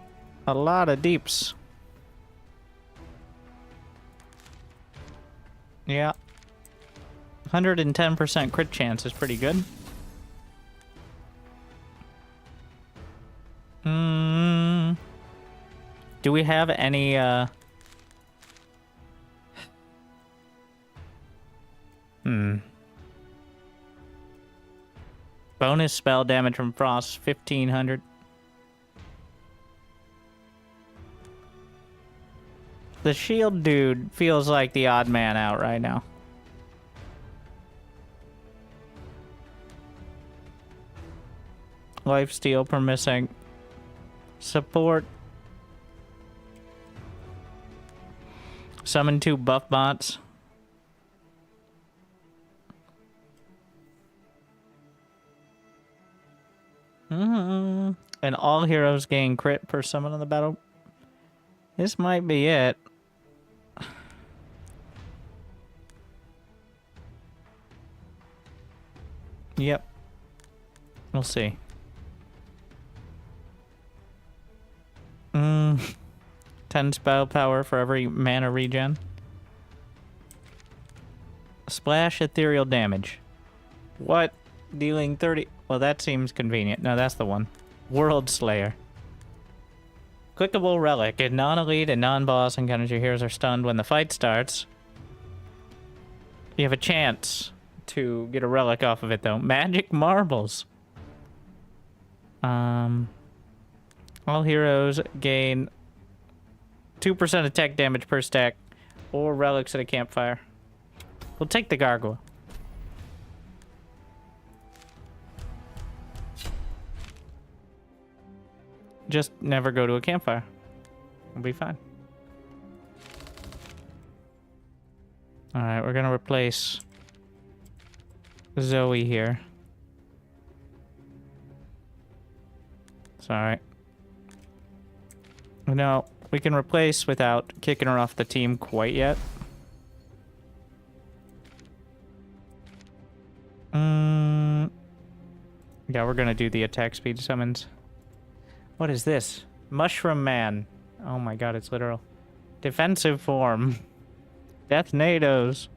a lot of deeps. Yeah. 110% crit chance is pretty good. Do we have any, Bonus spell damage from Frost, 1500. The shield dude feels like the odd man out right now. Lifesteal per missing. Support. Summon 2 buff bots. And all heroes gain crit per summon on the battle. This might be it. Yep. We'll see. 10 spell power for every mana regen. Splash ethereal damage. What? Dealing 30... Well, that seems convenient. No, that's the one. World Slayer. Clickable relic. In non-elite and non-boss encounters, your heroes are stunned when the fight starts. You have a chance to get a relic off of it, though. Magic marbles. All heroes gain 2% attack damage per stack, or relics at a campfire. We'll take the gargoyle. Just never go to a campfire. We'll be fine. Alright, we're gonna replace Zoe here. It's alright. No, we can replace without kicking her off the team quite yet. Yeah, we're gonna do the attack speed summons. What is this? Mushroom Man. Oh my god, it's literal. Defensive form. Death Nados.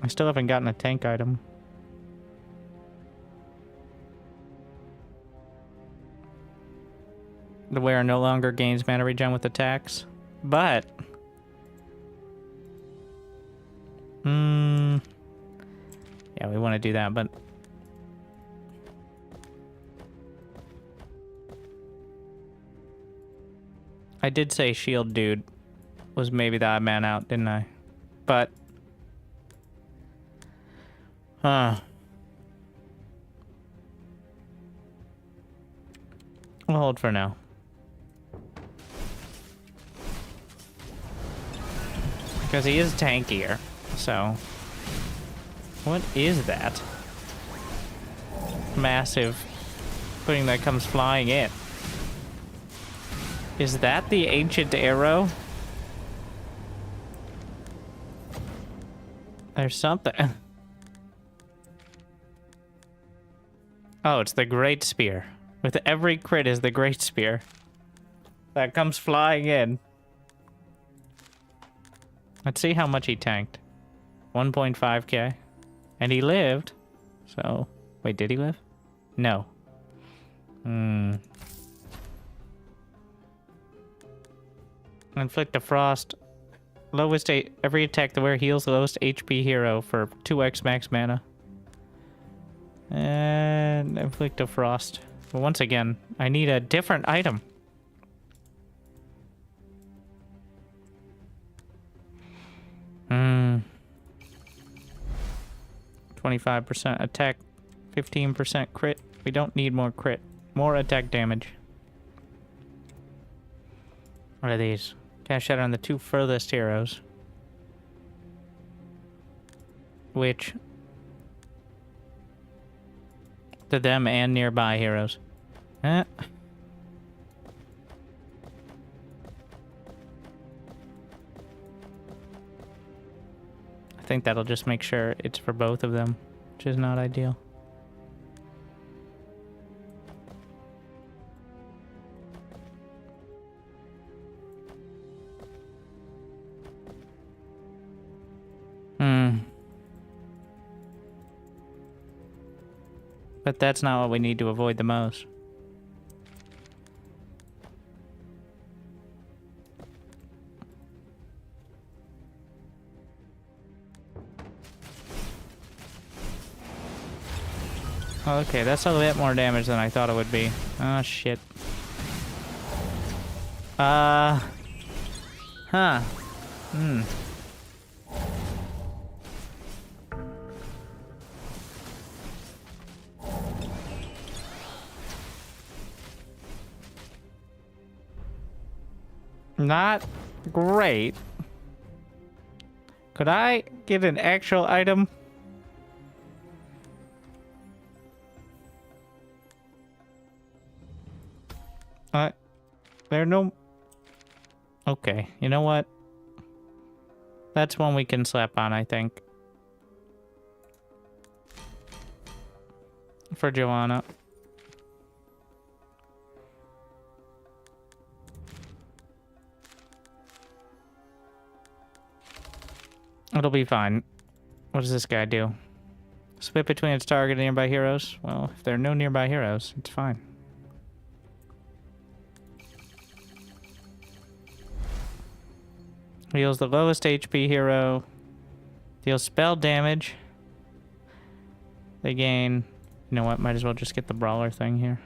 I still haven't gotten a tank item. The wearer no longer gains mana regen with attacks, but... Yeah, we want to do that, but... I did say shield dude was maybe the odd man out, didn't I? But... We'll hold for now. Because he is tankier, so... What is that? Massive thing that comes flying in. Is that the ancient arrow? There's something. Oh, it's the Great Spear. With every crit is the Great Spear. That comes flying in. Let's see how much he tanked. 1.5k. And he lived. So, wait, did he live? No. Inflict a frost. Lowest every attack the wearer heals the lowest HP hero for 2x max mana. And inflict a frost. But once again, I need a different item. Hmm. 25% attack, 15% crit. We don't need more crit. More attack damage. What are these? Cast Shatter on the 2 furthest heroes. Which... to them and nearby heroes. I think that'll just make sure it's for both of them, which is not ideal. But that's not what we need to avoid the most. Okay, that's a bit more damage than I thought it would be. Oh, shit. Huh. Not great. Could I get an actual item? There are no... Okay, you know what? That's one we can slap on, I think. For Joanna. It'll be fine. What does this guy do? Split between its target and nearby heroes? Well, if there are no nearby heroes, it's fine. Heals the lowest HP hero. Deals spell damage. They gain... You know what? Might as well just get the brawler thing here.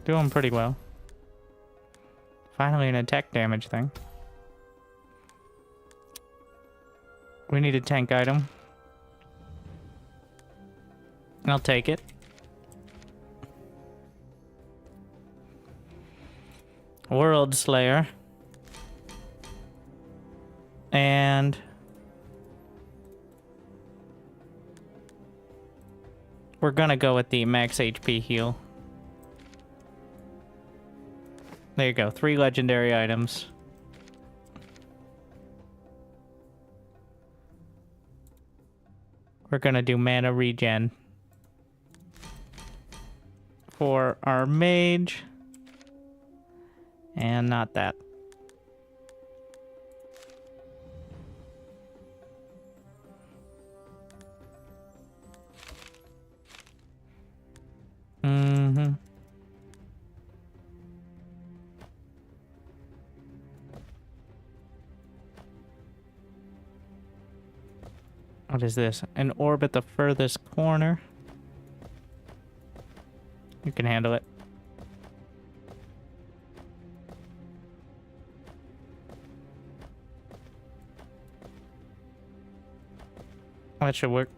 Doing pretty well. Finally an attack damage thing. We need a tank item. I'll take it. World Slayer. And... we're gonna go with the max HP heal. There you go, 3 legendary items. We're gonna do mana regen. For our mage. And not that. What is this? An orb at the furthest corner. You can handle it. That should work.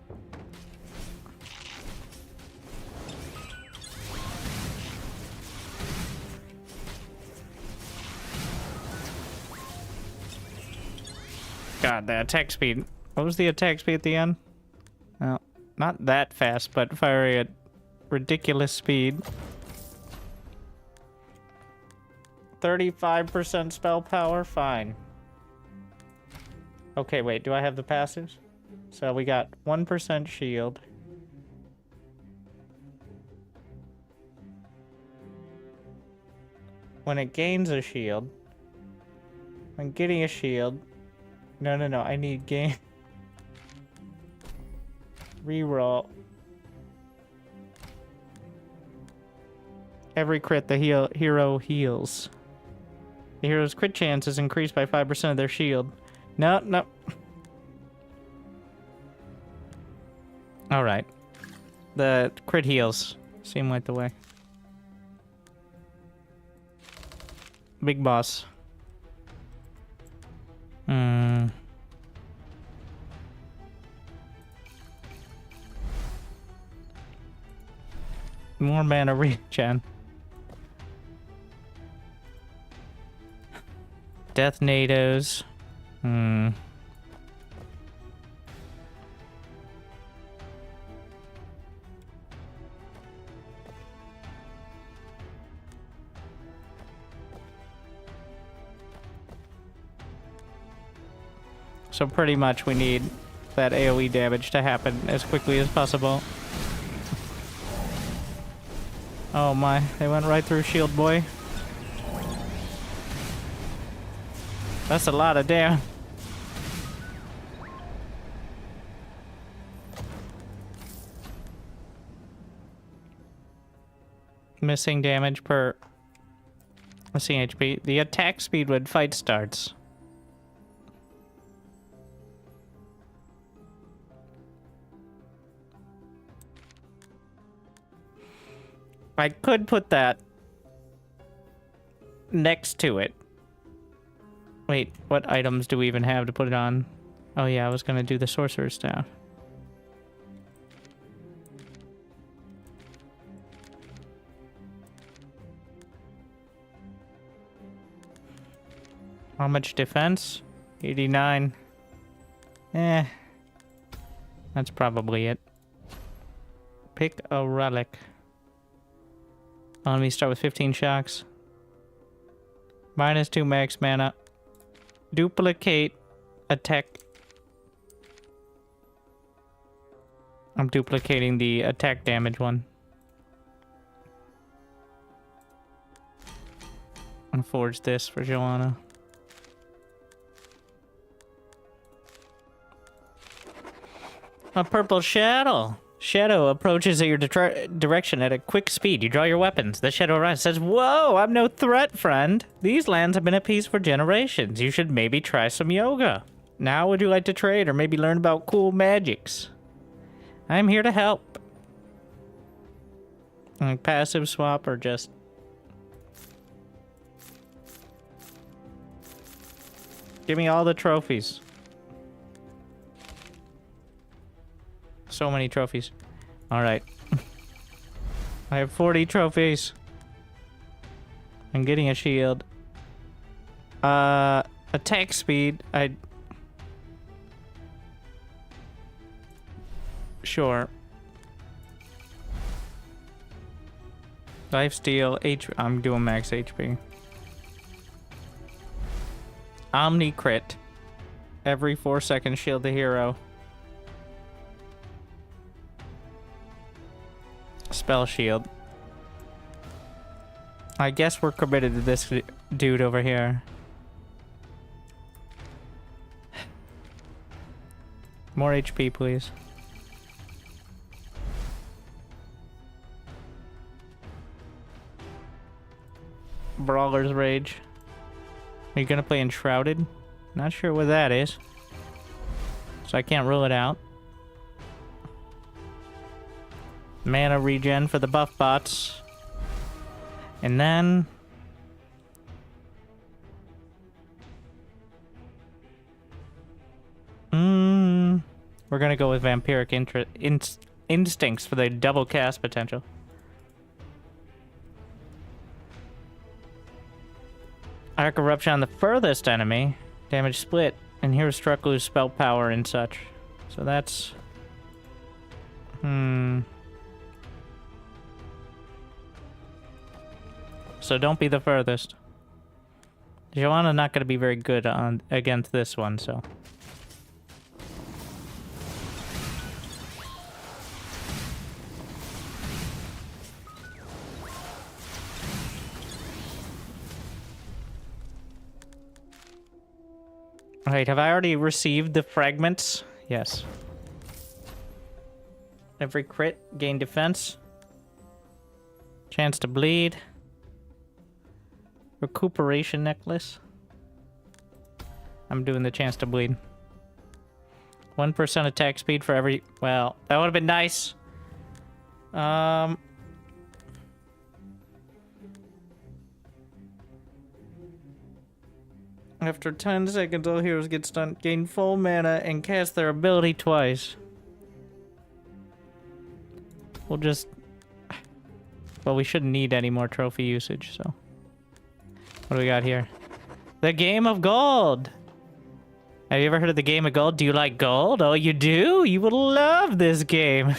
God, the attack speed. What was the attack speed at the end? Well, not that fast, but firing at ridiculous speed. 35% spell power? Fine. Okay, wait, do I have the passives? So we got 1% shield. When it gains a shield, I'm getting a shield. No, no, no. I need game. Reroll. Every crit the hero heals. The hero's crit chance is increased by 5% of their shield. No, no. Alright. The crit heals seem like the way. Big boss. Hmm. More mana regen. Death NATOs. Hmm. So pretty much we need that AoE damage to happen as quickly as possible. Oh my, they went right through Shield Boy. That's a lot of damage. Missing damage per missing HP. The attack speed when fight starts. I could put that next to it. Wait, what items do we even have to put it on? Oh yeah, I was gonna do the sorcerer's staff. How much defense? 89. Eh. That's probably it. Pick a relic. Let me start with 15 shocks. -2 max mana. Duplicate attack. I'm duplicating the attack damage one. And forge this for Joanna. A purple shadow. Shadow approaches at your direction at a quick speed. You draw your weapons. The shadow arises, says, "Whoa, I'm no threat, friend. These lands have been at peace for generations. You should maybe try some yoga. Now would you like to trade or maybe learn about cool magics? I'm here to help." Like passive swap or just... Give me all the trophies. So many trophies. Alright. I have 40 trophies. I'm getting a shield. Attack speed. Sure. Lifesteal. I'm doing max HP. Omni crit. Every 4 seconds shield the hero. Spell shield. I guess we're committed to this dude over here. More HP, please. Brawler's Rage. Are you gonna play Enshrouded? Not sure what that is. So I can't rule it out. Mana regen for the buff bots. And then... we're gonna go with Vampiric Instincts for the double cast potential. Arc Eruption on the furthest enemy. Damage split. And Hero Struck lose spell power and such. So that's... So don't be the furthest. Joanna not going to be very good on against this one, so... Wait, have I already received the fragments? Yes. Every crit, gain defense. Chance to bleed. Recuperation necklace. I'm doing the chance to bleed. 1% attack speed for every... Well, that would have been nice. After 10 seconds, all heroes get stunned, gain full mana, and cast their ability twice. We'll just... Well, we shouldn't need any more trophy usage, so... What do we got here? The Game of Gold! Have you ever heard of the Game of Gold? Do you like gold? Oh, you do? You would love this game.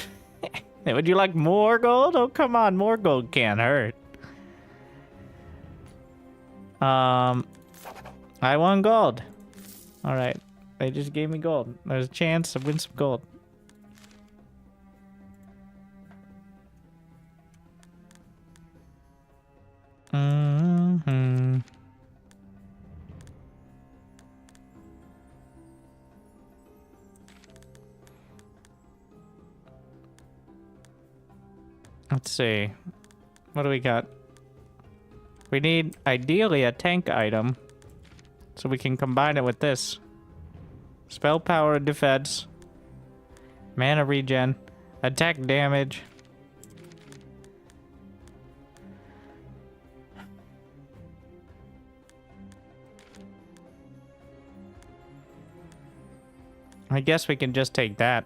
Would you like more gold? Oh, come on, more gold can't hurt. I won gold. Alright, they just gave me gold. There's a chance to win some gold. Mm-hmm. Let's see. What do we got? We need, ideally, a tank item. So we can combine it with this. Spell power and defense. Mana regen. Attack damage. I guess we can just take that.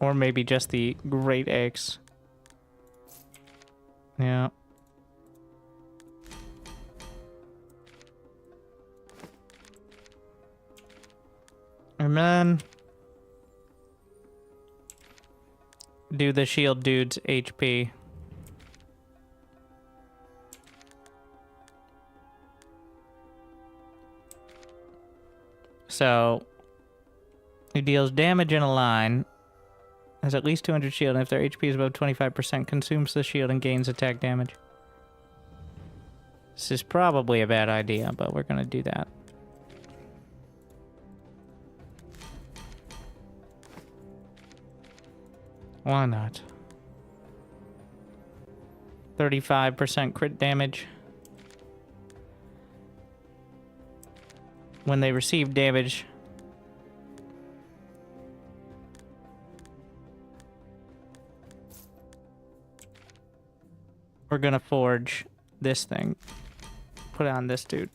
Or maybe just the Great Axe. Yeah. And then... do the shield dude's HP. So... he deals damage in a line, has at least 200 shield, and if their HP is above 25%, consumes the shield and gains attack damage. This is probably a bad idea, but we're gonna do that. Why not? 35% crit damage. When they receive damage... we're gonna forge this thing. Put it on this dude.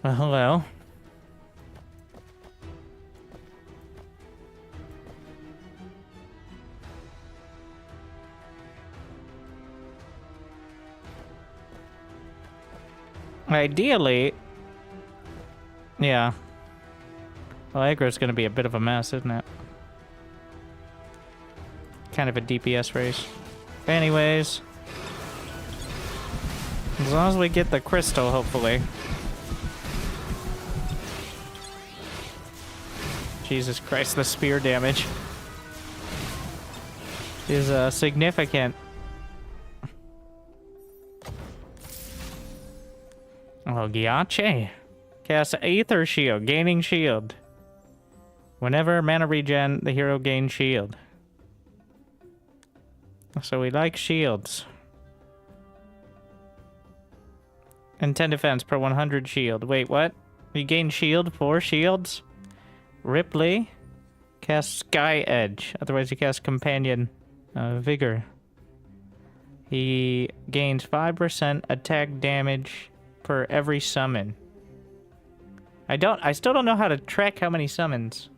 Well, hello. Ideally... yeah. Well, aggro's gonna be a bit of a mess, isn't it? Kind of a DPS race. Anyways. As long as we get the crystal, hopefully. Jesus Christ, the spear damage is significant. Oh, Gyache. Cast Aether Shield, gaining shield. Whenever mana regen, the hero gains shield. So we like shields. And 10 defense per 100 shield. Wait, what? You gain shield, 4 shields? Ripley. Cast Sky Edge. Otherwise he casts Companion Vigor. He gains 5% attack damage per every summon. I still don't know how to track how many summons.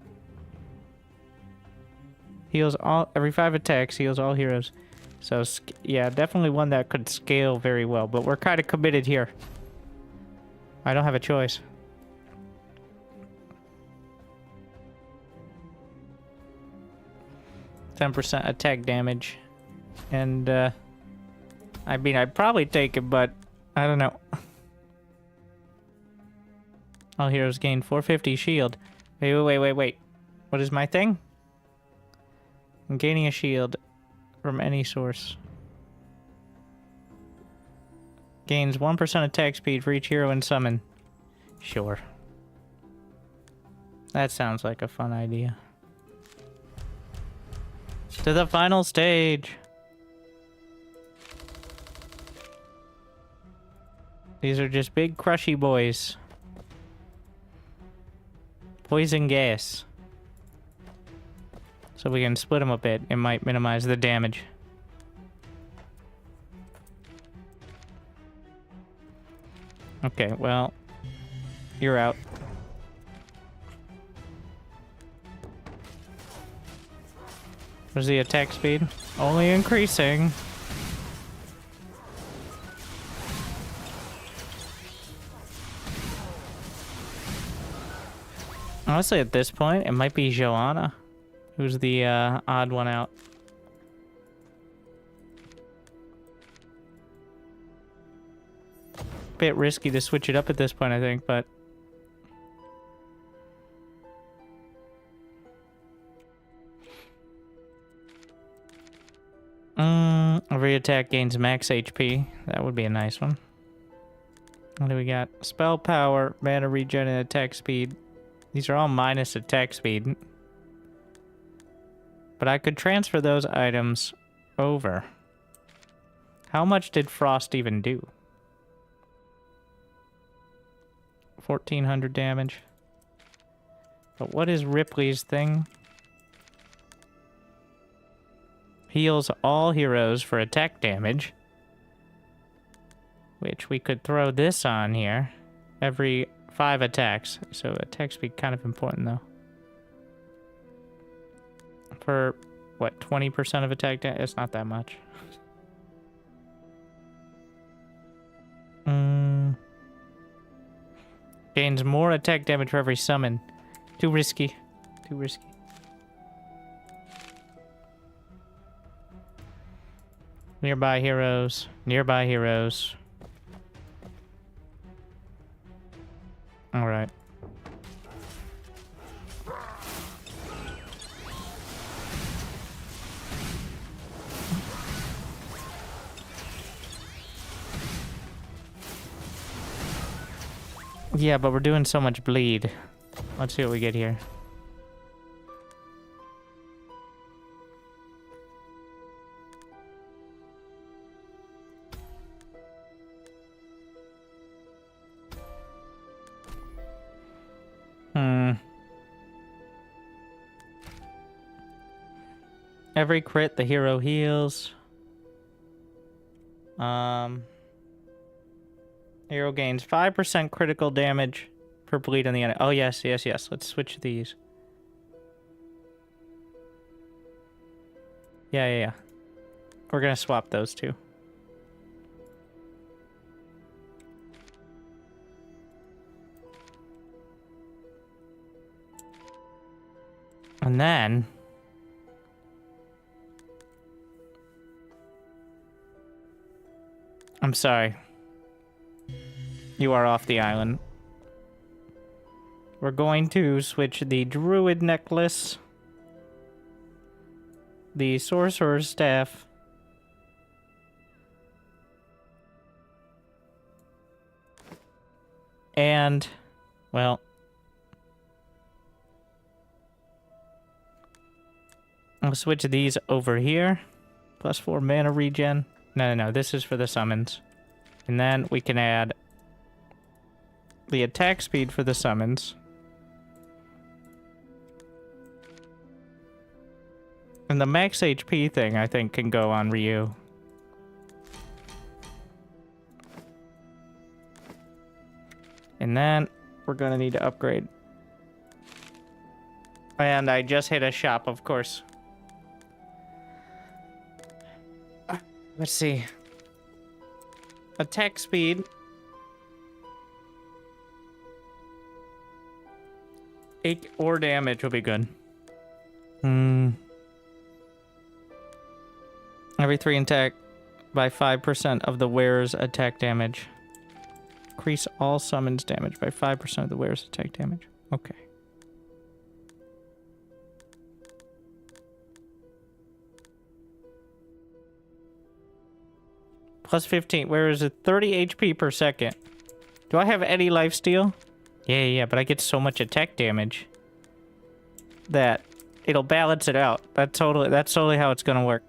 Heals all, every 5 attacks, heals all heroes. So, yeah, definitely one that could scale very well, but we're kind of committed here. I don't have a choice. %10 attack damage. And, I mean, I'd probably take it, but I don't know. All heroes gain 450 shield. Wait. What is my thing? I'm gaining a shield from any source. Gains 1% attack speed for each hero and summon. Sure. That sounds like a fun idea. To the final stage. These are just big crushy boys. Poison gas. So we can split them a bit. It might minimize the damage. Okay, well, you're out. Where's the attack speed? Only increasing. Honestly, at this point, it might be Joanna, who's the odd one out. Bit risky to switch it up at this point, I think, but... Every attack gains max HP. That would be a nice one. What do we got? Spell power, mana regen, and attack speed. These are all minus attack speed. But I could transfer those items over. How much did Frost even do? 1400 damage. But what is Ripley's thing? Heals all heroes for attack damage. Which we could throw this on here. Every 5 attacks. So attack speed kind of important though. For what, 20% of attack damage? It's not that much. Gains more attack damage for every summon. Too risky. Too risky. Nearby heroes. Nearby heroes. Alright. Yeah, but we're doing so much bleed. Let's see what we get here. Every crit, the hero heals. Hero gains 5% critical damage per bleed on the enemy. Oh, yes, yes, yes. Let's switch these. Yeah, yeah, yeah. We're gonna swap those two. And then... I'm sorry. You are off the island. We're going to switch the Druid Necklace, the Sorcerer's Staff, and, well, I'll switch these over here. +4 mana regen. No, this is for the summons. And then we can add the attack speed for the summons. And the max HP thing, I think, can go on Ryu. And then we're gonna need to upgrade. And I just hit a shop, of course. Let's see. Attack speed. 8 or damage will be good. Every 3 attack by 5% of the wearer's attack damage. Increase all summons damage by 5% of the wearer's attack damage. Okay. Plus 15. Where is it? 30 HP per second. Do I have any lifesteal? Yeah, but I get so much attack damage that it'll balance it out. That's totally how it's gonna work.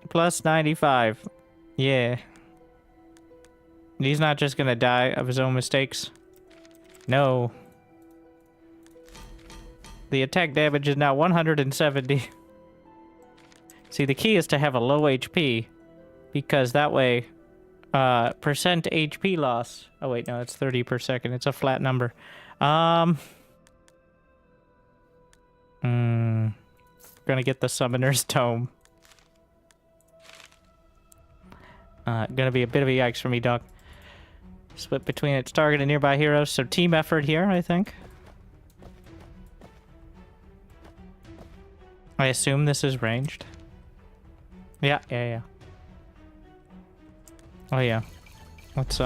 Plus 95. Yeah. He's not just gonna die of his own mistakes. No. The attack damage is now 170. See, the key is to have a low HP, because that way, percent HP loss. Oh wait, no, it's 30 per second. It's a flat number. Gonna get the Summoner's Tome. Gonna be a bit of a yikes for me, dog. Split between its target and nearby heroes, so team effort here, I think. I assume this is ranged. Yeah. Oh yeah. Let's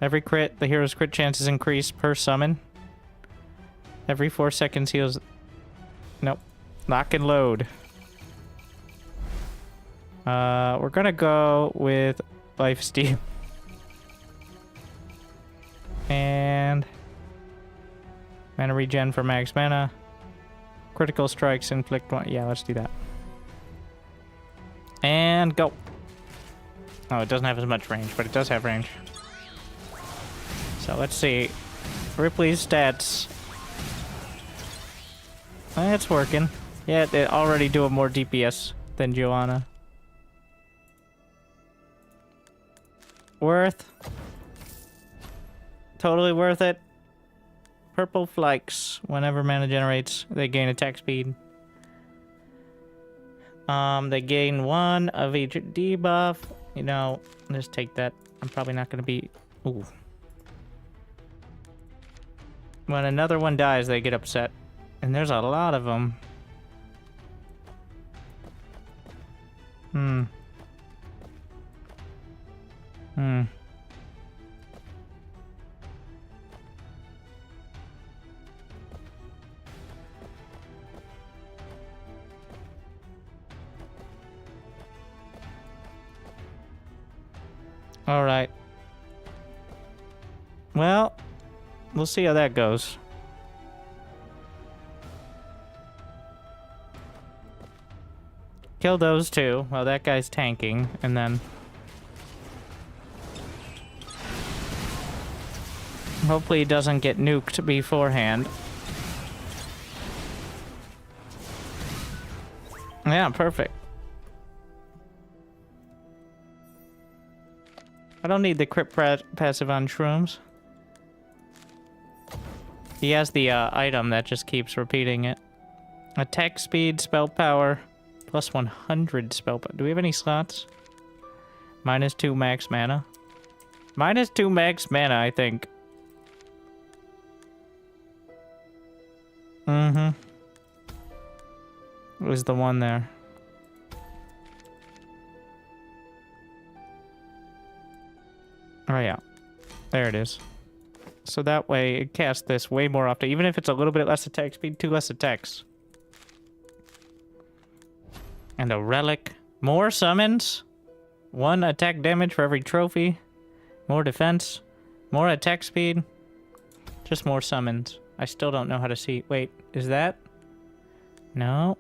every crit, the hero's crit chances increase per summon. Every 4 seconds heals. Nope. Lock and load. We're gonna go with lifesteal. And mana regen for max mana. Critical strikes inflict one. Yeah, let's do that. And go. Oh, it doesn't have as much range, but it does have range. So let's see. Ripley's stats. It's working. Yeah, they already do more DPS than Joanna. Worth. Totally worth it. Purple flakes. Whenever mana generates, they gain attack speed. They gain 1 of each debuff. You know, just take that. I'm probably not going to be... Ooh. When another one dies, they get upset. And there's a lot of them. Alright. Well, we'll see how that goes. Kill those two while that guy's tanking, and then... hopefully he doesn't get nuked beforehand. Yeah, perfect. I don't need the crit passive on shrooms. He has the item that just keeps repeating it. Attack speed, spell power, plus 100 spell power. Do we have any slots? -2 max mana. -2 max mana, I think. It was the one there. Oh yeah, there it is. So that way it casts this way more often, even if it's a little bit less attack speed, 2 less attacks. And a relic. More summons. 1 attack damage for every trophy. More defense. More attack speed. Just more summons. I still don't know how to see. Wait, is that? No.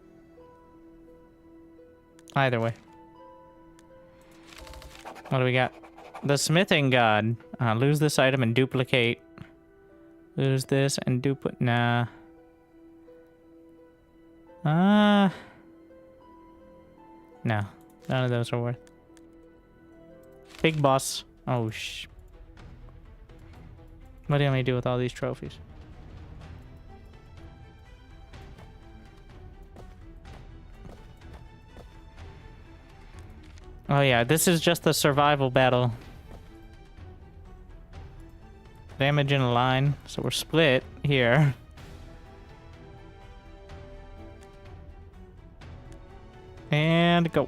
Either way. What do we got? The Smithing God. Lose this item and duplicate. Lose this and duplicate. Nah. No. None of those are worth. Big boss. Oh, What do you want me to do with all these trophies? Oh yeah, this is just the survival battle. Damage in a line, so we're split here. And go.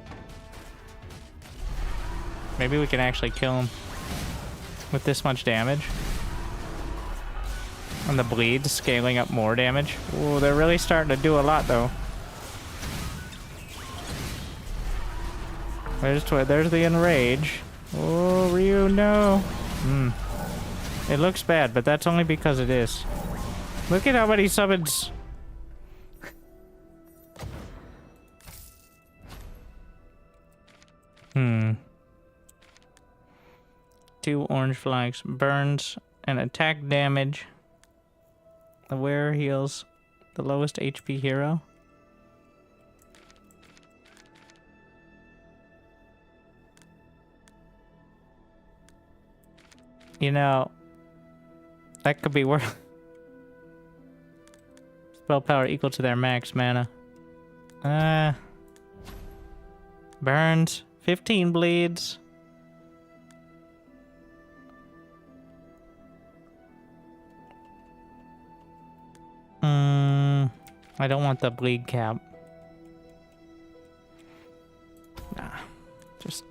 Maybe we can actually kill him with this much damage. And the bleed's scaling up more damage. Ooh, they're really starting to do a lot though. There's the enrage. Oh, Ryu, no. It looks bad, but that's only because it is. Look at how many summons. Two orange flags. Burns and attack damage. The wearer heals the lowest HP hero. You know, that could be worth. Spell power equal to their max mana. Burns. 15 bleeds. I don't want the bleed cap. Nah. Just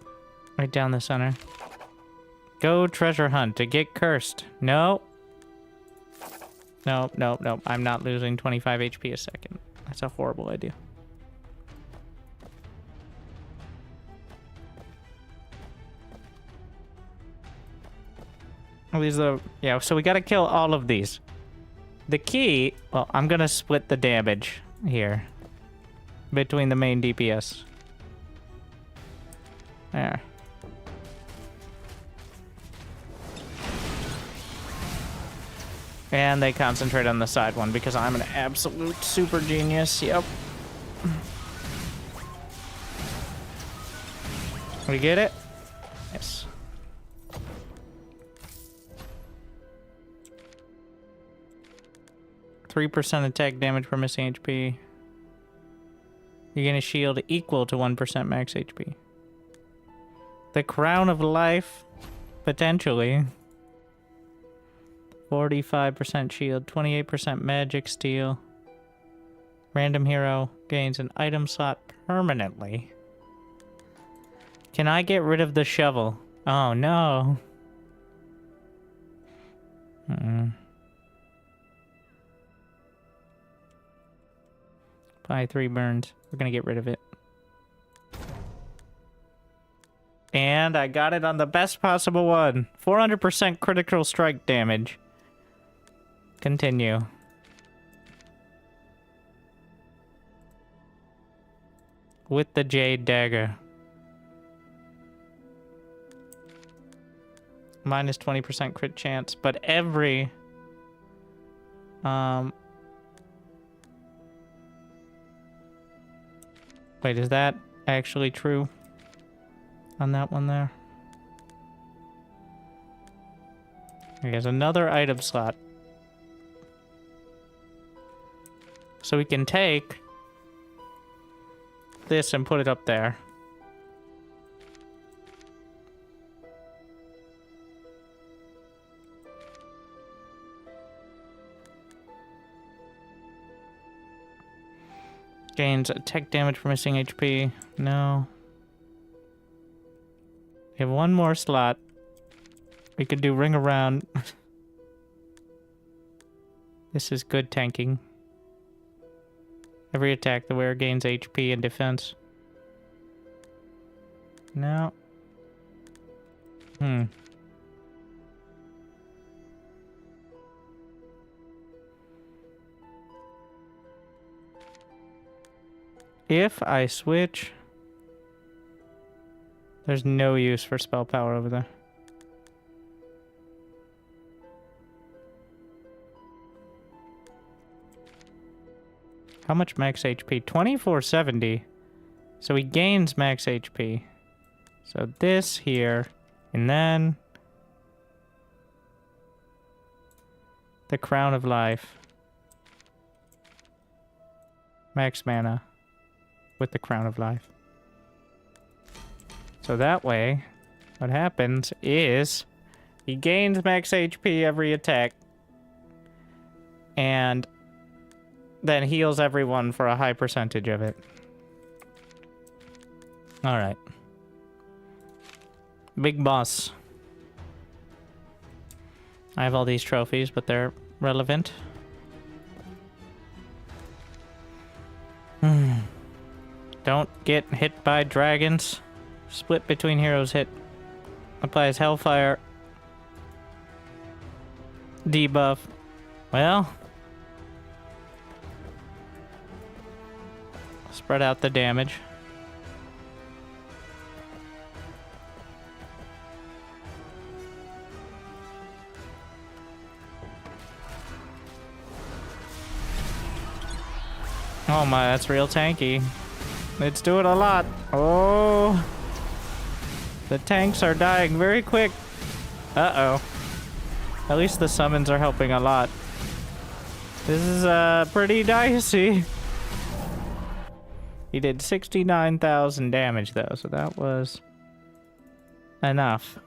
right down the center. Go treasure hunt to get cursed. No. No, no, no. I'm not losing 25 HP a second. That's a horrible idea. Oh, these are... Yeah, so we gotta kill all of these. The key... Well, I'm gonna split the damage here. Between the main DPS. There. And they concentrate on the side one because I'm an absolute super genius. Yep. We get it? Yes. %3 attack damage per missing HP. You gain a shield equal to 1% max HP. The Crown of Life, potentially. 45% shield, 28% magic steal. Random hero gains an item slot permanently. Can I get rid of the shovel? Oh no. Buy 3 burns. We're gonna get rid of it. And I got it on the best possible one. 400% critical strike damage. Continue. With the Jade Dagger. Minus 20% crit chance, but every... Wait, is that actually true? On that one there? Here's another item slot. So we can take this and put it up there. Gains attack damage for missing HP. No. We have one more slot. We could do ring around. This is good tanking. Every attack, the wearer gains HP and defense. No. If I switch... There's no use for spell power over there. How much max HP? 2470. So he gains max HP. So this here, and then the Crown of Life. Max mana with the Crown of Life. So that way, what happens is he gains max HP every attack and then heals everyone for a high percentage of it. Alright. Big boss. I have all these trophies, but they're relevant. Don't get hit by dragons. Split between heroes hit. Applies Hellfire. Debuff. Well. Spread out the damage. Oh my, that's real tanky. It's doing a lot. Oh. The tanks are dying very quick. Uh-oh. At least the summons are helping a lot. This is, pretty dicey. He did 69,000 damage, though, so that was enough.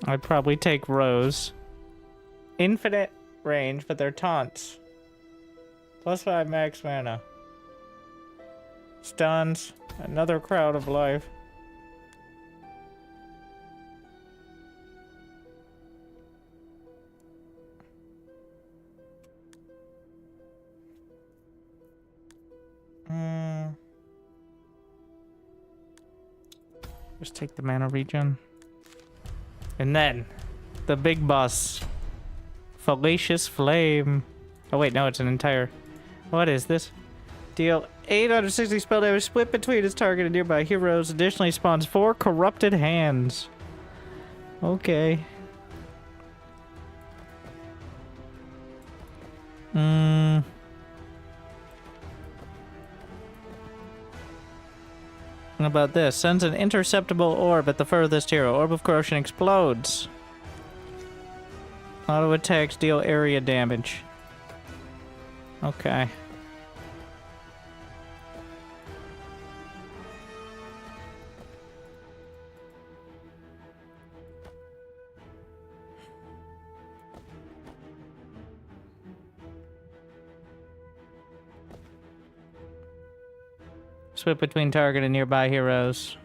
I'd probably take Rose. Infinite range, but they're taunts. +5 max mana. Stuns. Another crowd of life. Just take the mana regen. And then, the big boss. Fallacious Flame. Oh wait, no, it's an entire... What is this? Deal 860 spell damage split between its target and nearby heroes. Additionally spawns 4 corrupted hands. Okay. How about this? Sends an interceptable orb at the furthest hero. Orb of Corruption explodes. Auto attacks deal area damage. Okay. Split between target and nearby heroes.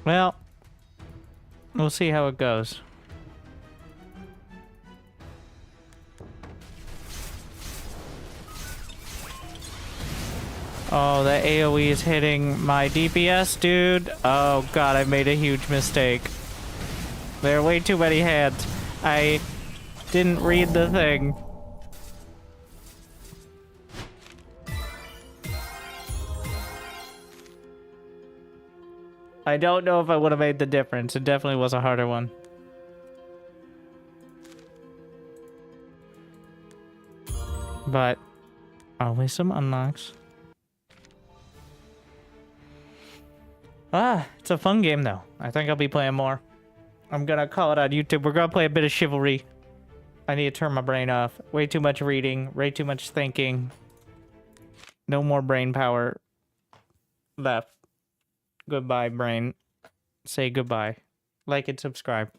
Well, we'll see how it goes. Oh, the AoE is hitting my DPS, dude. Oh god, I made a huge mistake. There are way too many hands. I didn't read the thing. I don't know if I would have made the difference. It definitely was a harder one. But always some unlocks. It's a fun game though. I think I'll be playing more. I'm gonna call it on YouTube. We're gonna play a bit of Chivalry. I need to turn my brain off. Way too much reading, way too much thinking. No more brain power left. Goodbye, brain. Say goodbye. Like and subscribe.